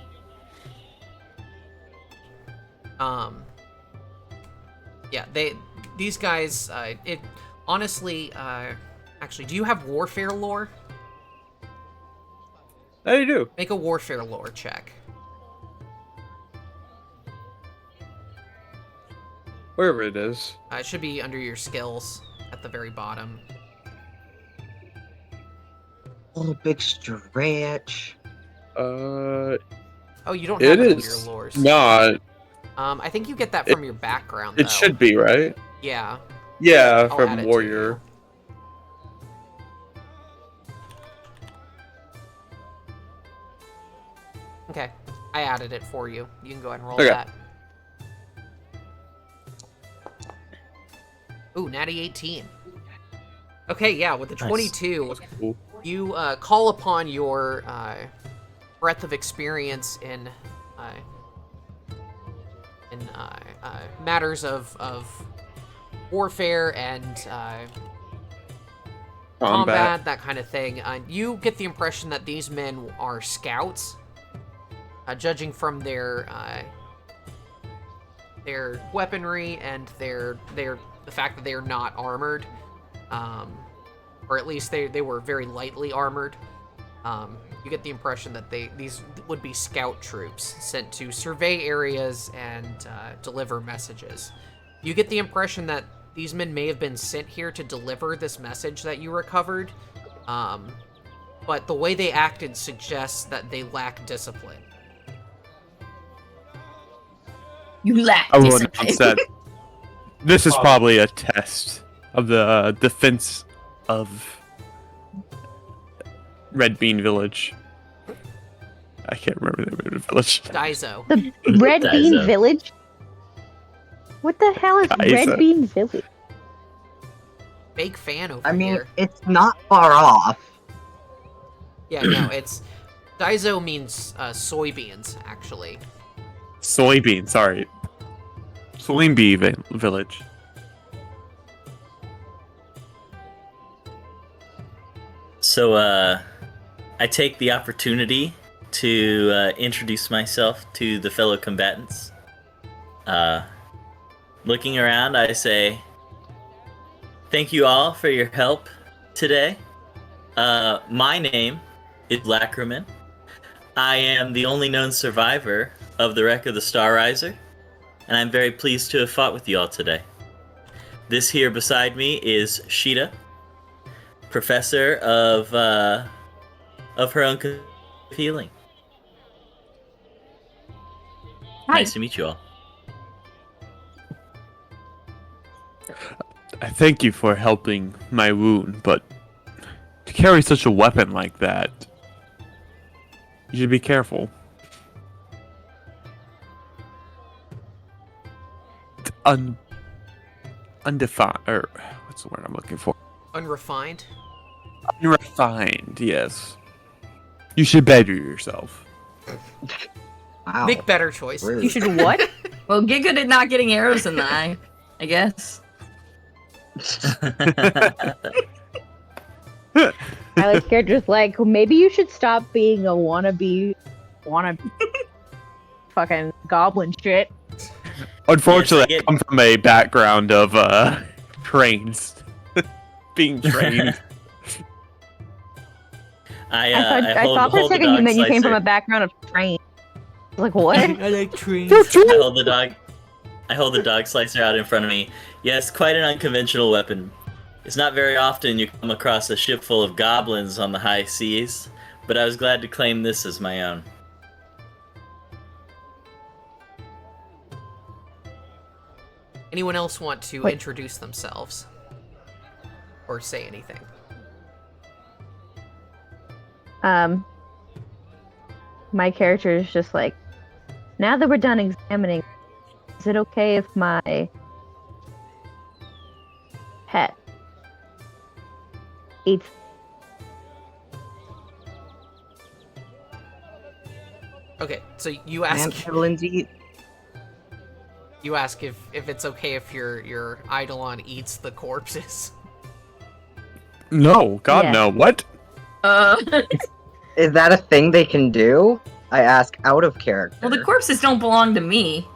Yeah, these guys, it honestly, actually, do you have warfare lore? How do you do? Make a warfare lore check. Wherever it is. It should be under your skills at the very bottom. Oh, big stretch. Oh, you don't It have it under your is lores. not. I think you get that from your background, It though. should be, right? Yeah. Yeah, I'll add from it to Warrior. Okay, I added it for you. You can go ahead and roll Okay. that. Ooh, natty 18. Okay, yeah, with the Nice. 22, That's cool. you call upon your breadth of experience in matters of warfare and combat, that kind of thing. You get the impression that these men are scouts, judging from their weaponry and the fact that they are not armored, or at least they were very lightly armored. You get the impression that these would be scout troops sent to survey areas and deliver messages. You get the impression that these men may have been sent here to deliver this message that you recovered, but the way they acted suggests that they lack discipline. You lack I will discipline. announce that this is probably a test of the defense of Red Bean Village. I can't remember the name of the village. Daizo. The Red Bean Daizo. Village? What the hell is Daizo. Red Bean Village? Big fan over I mean, here. it's not far off. Yeah, no, it's... Daizo means soybeans, actually. Soybean, sorry. Soybean Village. So, I take the opportunity to introduce myself to the fellow combatants. Looking around, I say, thank you all for your help today. My name is Lackerman. I am the only known survivor of the wreck of the Star Riser, and I'm very pleased to have fought with you all today. This here beside me is Sheeta, professor of her own healing. Hi. Nice to meet you all. I thank you for helping my wound, but to carry such a weapon like that, you should be careful. It's undefined, or what's the word I'm looking for? Unrefined. Unrefined, yes. You should better yourself. Wow. Make better choices. Rude. You should what? Well, get good at not getting arrows in the eye, I guess. Riley's character's like, maybe you should stop being a wanna fucking goblin shit. Unfortunately, Yes, I get- I come from a background of trains. Being trained. I I hold, thought for a hold the second you dog meant you came from slicer. a background of train. I was like, what? I like trains. I hold the dog. I hold the dog slicer out in front of me. Yes, quite an unconventional weapon. It's not very often you come across a ship full of goblins on the high seas, but I was glad to claim this as my own. Anyone else want to Wait. introduce themselves? Or say anything? My character is just like, now that we're done examining, is it okay if my pet eats? Okay, so you ask Lindsay, you ask if it's okay if your Eidolon eats the corpses. No, God Yeah. no. What? is that a thing they can do? I ask out of character. Well, the corpses don't belong to me.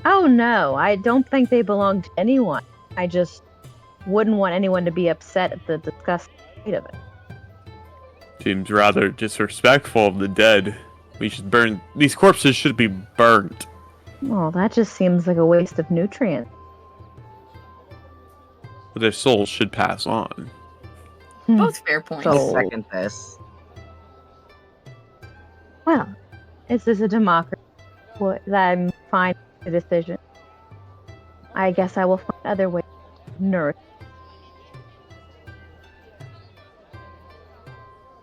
Oh no, I don't think they belong to anyone. I just wouldn't want anyone to be upset at the disgusting state of it. Seems rather disrespectful of the dead. We should burn. These corpses should be burnt. Well, that just seems like a waste of nutrients. But their souls should pass on. Both fair points. So- Second this. Well, is this a democracy? What, that I'm fine with the decision. I guess I will find other ways to nourish.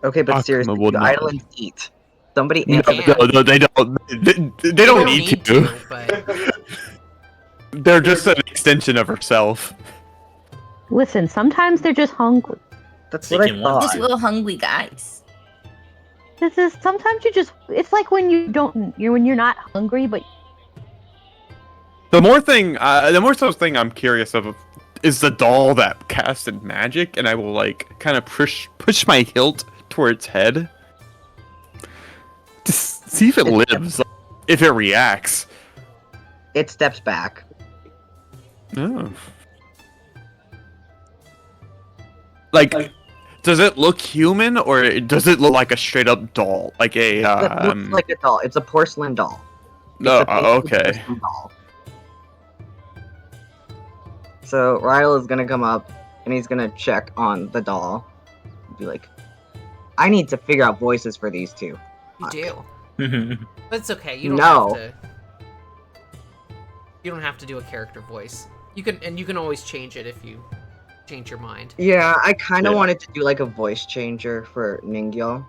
Okay, but Akuma seriously, would do not. Eidolons eat? Somebody No, answer. can't. no, they don't. They don't need to. But They're just an extension of herself. Listen, sometimes they're just hungry. That's They what I can want thought. Just little hungry guys. This is sometimes you just. It's like when you're not hungry, but The more so thing I'm curious of is the doll that casted magic, and I will like kind of push my hilt towards its head to see if it lives, if it reacts. It steps back. Oh. Like, does it look human or does it look like a straight up doll, like a It looks like a doll. It's a porcelain doll. No, It's a okay. porcelain doll. So Ryle is gonna come up and he's gonna check on the doll. Be like, I need to figure out voices for these two. you do. Mhm. But it's okay. You don't No. have to. You don't have to do a character voice. You can always change it if you change your mind. Yeah, I kind of Yeah. wanted to do like a voice changer for Ningyo,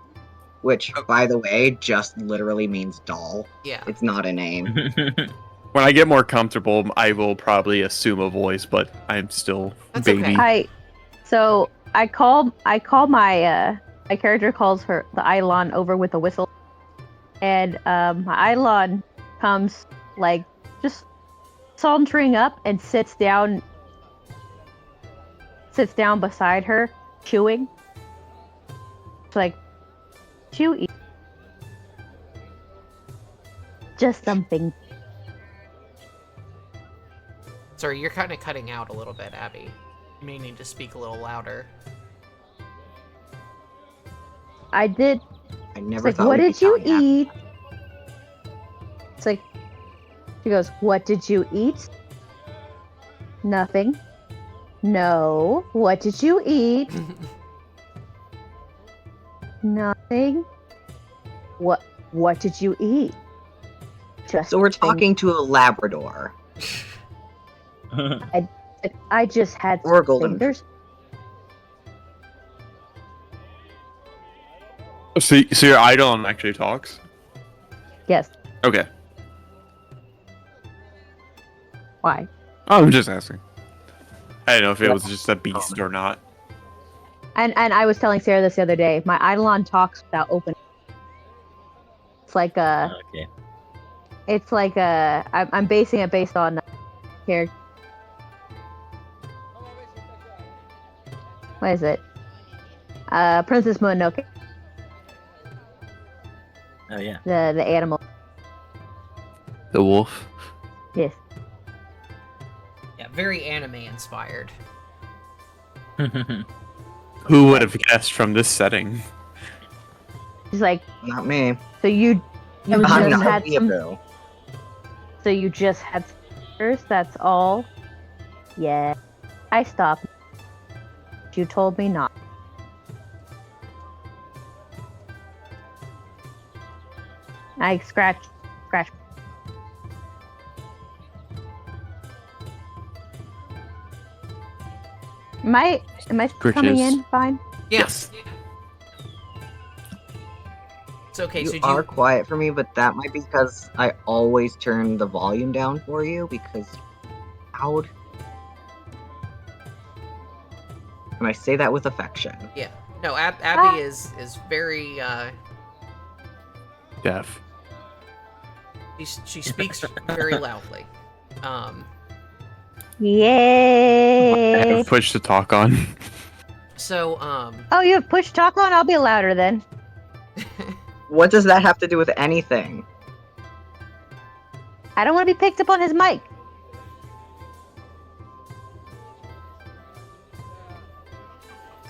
which, by the way, just literally means doll. Yeah. It's not a name. When I get more comfortable, I will probably assume a voice, but I'm still That's baby. okay. I call my character calls her the Eidolon over with a whistle, and my Eidolon comes like just sauntering up and sits down beside her, chewing. It's like, you eat? Just something. Sorry, you're kind of cutting out a little bit, Abby. You may need to speak a little louder. I did. I It's never like, thought what we'd be did you telling that. eat? It's like, she goes, what did you eat? Nothing. No. What did you eat? Nothing. What did you eat? Just So we're something. talking to a Labrador. I just had Or a golden something. There's So your idol actually talks? yes. Okay. Why? I'm just asking. I didn't know if it was just a beast or not. And I was telling Sarah this the other day. My Eidolon talks without opening. It's like a. Okay. It's like a. I'm basing it based on character. What is it? Princess Mononoke. Oh yeah. The animal. The wolf. Yes. Yeah, very anime inspired. Who would have guessed from this setting? She's like, Not me. so you I'm I'm just not had a some. weirdo. So you just had stickers, that's all? Yeah. I stopped. You told me not. I scratch. Am I coming Scritches. in fine? Yes. It's okay. You So are quiet for me, but that might be because I always turn the volume down for you because loud. And I say that with affection. yeah. No, Abby is very Deaf. she speaks very loudly. I Yay! have push to talk on. So Oh, you have push talk on? I'll be louder then. What does that have to do with anything? I don't want to be picked up on his mic.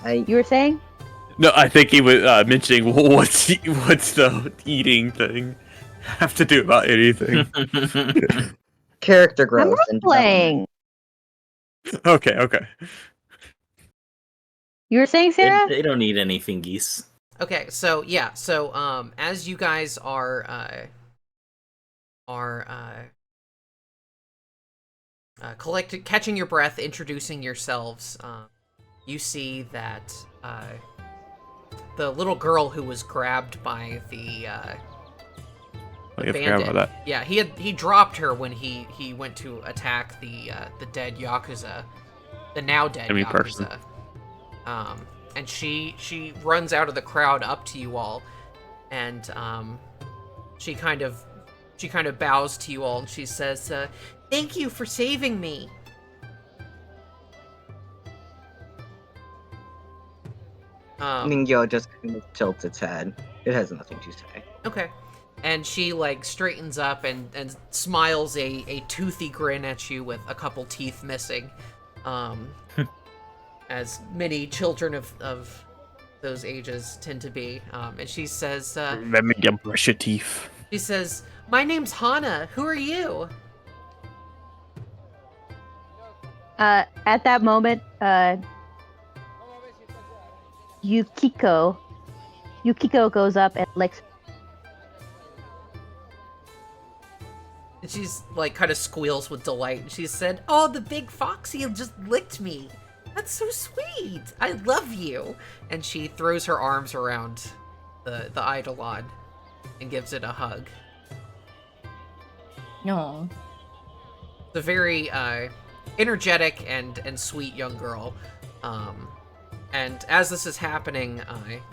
You were saying? No, I think he was mentioning what's the eating thing have to do about anything. Character I'm growth not and development. playing. Okay. You were saying, they, Sarah? they don't need any fingies. okay, so yeah, so as you guys are catching your breath, introducing yourselves, you see that the little girl who was grabbed by the I forgot bandit. about that. Yeah, he dropped her when he went to attack the dead Yakuza, the now dead Enemy Yakuza. person. And she runs out of the crowd up to you all, and she kind of bows to you all, and she says, "Thank you for saving me." Ningyo just kind of tilts its head. It has nothing to say. Okay. And she like straightens up and smiles a toothy grin at you with a couple teeth missing. As many children of those ages tend to be. And she says, Let me get brush your teeth. she says, "My name's Hana. Who are you?" At that moment, Yukiko goes up and licks. And she's like kind of squeals with delight. And she said, "Oh, the big foxy just licked me. That's so sweet. I love you." And she throws her arms around the Eidolon and gives it a hug. No. The very energetic and sweet young girl. And as this is happening,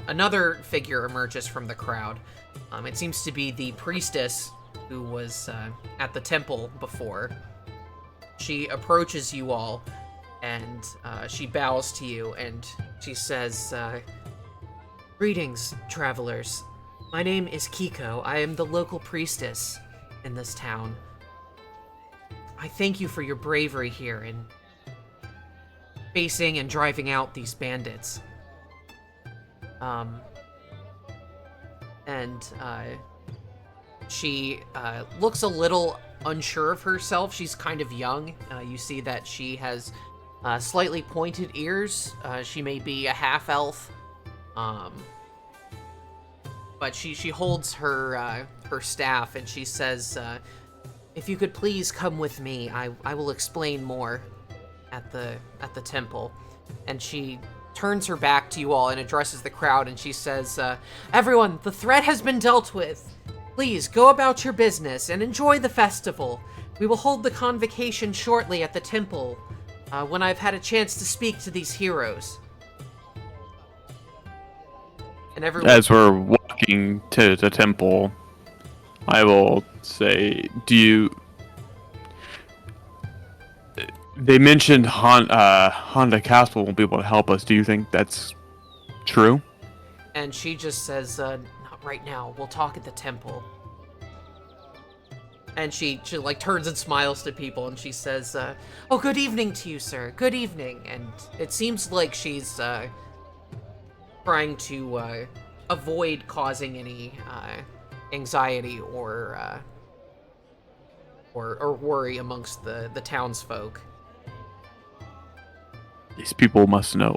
another figure emerges from the crowd. It seems to be the priestess who was at the temple before. She approaches you all, and she bows to you, and she says, "Greetings, travelers. My name is Kiko. I am the local priestess in this town. I thank you for your bravery here in facing and driving out these bandits. She looks a little unsure of herself. She's kind of young. You see that she has slightly pointed ears. She may be a half-elf. But she holds her staff and she says, if you could please come with me, I will explain more at the temple. And she turns her back to you all and addresses the crowd, and she says, everyone, the threat has been dealt with. Please go about your business and enjoy the festival. We will hold the convocation shortly at the temple when I've had a chance to speak to these heroes. And everyone... As we're walking to the temple, I will say, They mentioned Honda Castle won't be able to help us. Do you think that's true? And she just says, not right now. We'll talk at the temple. And she like turns and smiles to people and she says, oh, good evening to you, sir. Good evening. And it seems like she's trying to avoid causing any anxiety or worry amongst the townsfolk. These people must know.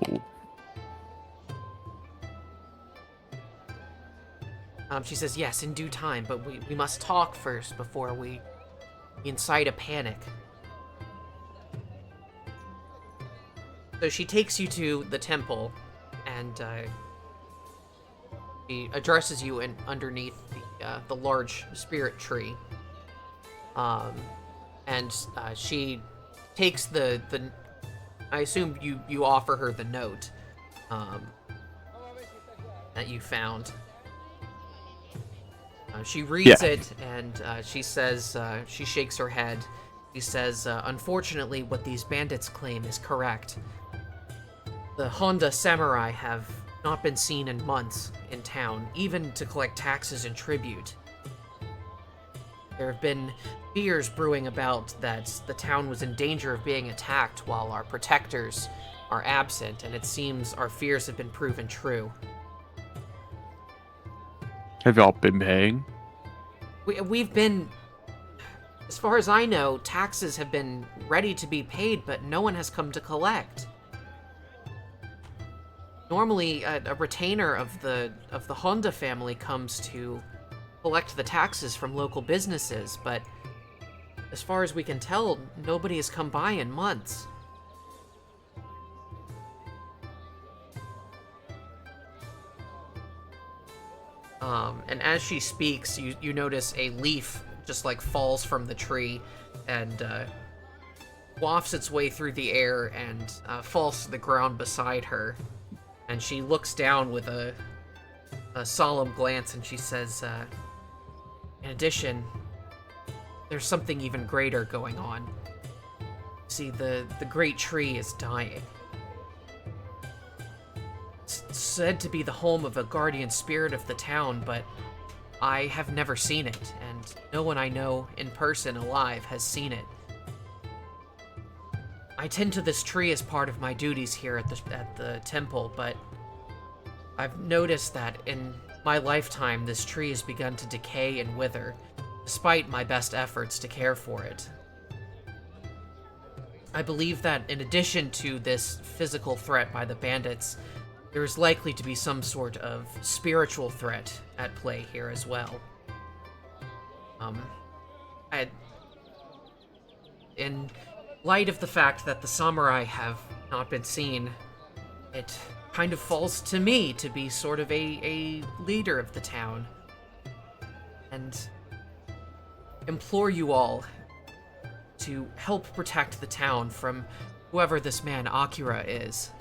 She says, yes, in due time, but we must talk first before we incite a panic. So she takes you to the temple, and she addresses you underneath the large spirit tree. And she takes the I assume you offer her the note that you found. She reads it, and she says, she shakes her head. She says, unfortunately, what these bandits claim is correct. The Honda samurai have not been seen in months in town, even to collect taxes and tribute. There have been fears brewing about that the town was in danger of being attacked while our protectors are absent, and it seems our fears have been proven true. Have y'all been paying? We've been... As far as I know, taxes have been ready to be paid, but no one has come to collect. Normally, a retainer of the Honda family comes to collect the taxes from local businesses, but as far as we can tell, nobody has come by in months. And as she speaks, you notice a leaf just like falls from the tree and wafts its way through the air and falls to the ground beside her. And she looks down with a solemn glance and she says, in addition, there's something even greater going on. See, the great tree is dying. It's said to be the home of a guardian spirit of the town, but I have never seen it, and no one I know in person alive has seen it. I tend to this tree as part of my duties here at the temple, but I've noticed that in my lifetime this tree has begun to decay and wither, despite my best efforts to care for it. I believe that in addition to this physical threat by the bandits, there is likely to be some sort of spiritual threat at play here as well. In light of the fact that the samurai have not been seen, it kind of falls to me to be sort of a leader of the town. And implore you all to help protect the town from whoever this man Akira is.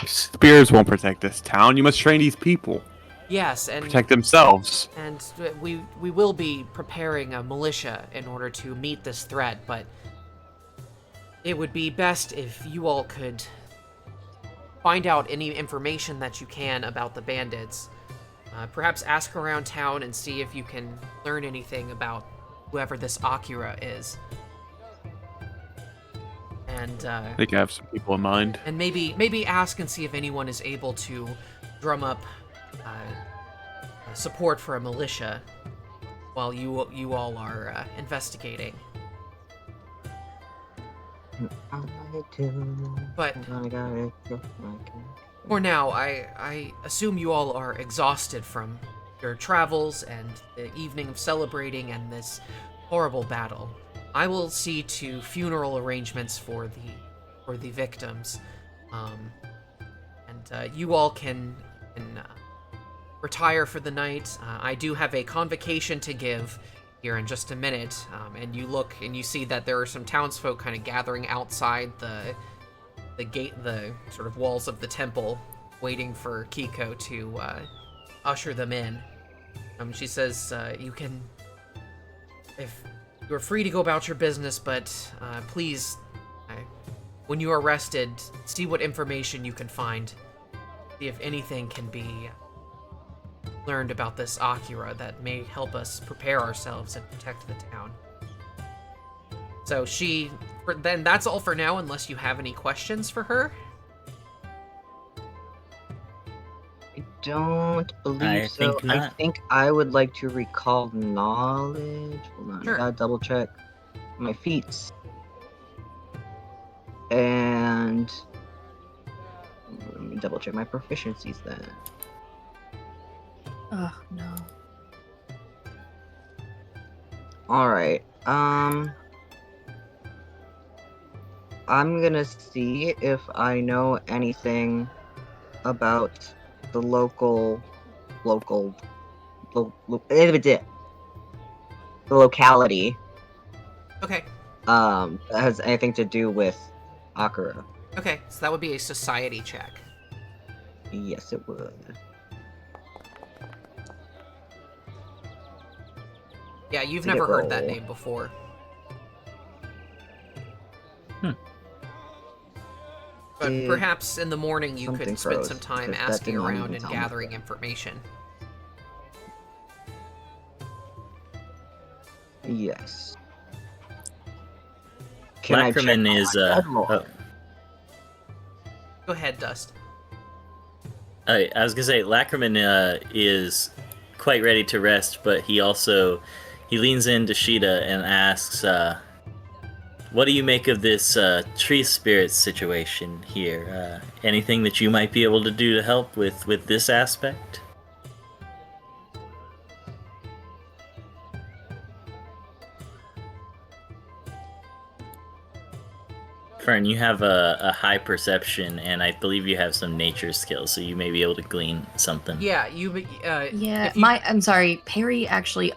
Spears won't protect this town. You must train these people. Yes, and Protect themselves. And we will be preparing a militia in order to meet this threat, but it would be best if you all could find out any information that you can about the bandits. Perhaps ask around town and see if you can learn anything about whoever this Akira is. And I think I have some people in mind. and maybe ask and see if anyone is able to drum up support for a militia while you all are investigating. But for now, I assume you all are exhausted from your travels and the evening of celebrating and this horrible battle. I will see to funeral arrangements for the victims, and you all can retire for the night. I do have a convocation to give here in just a minute, and you look and you see that there are some townsfolk kind of gathering outside the gate, the sort of walls of the temple, waiting for Kiko to usher them in. She says, "You can, if you're free to go about your business, but please, when you are rested, see what information you can find. See if anything can be learned about this Akira that may help us prepare ourselves and protect the town." So then that's all for now, unless you have any questions for her. I don't believe I so. think I not. think I would like to recall knowledge. Hold on, Sure. I gotta double check my feats. And let me double check my proficiencies then. Oh no. Alright, I'm gonna see if I know anything about the the locality, Okay. that has anything to do with Akira. Okay, so that would be a society check. Yes, it would. Yeah, you've Did it never heard that roll? name before. But Did perhaps in the morning you something could spend froze, some time because that asking did not around even and tell me. gathering information. Yes. Can I check Lackerman on is my bedroll? Go ahead, Dust. I was gonna say Lackerman is quite ready to rest, but he leans into Sheeta and asks, "What do you make of this tree spirit situation here? Anything that you might be able to do to help with this aspect?" Fern, you have a high perception, and I believe you have some nature skills, so you may be able to glean something. Yeah, Yeah, if you- I'm sorry. Perry actually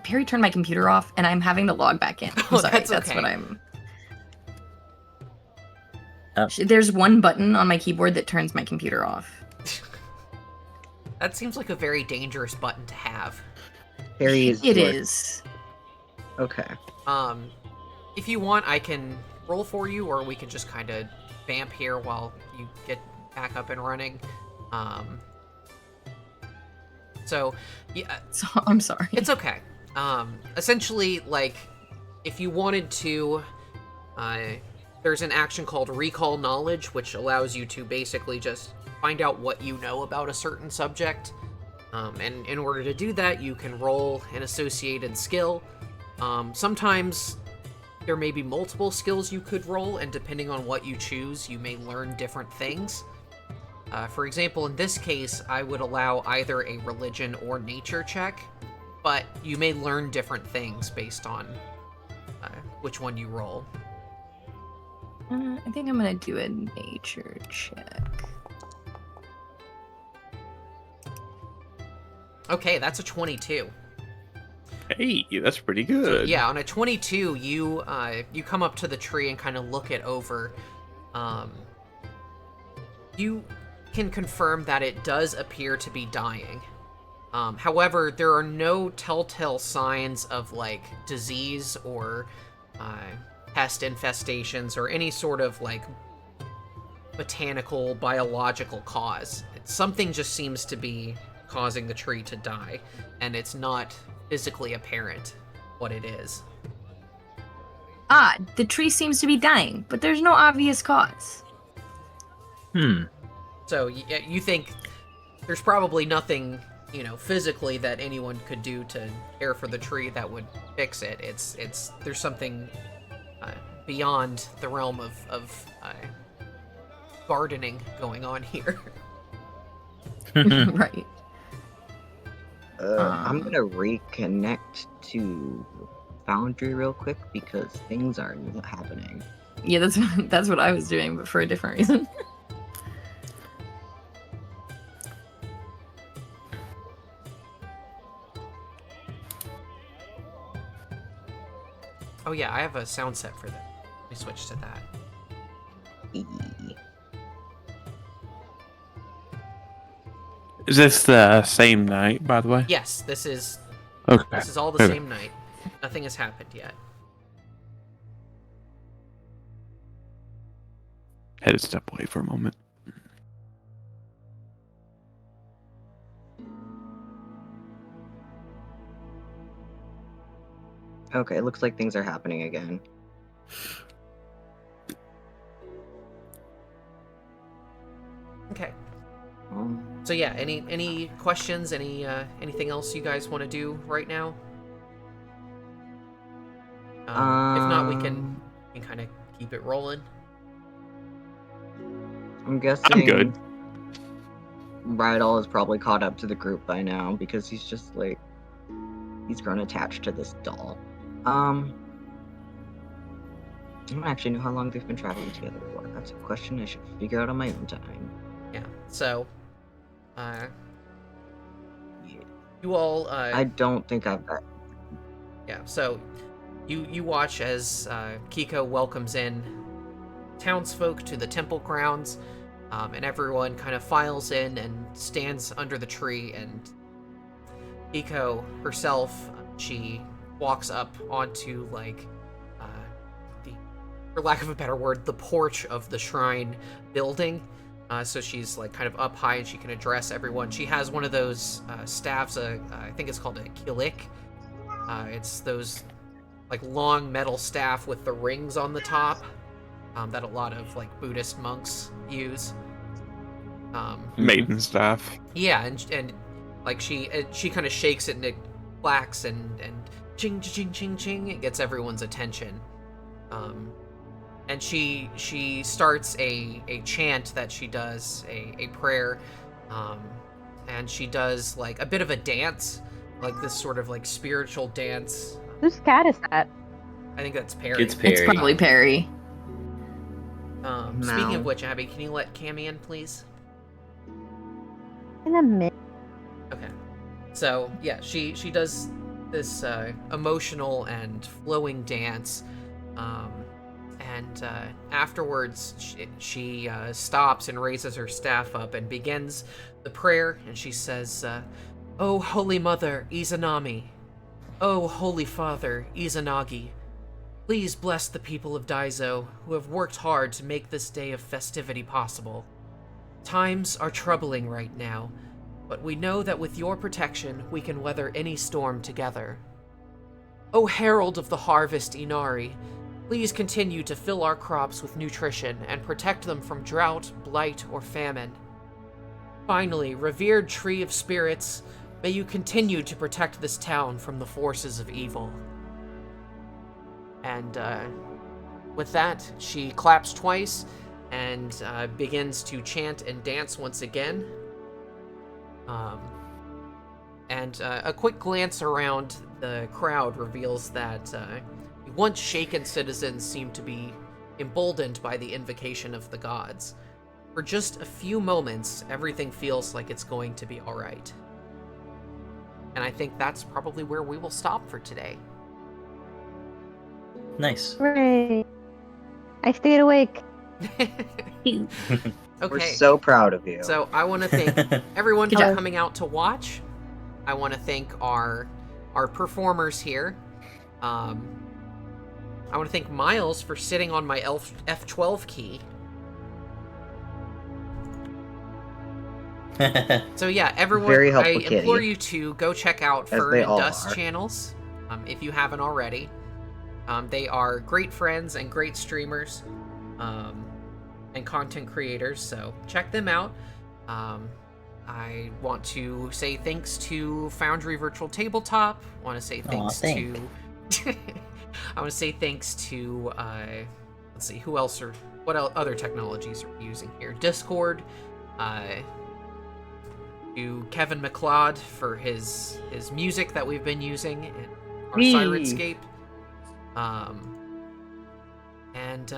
Perry turned my computer off, and I'm having to log back in. I'm Oh, sorry. that's That's okay. what I'm. Oh. There's one button on my keyboard that turns my computer off. That seems like a very dangerous button to have. Harry is It your- is. Okay. If you want, I can roll for you, or we can just kind of vamp here while you get back up and running. So, yeah, So I'm sorry. it's okay. Essentially, like, if you wanted to, there's an action called Recall Knowledge, which allows you to basically just find out what you know about a certain subject. And in order to do that, you can roll an associated skill. Sometimes there may be multiple skills you could roll, and depending on what you choose, you may learn different things. For example, in this case, I would allow either a religion or nature check, but you may learn different things based on which one you roll. I think I'm gonna do a nature check. Okay, that's a 22. Hey, that's pretty So, good. yeah, on a 22, you come up to the tree and kind of look it over. You can confirm that it does appear to be dying. However, there are no telltale signs of, like, disease or pest infestations or any sort of, like, botanical, biological cause. Something just seems to be causing the tree to die, and it's not physically apparent what it is. Odd. The tree seems to be dying, but there's no obvious cause. So you think there's probably nothing, physically that anyone could do to care for the tree that would fix it. There's something beyond the realm of gardening going on here. Right. I'm gonna reconnect to Foundry real quick because things are not happening. Yeah, that's what I was doing, but for a different reason. Oh yeah, I have a sound set for that. Let me switch to that. Is this the same night, by the way? Yes, this is Okay. this is all the Okay. same night. Nothing has happened yet. Had to step away for a moment. Okay, it looks like things are happening again. Okay. Um, So yeah, any questions? Anything else you guys want to do right now? If not, we can kind of keep it rolling. I'm guessing I'm good. Rydal is probably caught up to the group by now because he's just like he's grown attached to this doll. I don't actually know how long they've been traveling together for. That's a question I should figure out on my own time. Yeah. So, Yeah. you all. I don't think I've got. Yeah. So, you watch as Kiko welcomes in townsfolk to the temple grounds, and everyone kind of files in and stands under the tree. And Kiko herself, she walks up onto for lack of a better word, the porch of the shrine building. So she's kind of up high and she can address everyone. She has one of those staffs, I think it's called a kilik. It's those long metal staff with the rings on the top that a lot of Buddhist monks use. Maiden staff. Yeah, and she kind of shakes it and it clacks and ching ching ching ching. It gets everyone's attention. And she starts a chant that she does, a prayer, and she does a bit of a dance, this sort of spiritual dance. Whose cat is that? I think that's Perry. It's Perry. It's probably Perry. Speaking of which, Abby, can you let Cammy in, please? In a minute. Okay. So yeah, she does this emotional and flowing dance. And afterwards, she stops and raises her staff up and begins the prayer. And she says, "O Holy Mother Izanami, O Holy Father Izanagi, please bless the people of Daizo who have worked hard to make this day of festivity possible. Times are troubling right now, but we know that with your protection, we can weather any storm together. O Herald of the Harvest Inari, please continue to fill our crops with nutrition and protect them from drought, blight, or famine. Finally, revered Tree of Spirits, may you continue to protect this town from the forces of evil." And with that, she claps twice and begins to chant and dance once again. And a quick glance around the crowd reveals that once shaken citizens seem to be emboldened by the invocation of the gods. For just a few moments, everything feels like it's going to be alright. And I think that's probably where we will stop for today. Nice. Hooray. I stayed awake. Okay. We're so proud of you. So I want to thank everyone for job. coming out to watch. I want to thank our performers here. I want to thank Miles for sitting on my F12 key. So yeah, everyone, Very I helpful implore kitty. you to go check out As Fern they and all Dust are. channels, if you haven't already. They are great friends and great streamers, and content creators, so check them out. I want to say thanks to Foundry Virtual Tabletop. I want to say thanks thanks. to... I want to say thanks to, let's see, who else what other technologies are we using here? Discord, to Kevin McLeod for his music that we've been using in our Whee! Sirenscape. And